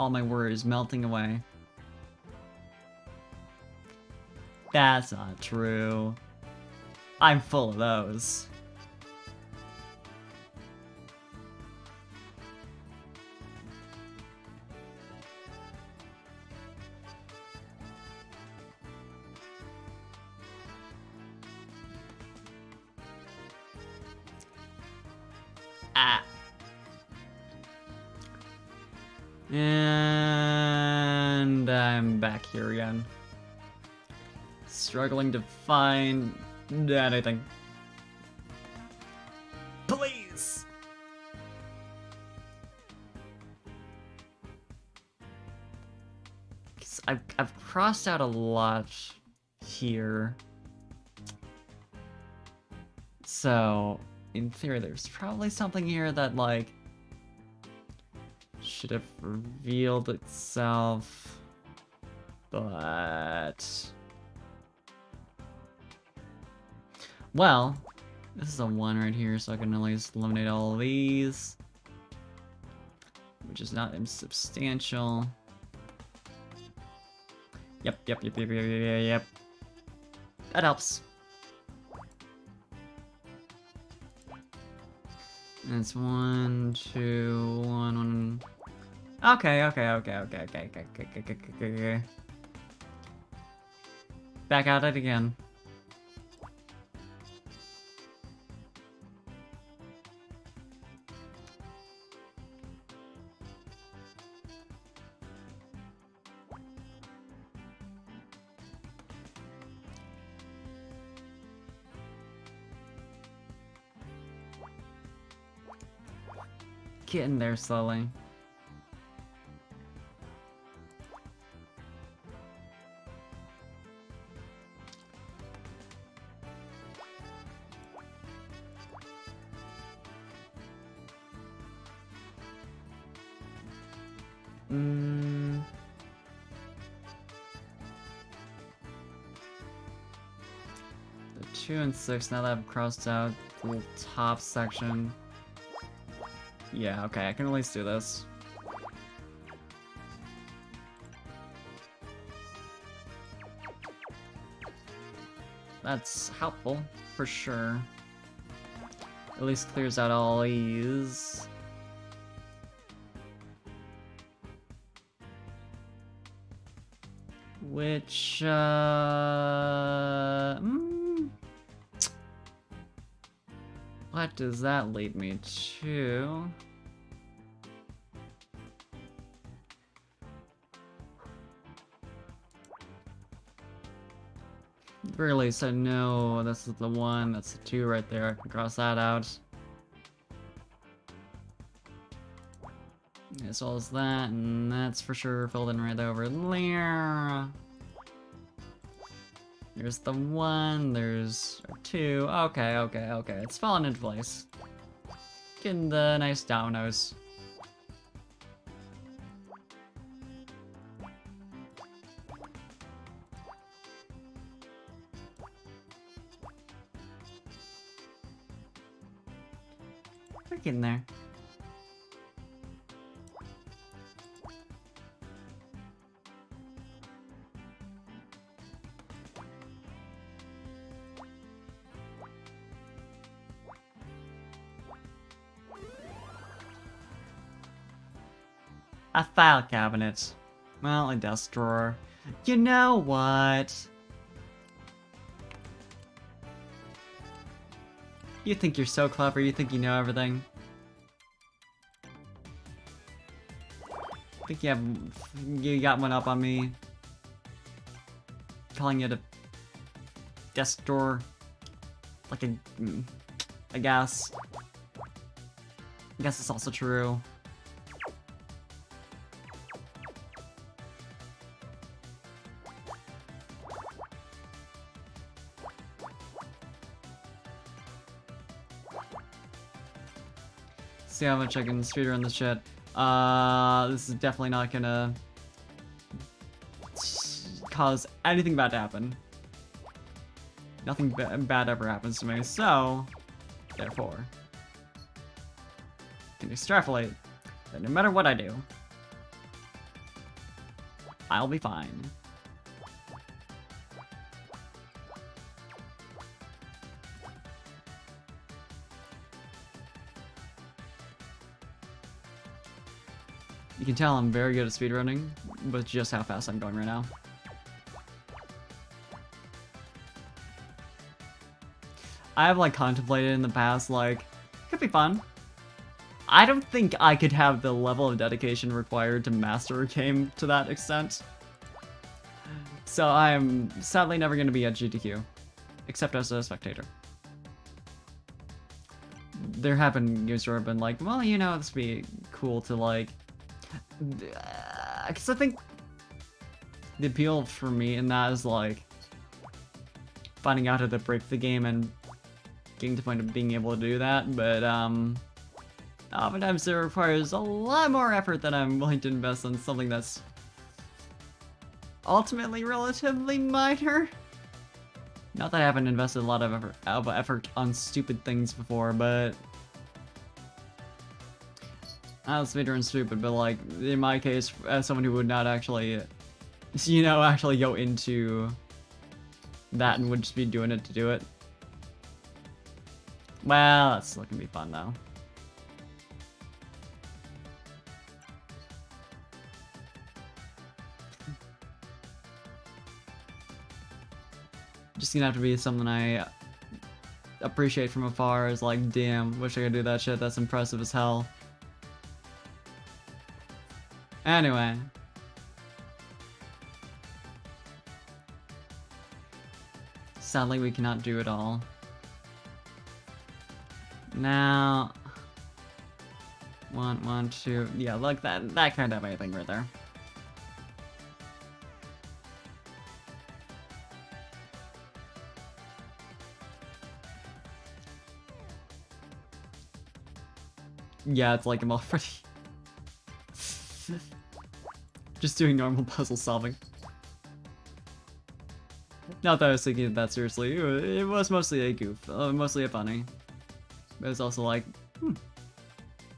All my worries melting away. That's not true. I'm full of those. Ah. And I'm back here again. Struggling to find anything. Please! I've crossed out a lot here. So, in theory, there's probably something here that, like, should have revealed itself. But... well, this is a 1 right here, so I can at least eliminate all of these. Which is not insubstantial. Yep. That helps. And it's 1, 2, 1. Okay. Back at it again. Getting there slowly. The 2 and 6, now that I've crossed out the little top section. Yeah, okay, I can at least do this. That's helpful, for sure. At least clears out all these. Which, what does that lead me to? At the very least, I know this is the 1, that's the 2 right there. I can cross that out. As well as that, and that's for sure filled in right over there. There's the 1, there's 2. Okay. It's falling into place. Getting the nice dominoes. We're getting there. A file cabinet. Well, a desk drawer. You know what? You think you're so clever, you think you know everything. Think you got one up on me. Calling it a desk drawer. Like a, I guess. I guess it's also true. See how much I can speedrun this shit. This is definitely not gonna cause anything bad to happen. Nothing bad ever happens to me, so therefore, I can extrapolate that no matter what I do, I'll be fine. You can tell I'm very good at speedrunning, but just how fast I'm going right now. I have like contemplated in the past, like, could be fun. I don't think I could have the level of dedication required to master a game to that extent. So I am sadly never going to be at GTQ, except as a spectator. There have been games where I've been like, well, you know, this would be cool to like, because I think the appeal for me in that is like finding out how to break the game and getting to the point of being able to do that, but oftentimes it requires a lot more effort than I'm willing to invest in something that's ultimately relatively minor. Not that I haven't invested a lot of effort on stupid things before, but I was speedrun stupid, but like, in my case, as someone who would not actually, you know, actually go into that and would just be doing it to do it. Well, that's still gonna be fun though. Just gonna have to be something I appreciate from afar, is like, damn, wish I could do that shit, that's impressive as hell. Anyway. Sadly, we cannot do it all. Now... One, two... Yeah, like that kind of anything right there. Yeah, it's like I'm already... Just doing normal puzzle solving. Not that I was thinking that seriously. It was mostly a goof, mostly a funny. But it's also like,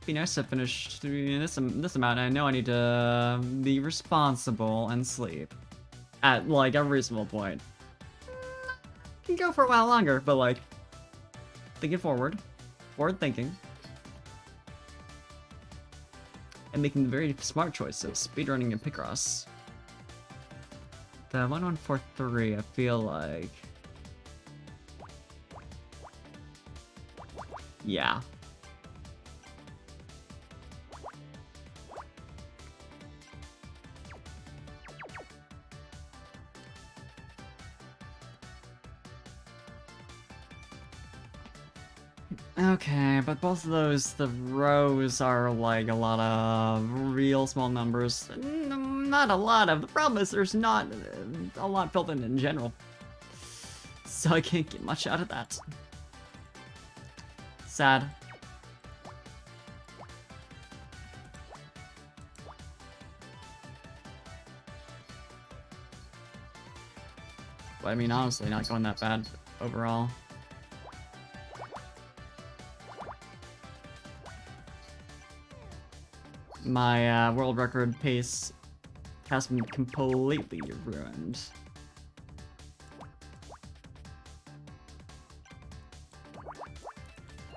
be nice to finish this amount. I know I need to be responsible and sleep at like a reasonable point. Can go for a while longer, but like thinking forward thinking. And making the very smart choice of speedrunning and Picross. The 1143, I feel like... Yeah. Okay, but both of those, the rows are like a lot of real small numbers. Not a lot of. The problem is there's not a lot built in general. So I can't get much out of that. Sad. But I mean, honestly, not going that bad overall. My world record pace has been completely ruined.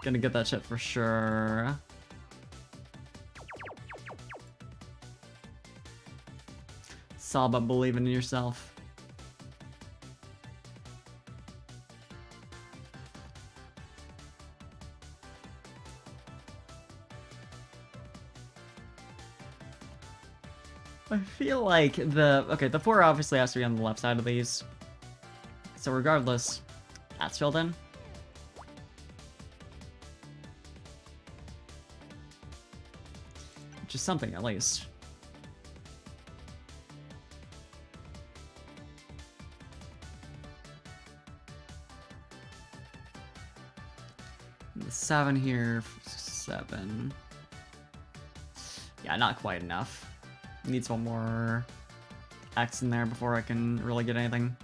Gonna get that shit for sure. It's all about believing in yourself. I feel like the 4 obviously has to be on the left side of these. So regardless, that's filled in. Which is something, at least. The 7 here, 7. Yeah, not quite enough. Needs one more X in there before I can really get anything.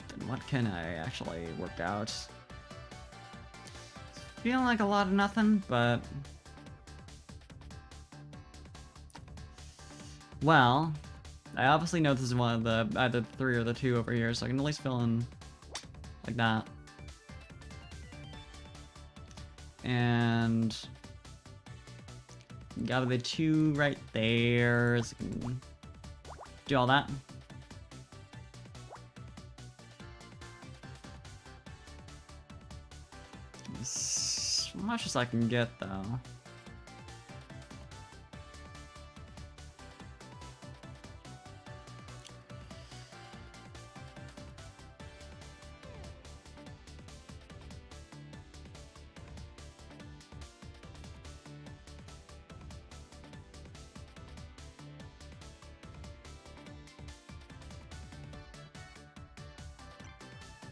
Then what can I actually work out? Feeling like a lot of nothing, but... Well, I obviously know this is one of the, either the 3 or the 2 over here, so I can at least fill in like that. And... got the 2 right there, so I can do all that. As much as I can get, though.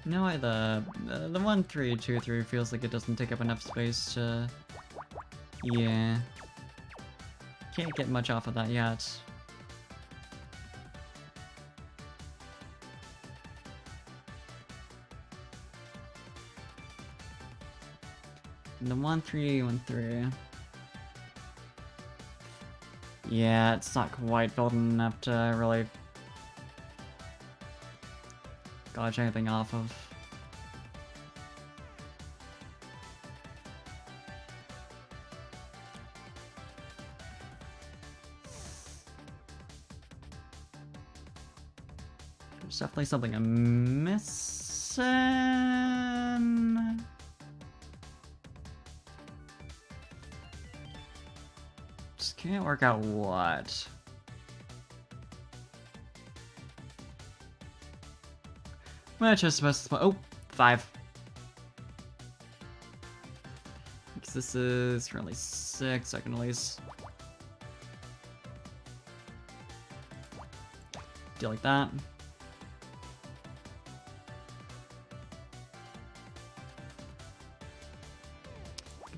No way, the 1, 3, 2, 3 feels like it doesn't take up enough space to... Yeah. Can't get much off of that yet. And the 1, 3, 1, 3. Yeah, it's not quite built enough to really gouge anything off of. There's definitely something I'm missing. Just can't work out what. Which is supposed to... Oh, 5. Because this is currently 6, so I can at least... do like that.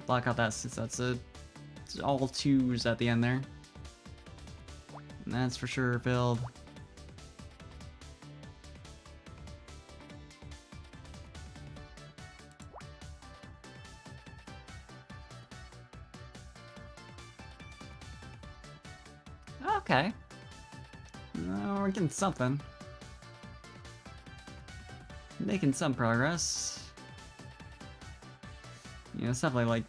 Block out that since that's it's all 2s at the end there. And that's for sure filled. Okay. We're getting something. Making some progress. You know, it's definitely like...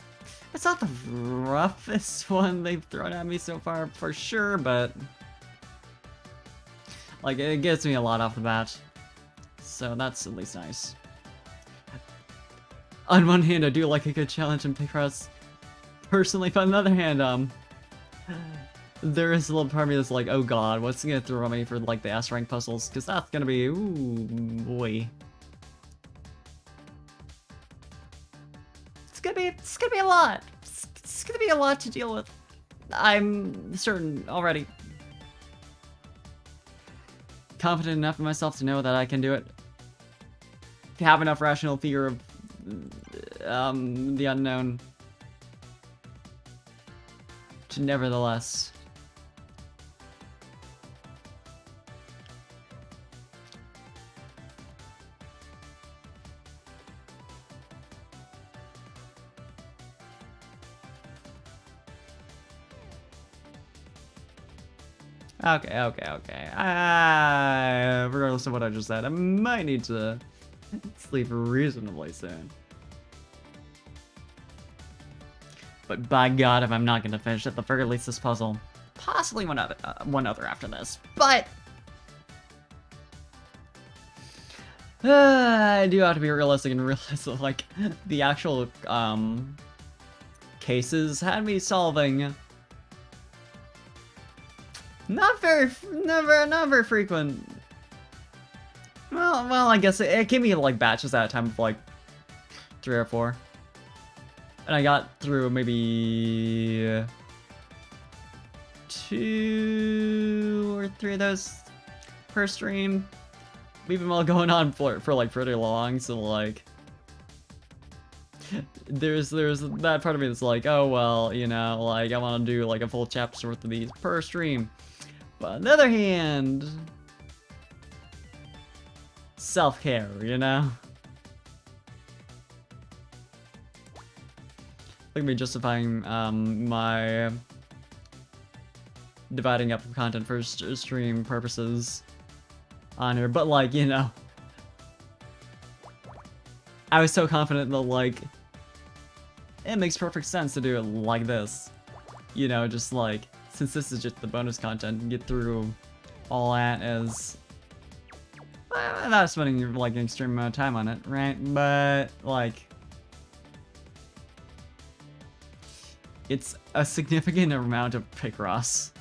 It's not the roughest one they've thrown at me so far, for sure, but... like, it gets me a lot off the bat. So that's at least nice. On one hand, I do like a good challenge and pick routes personally, but on the other hand, there is a little part of me that's like, oh god, what's gonna throw me for like the S rank puzzles? Because that's gonna be, ooh boy. It's gonna be a lot. It's gonna be a lot to deal with. I'm certain already. Confident enough in myself to know that I can do it. Have enough rational fear of the unknown to nevertheless okay. Regardless of what I just said, I might need to sleep reasonably soon. But by God, if I'm not gonna finish at the very least this puzzle, possibly one other after this. But I do have to be realistic and realize that, like, the actual cases had me solving not very frequent. Well, I guess it gave me like batches at a time of like 3 or 4. And I got through maybe 2 or 3 of those per stream. Even while going on for like pretty long, so like there's that part of me that's like, oh well, you know, like I want to do like a full chapter worth of these per stream. But on the other hand, self-care, you know? Look at me justifying my dividing up content for stream purposes on here, but like, you know, I was so confident that like it makes perfect sense to do it like this, you know, just like since this is just the bonus content, get through all that as without spending like an extreme amount of time on it, right? But like it's a significant amount of Picross,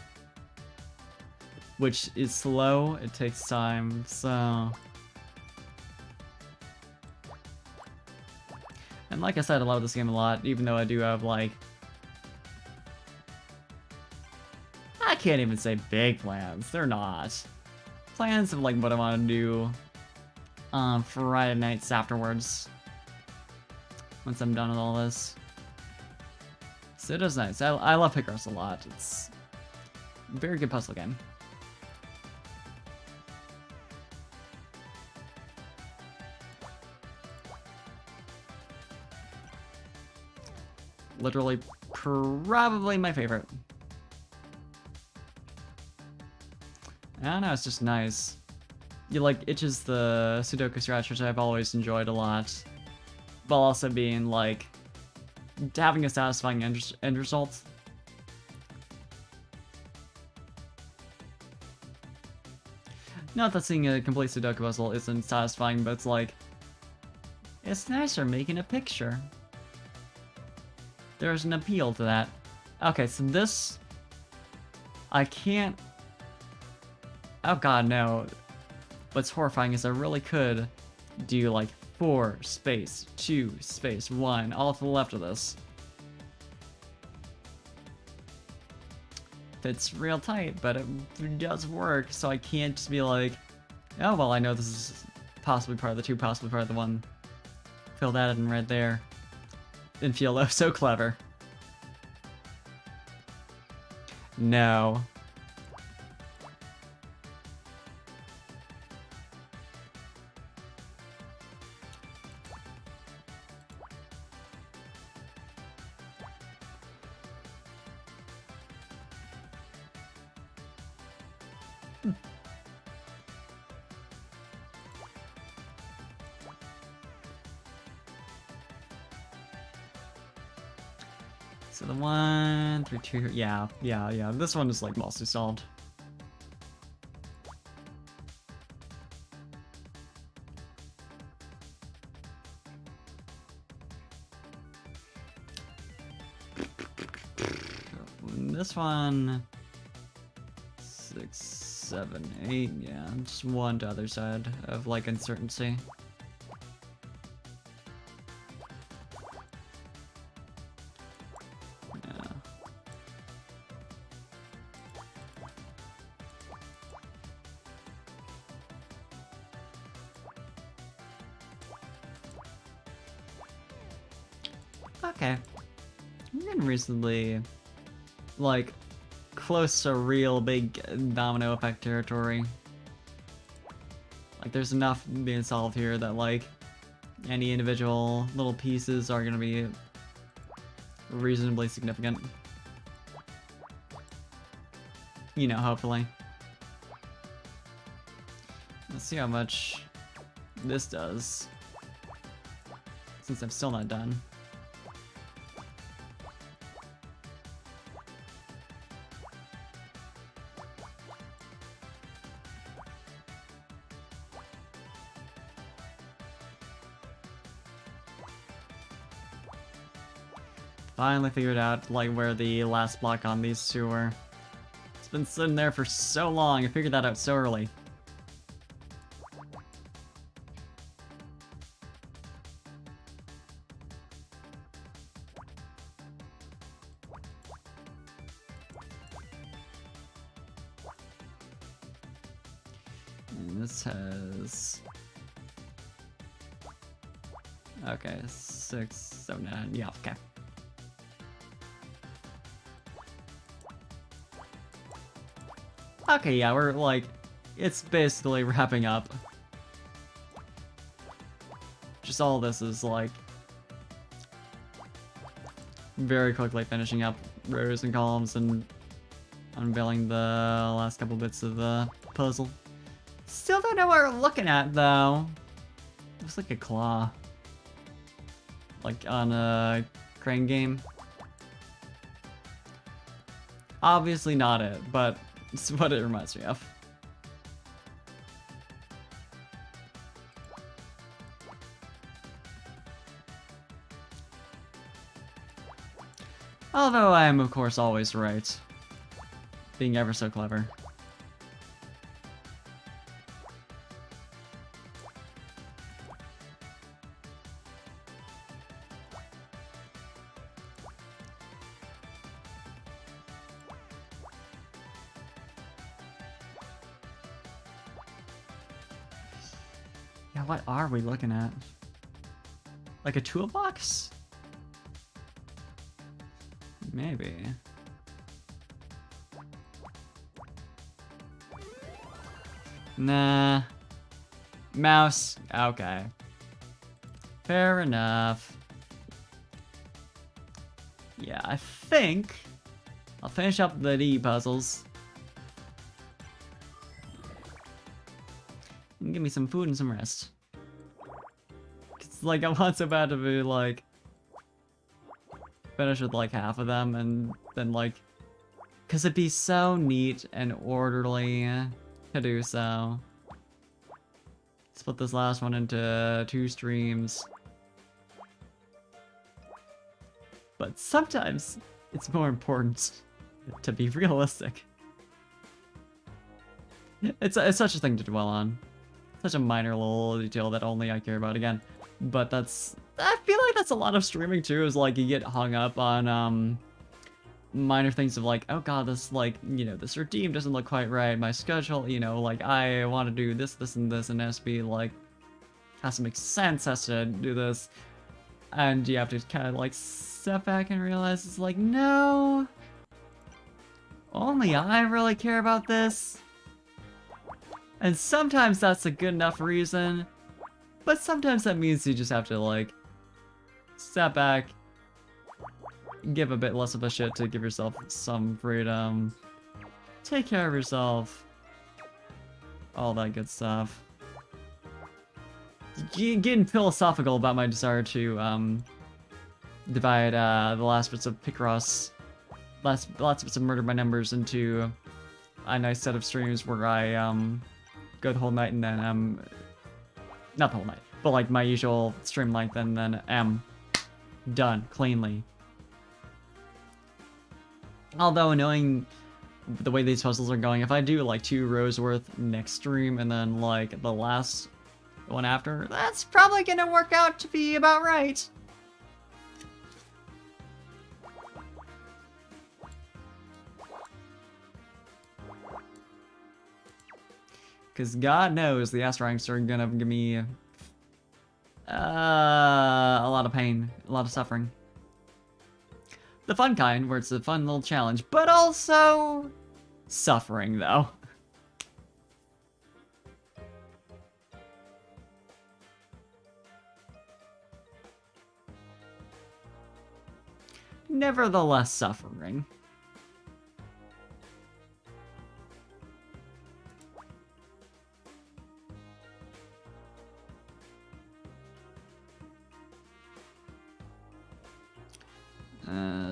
which is slow, it takes time, so... And like I said, I love this game a lot, even though I do have, like... I can't even say big plans, they're not. Plans of, like, what I want to do on Friday nights afterwards. Once I'm done with all this. So it is nice, I love Picross a lot, it's a very good puzzle game. Literally, probably my favorite. I don't know, it's just nice. You like itches the Sudoku scratch, which I've always enjoyed a lot, while also being like having a satisfying end result. Not that seeing a complete Sudoku puzzle isn't satisfying, but it's like it's nicer making a picture. There's an appeal to that. Okay, so this... I can't... Oh god, no. What's horrifying is I really could do like 4 space 2 space 1 all to the left of this. Fits real tight, but it does work, so I can't just be like, oh well, I know this is possibly part of the 2, possibly part of the 1. Fill that in right there. And feel oh so clever. No. So the 1 through 2, yeah. This one is like mostly solved. This one, 7, 8, yeah, just one to other side of, like, uncertainty. Yeah. Okay. I'm getting reasonably, like, close to real big domino effect territory. Like, there's enough being solved here that, like, any individual little pieces are gonna be reasonably significant. You know, hopefully. Let's see how much this does, since I'm still not done. Finally figured out, like, where the last block on these two were. It's been sitting there for so long, I figured that out so early. And this has... Okay, 6, 7, 9, yeah, okay. Okay, yeah, we're, like, it's basically wrapping up. Just all this is, like, very quickly finishing up rows and columns and unveiling the last couple bits of the puzzle. Still don't know what we're looking at, though. Looks like a claw. Like on a crane game. Obviously not it, but it's what it reminds me of. Although I am, of course, always right. Being ever so clever. Yeah, what are we looking at? Like a toolbox? Maybe. Nah. Mouse. Okay. Fair enough. Yeah, I think I'll finish up the D puzzles. And give me some food and some rest. It's like I want so bad to be like finish with like half of them and then like, cause it'd be so neat and orderly to do so. Split this last one into 2 streams. But sometimes it's more important to be realistic. It's such a thing to dwell on. Such a minor little detail that only I care about again. But that's, I feel like that's a lot of streaming too, is like you get hung up on minor things of like, oh god, this like, you know, this redeem doesn't look quite right, my schedule, you know, like I want to do this, this, and this, and it has to be like, has to make sense, has to do this. And you have to kind of like step back and realize it's like, no, only I really care about this. And sometimes that's a good enough reason, but sometimes that means you just have to like step back, give a bit less of a shit to give yourself some freedom, take care of yourself, all that good stuff. Getting philosophical about my desire to divide the last bits of Picross, last bits of Murder by Numbers into a nice set of streams where I go the whole night and then not the whole night, but like my usual stream length, and then done cleanly. Although knowing the way these puzzles are going, if I do like 2 rows worth next stream and then like the last one after, that's probably gonna work out to be about right. Because God knows the S ranks are gonna give me a lot of pain, a lot of suffering. The fun kind, where it's a fun little challenge, but also suffering, though. Nevertheless suffering.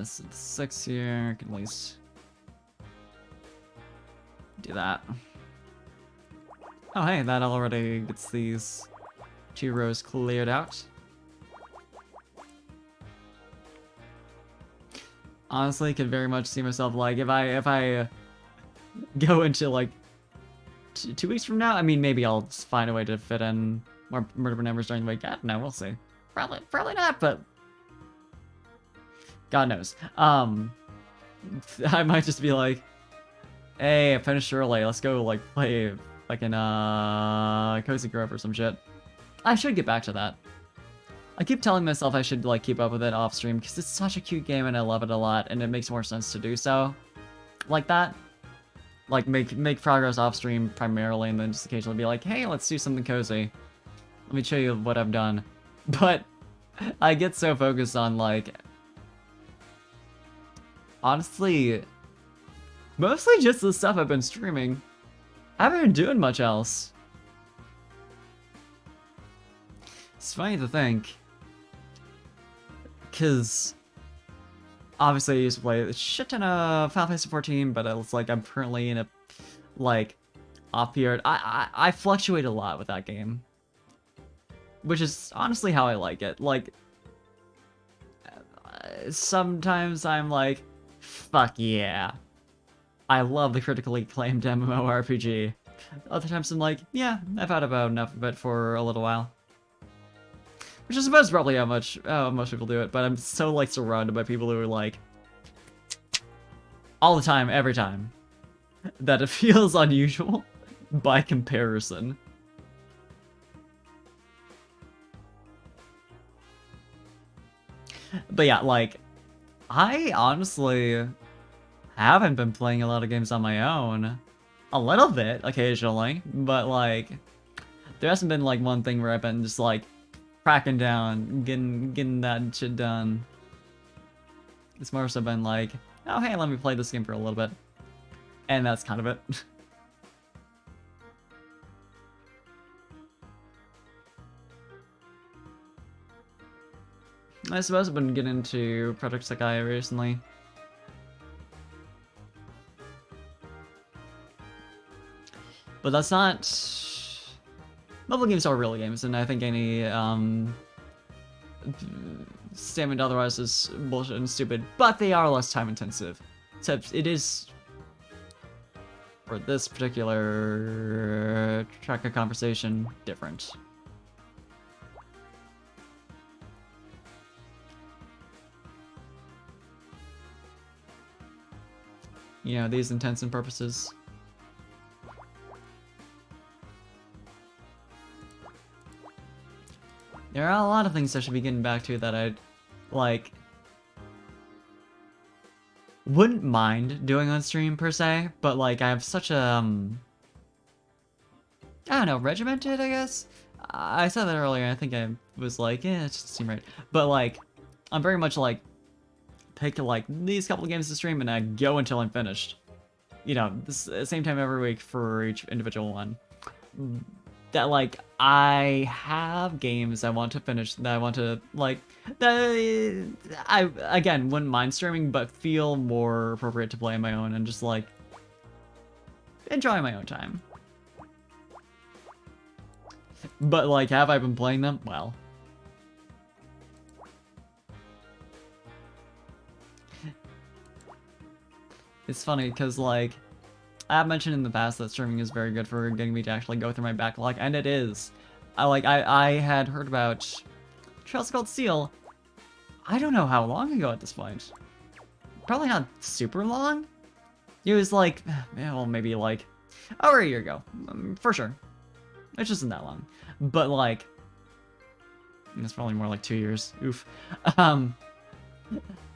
So 6 here, can at least do that. Oh hey, that already gets these 2 rows cleared out. Honestly, could very much see myself like if I go into like 2 weeks from now. I mean, maybe I'll just find a way to fit in more murder numbers during the week. I don't know, we'll see. Probably not, but God knows. I might just be like, hey, I finished early. Let's go like play like in Cozy Grove or some shit. I should get back to that. I keep telling myself I should like keep up with it off stream because it's such a cute game and I love it a lot, and it makes more sense to do so like that. Like make progress off stream primarily, and then just occasionally be like, hey, let's do something cozy. Let me show you what I've done. But I get so focused on like, honestly, mostly just the stuff I've been streaming. I haven't been doing much else. It's funny to think, because obviously I used to play a shit ton of Final Fantasy 14, but it's like I'm currently in a like off period. I fluctuate a lot with that game, which is honestly how I like it. Like sometimes I'm like, fuck yeah, I love the critically acclaimed MMORPG. Other times I'm like, yeah, I've had about enough of it for a little while. Which I suppose is probably how most people do it, but I'm so like surrounded by people who are like, all the time, every time, that it feels unusual by comparison. But yeah, like, I honestly haven't been playing a lot of games on my own. A little bit, occasionally, but like, there hasn't been like one thing where I've been just like, cracking down, getting that shit done. It's more so been like, oh hey, let me play this game for a little bit. And that's kind of it. I suppose I've been getting into Project Sekai recently. But that's not... Mobile games are real games, and I think any statement otherwise is bullshit and stupid, but they are less time intensive. Except it is, for this particular track of conversation, different. You know, these intents and purposes. There are a lot of things I should be getting back to that I'd, like, wouldn't mind doing on stream, per se, but, like, I have such a, I don't know, regimented, I guess? I said that earlier, I think I was like, it just seemed right. But, like, I'm very much, like, pick, like, these couple of games to stream, and I go until I'm finished. You know, same time every week for each individual one. That, like, I have games I want to finish, that I want to, like, that I, again, wouldn't mind streaming, but feel more appropriate to play on my own and just, like, enjoy my own time. But, like, have I been playing them? Well. It's funny, because, like, I have mentioned in the past that streaming is very good for getting me to actually go through my backlog, and it is. I had heard about Trails of Cold Steel. I don't know how long ago at this point. Probably not super long. It was like, well, maybe like over a year ago, for sure. It just isn't that long, but like, it's probably more like 2 years. Oof.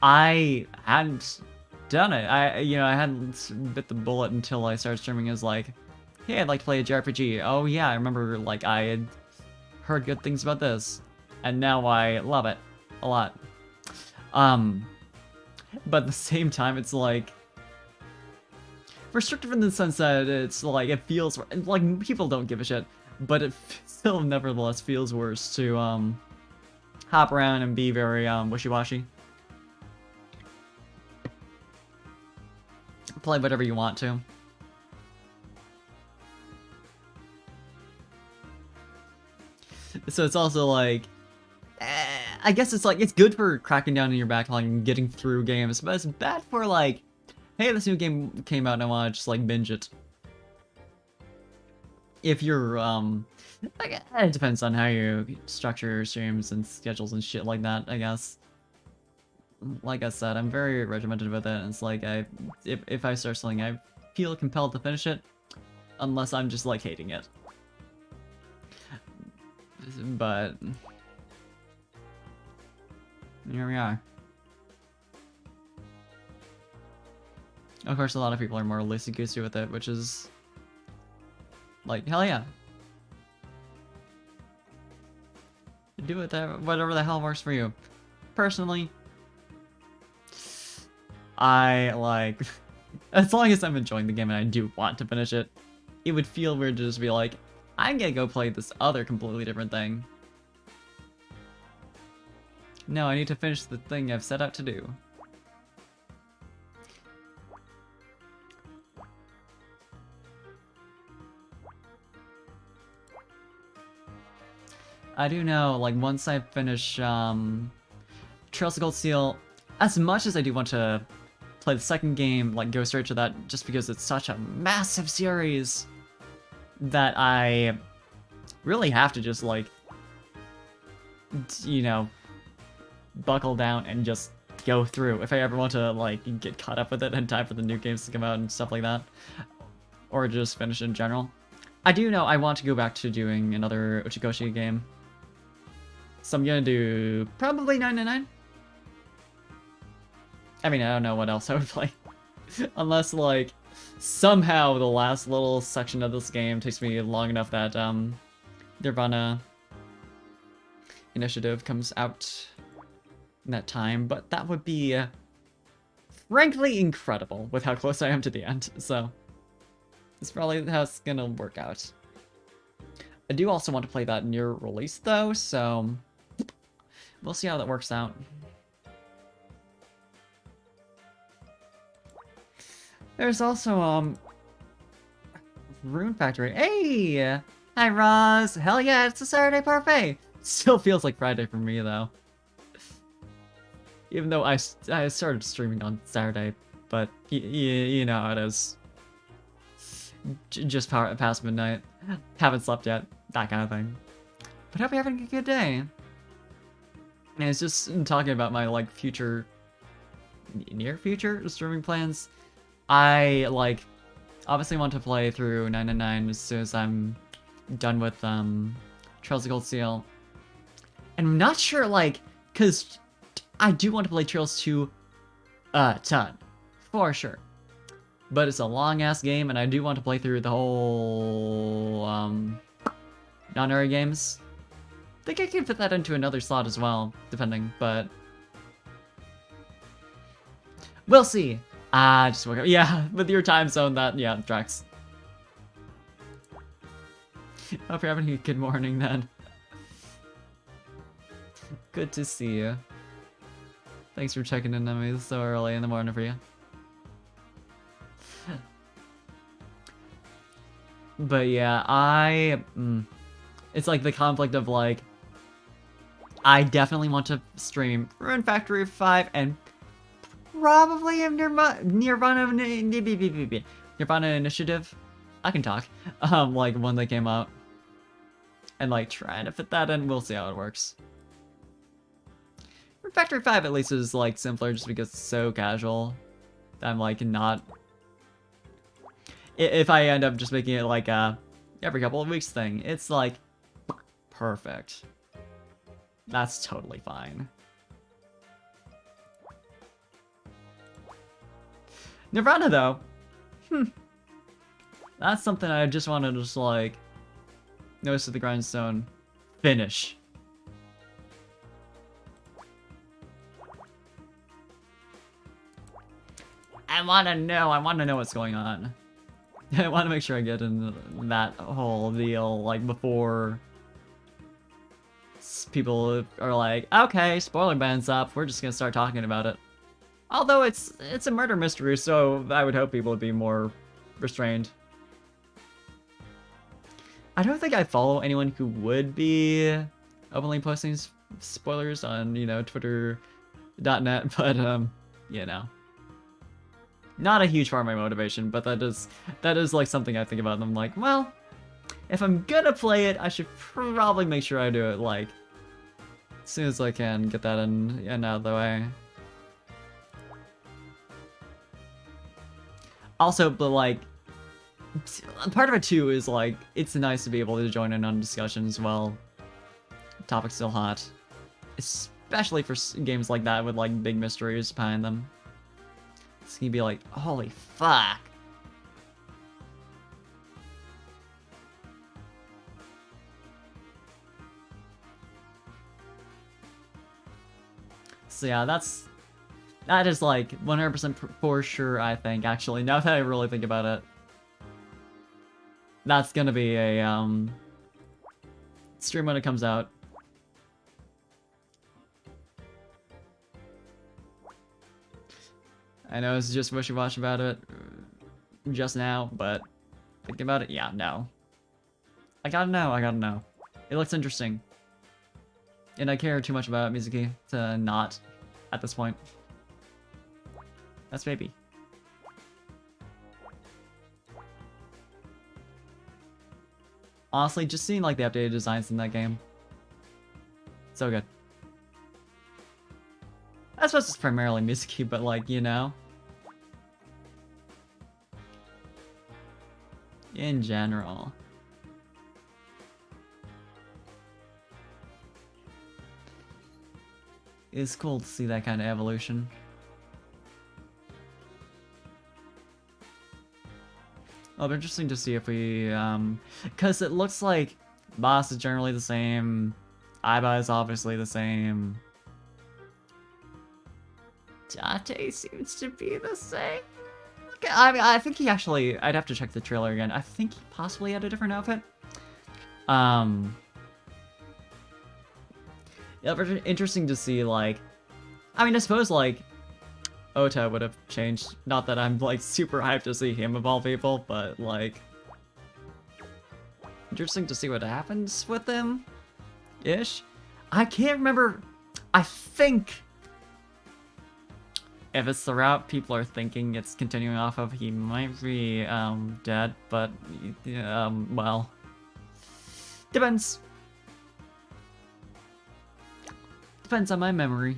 I hadn't done it. I hadn't bit the bullet until I started streaming as like, hey, I'd like to play a JRPG. Oh yeah, I remember like I had heard good things about this, and now I love it a lot. But at the same time, it's like restrictive in the sense that it's like it feels like people don't give a shit, but it still nevertheless feels worse to hop around and be very wishy-washy. Play whatever you want to. So it's also like, I guess it's like, it's good for cracking down on your backlog and getting through games, but it's bad for like, hey, this new game came out and I want to just like binge it. If you're, like, it depends on how you structure your streams and schedules and shit like that, I guess. Like I said, I'm very regimented with it, and it's like, if I start something, I feel compelled to finish it, unless I'm just like hating it. But here we are. Of course, a lot of people are more loosey-goosey with it, which is like, hell yeah. Do it whatever the hell works for you. Personally, I like, as long as I'm enjoying the game and I do want to finish it, it would feel weird to just be like, I'm gonna go play this other completely different thing. No, I need to finish the thing I've set out to do. I do know, like, once I finish, Trails of Cold Steel, as much as I do want to play the second game, like, go straight to that, just because it's such a massive series, that I really have to just, like, you know, buckle down and just go through if I ever want to, like, get caught up with it in time for the new games to come out and stuff like that. Or just finish in general. I do know I want to go back to doing another Uchikoshi game. So I'm gonna do probably 999. I mean, I don't know what else I would play. Unless, like, somehow the last little section of this game takes me long enough that, Nirvana Initiative comes out in that time. But that would be, frankly, incredible with how close I am to the end. So, it's probably how it's gonna work out. I do also want to play that near release, though, so we'll see how that works out. There's also, Rune Factory. Hey! Hi, Roz! Hell yeah, it's a Saturday parfait! Still feels like Friday for me, though. Even though I started streaming on Saturday, but you know how it is. Just past midnight. Haven't slept yet. That kind of thing. But hope you're having a good day. And it's just talking about my, like, future... near future streaming plans. I, like, obviously want to play through 999 as soon as I'm done with, Trails of Cold Steel. And I'm not sure, like, because I do want to play Trails 2 a ton. For sure. But it's a long-ass game, and I do want to play through the whole, non-Ori games. I think I can fit that into another slot as well, depending, but... we'll see! Just woke up. Yeah, with your time zone, that, yeah, tracks. Hope you're having a good morning, then. Good to see you. Thanks for checking in on me so early in the morning for you. But yeah, it's like the conflict of like, I definitely want to stream Rune Factory 5 and probably have Nirvana, Nirvana Initiative, I can talk. Like when they came out. And like trying to fit that in, we'll see how it works. Factory 5 at least is like simpler just because it's so casual. I'm like not... If I end up just making it like a every couple of weeks thing, it's like perfect. That's totally fine. Nirvana though, that's something I just want to just like nose to the grindstone finish. I want to know what's going on. I want to make sure I get into that whole deal, like, before people are like, okay, spoiler ban's up, we're just gonna start talking about it. Although it's a murder mystery, so I would hope people would be more restrained. I don't think I follow anyone who would be openly posting spoilers on, you know, Twitter.net, but, you know. Not a huge part of my motivation, but that is like something I think about, and I'm like, well, if I'm gonna play it, I should probably make sure I do it, like, as soon as I can get that in and out of the way. Also, but like, part of it too is like, it's nice to be able to join in on discussions while the topic's still hot. Especially for games like that with like big mysteries behind them. It's gonna be like, holy fuck. So yeah, that is like 100% for sure, I think, actually, now that I really think about it. That's gonna be a, stream when it comes out. I know it's just wishy-washy about it just now, but thinking about it, yeah, no. I gotta know. It looks interesting. And I care too much about Mizuki to not at this point. That's maybe. Honestly, just seeing like the updated designs in that game. So good. I suppose it's primarily Mizuki, but like, you know. In general. It's cool to see that kind of evolution. It'll be interesting to see if we, because it looks like boss is generally the same, Aiba is obviously the same. Date seems to be the same. Okay, I mean, I think he actually, I'd have to check the trailer again. I think he possibly had a different outfit. Yeah, but interesting to see, like, I mean, I suppose, like, Ota would have changed. Not that I'm, like, super hyped to see him of all people, but, like, interesting to see what happens with him, ish. I can't remember, I think, if it's the route people are thinking it's continuing off of, he might be, dead, but, well, depends. Depends on my memory.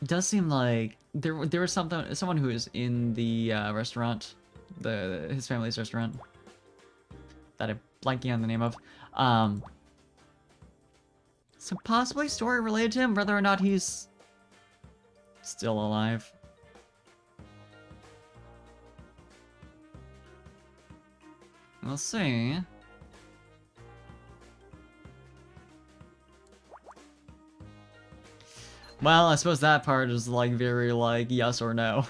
It does seem like there was someone who was in the restaurant, his family's restaurant, that I'm blanking on the name of. So possibly story related to him, whether or not he's still alive. We'll see. Well, I suppose that part is like very like yes or no.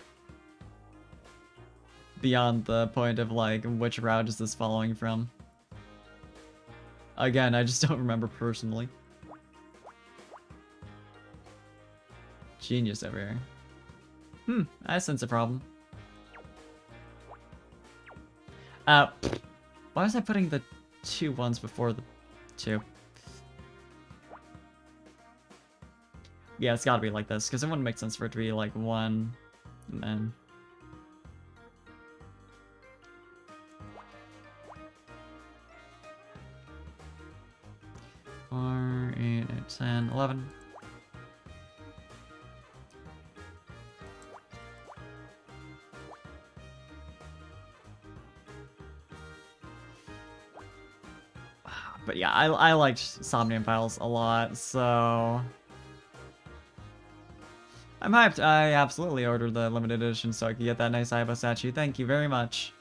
Beyond the point of like which route is this following from. Again, I just don't remember personally. Genius over here. I sense a problem. Why was I putting the 2 1s before the 2? Yeah, it's gotta be like this, because it wouldn't make sense for it to be like 1, and then... Four, 8, 10, 11. But yeah, I liked Somnium Files a lot, so... I'm hyped. I absolutely ordered the limited edition so I could get that nice Aiba statue. Thank you very much.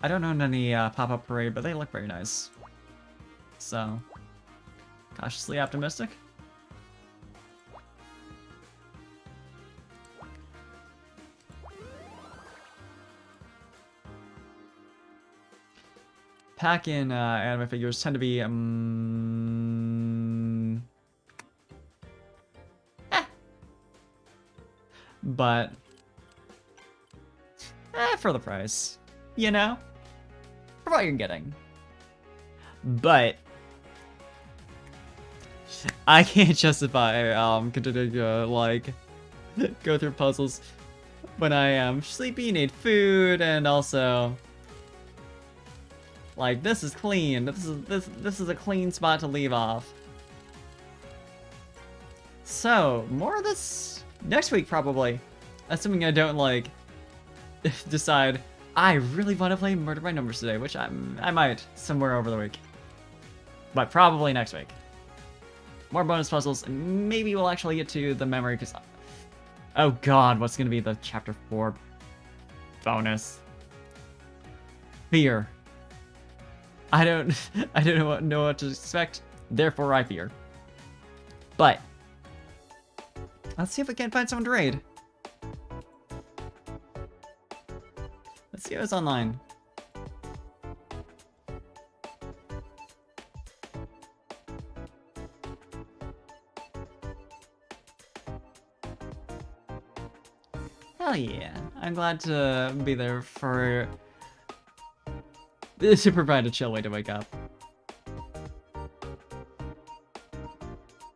I don't own any Pop-Up Parade, but they look very nice. So, cautiously optimistic. Pack-in anime figures tend to be but for the price, you know, for what you're getting. But I can't justify continuing to like go through puzzles when I am sleepy, need food, and also like this is clean. This is a clean spot to leave off. So more of this next week probably, assuming I don't like decide I really want to play Murder by Numbers today, which I might somewhere over the week, but probably next week. More bonus puzzles, and maybe we'll actually get to the memory, because oh god, what's gonna be the chapter 4 bonus? Fear. I don't know what to expect, therefore I fear. But let's see if we can find someone to raid. Let's see who's online. Hell yeah. I'm glad to be there for... to provide a chill way to wake up.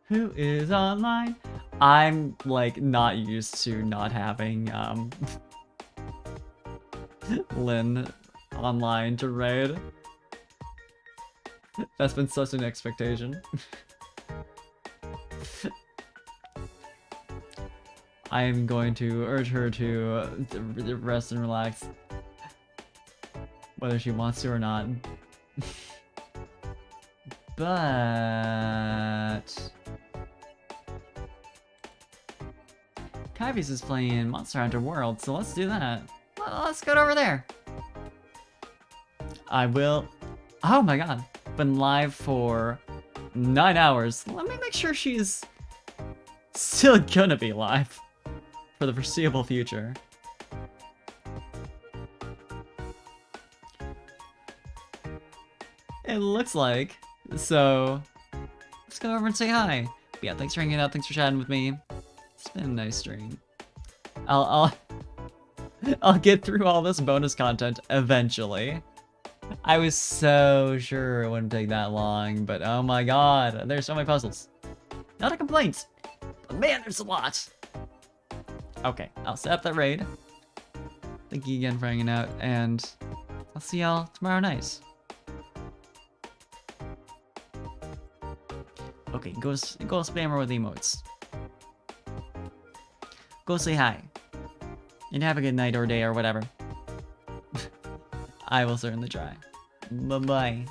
Who is online? I'm, like, not used to not having, Lynn online to raid. That's been such an expectation. I am going to urge her to rest and relax, whether she wants to or not. But Kyvies is playing Monster Hunter World, so let's do that. Let's go over there. I will. Oh my god, been live for 9 hours. Let me make sure she's still gonna be live for the foreseeable future. It looks like. So let's go over and say hi. But yeah, thanks for hanging out. Thanks for chatting with me. It's been a nice stream. I'll get through all this bonus content eventually. I was so sure it wouldn't take that long, but oh my god, there's so many puzzles. Not a complaint, but man, there's a lot. Okay, I'll set up that raid. Thank you again for hanging out, and I'll see y'all tomorrow night. Okay, go spam her with emotes. Go say hi. And have a good night or day or whatever. I will certainly try. Bye-bye.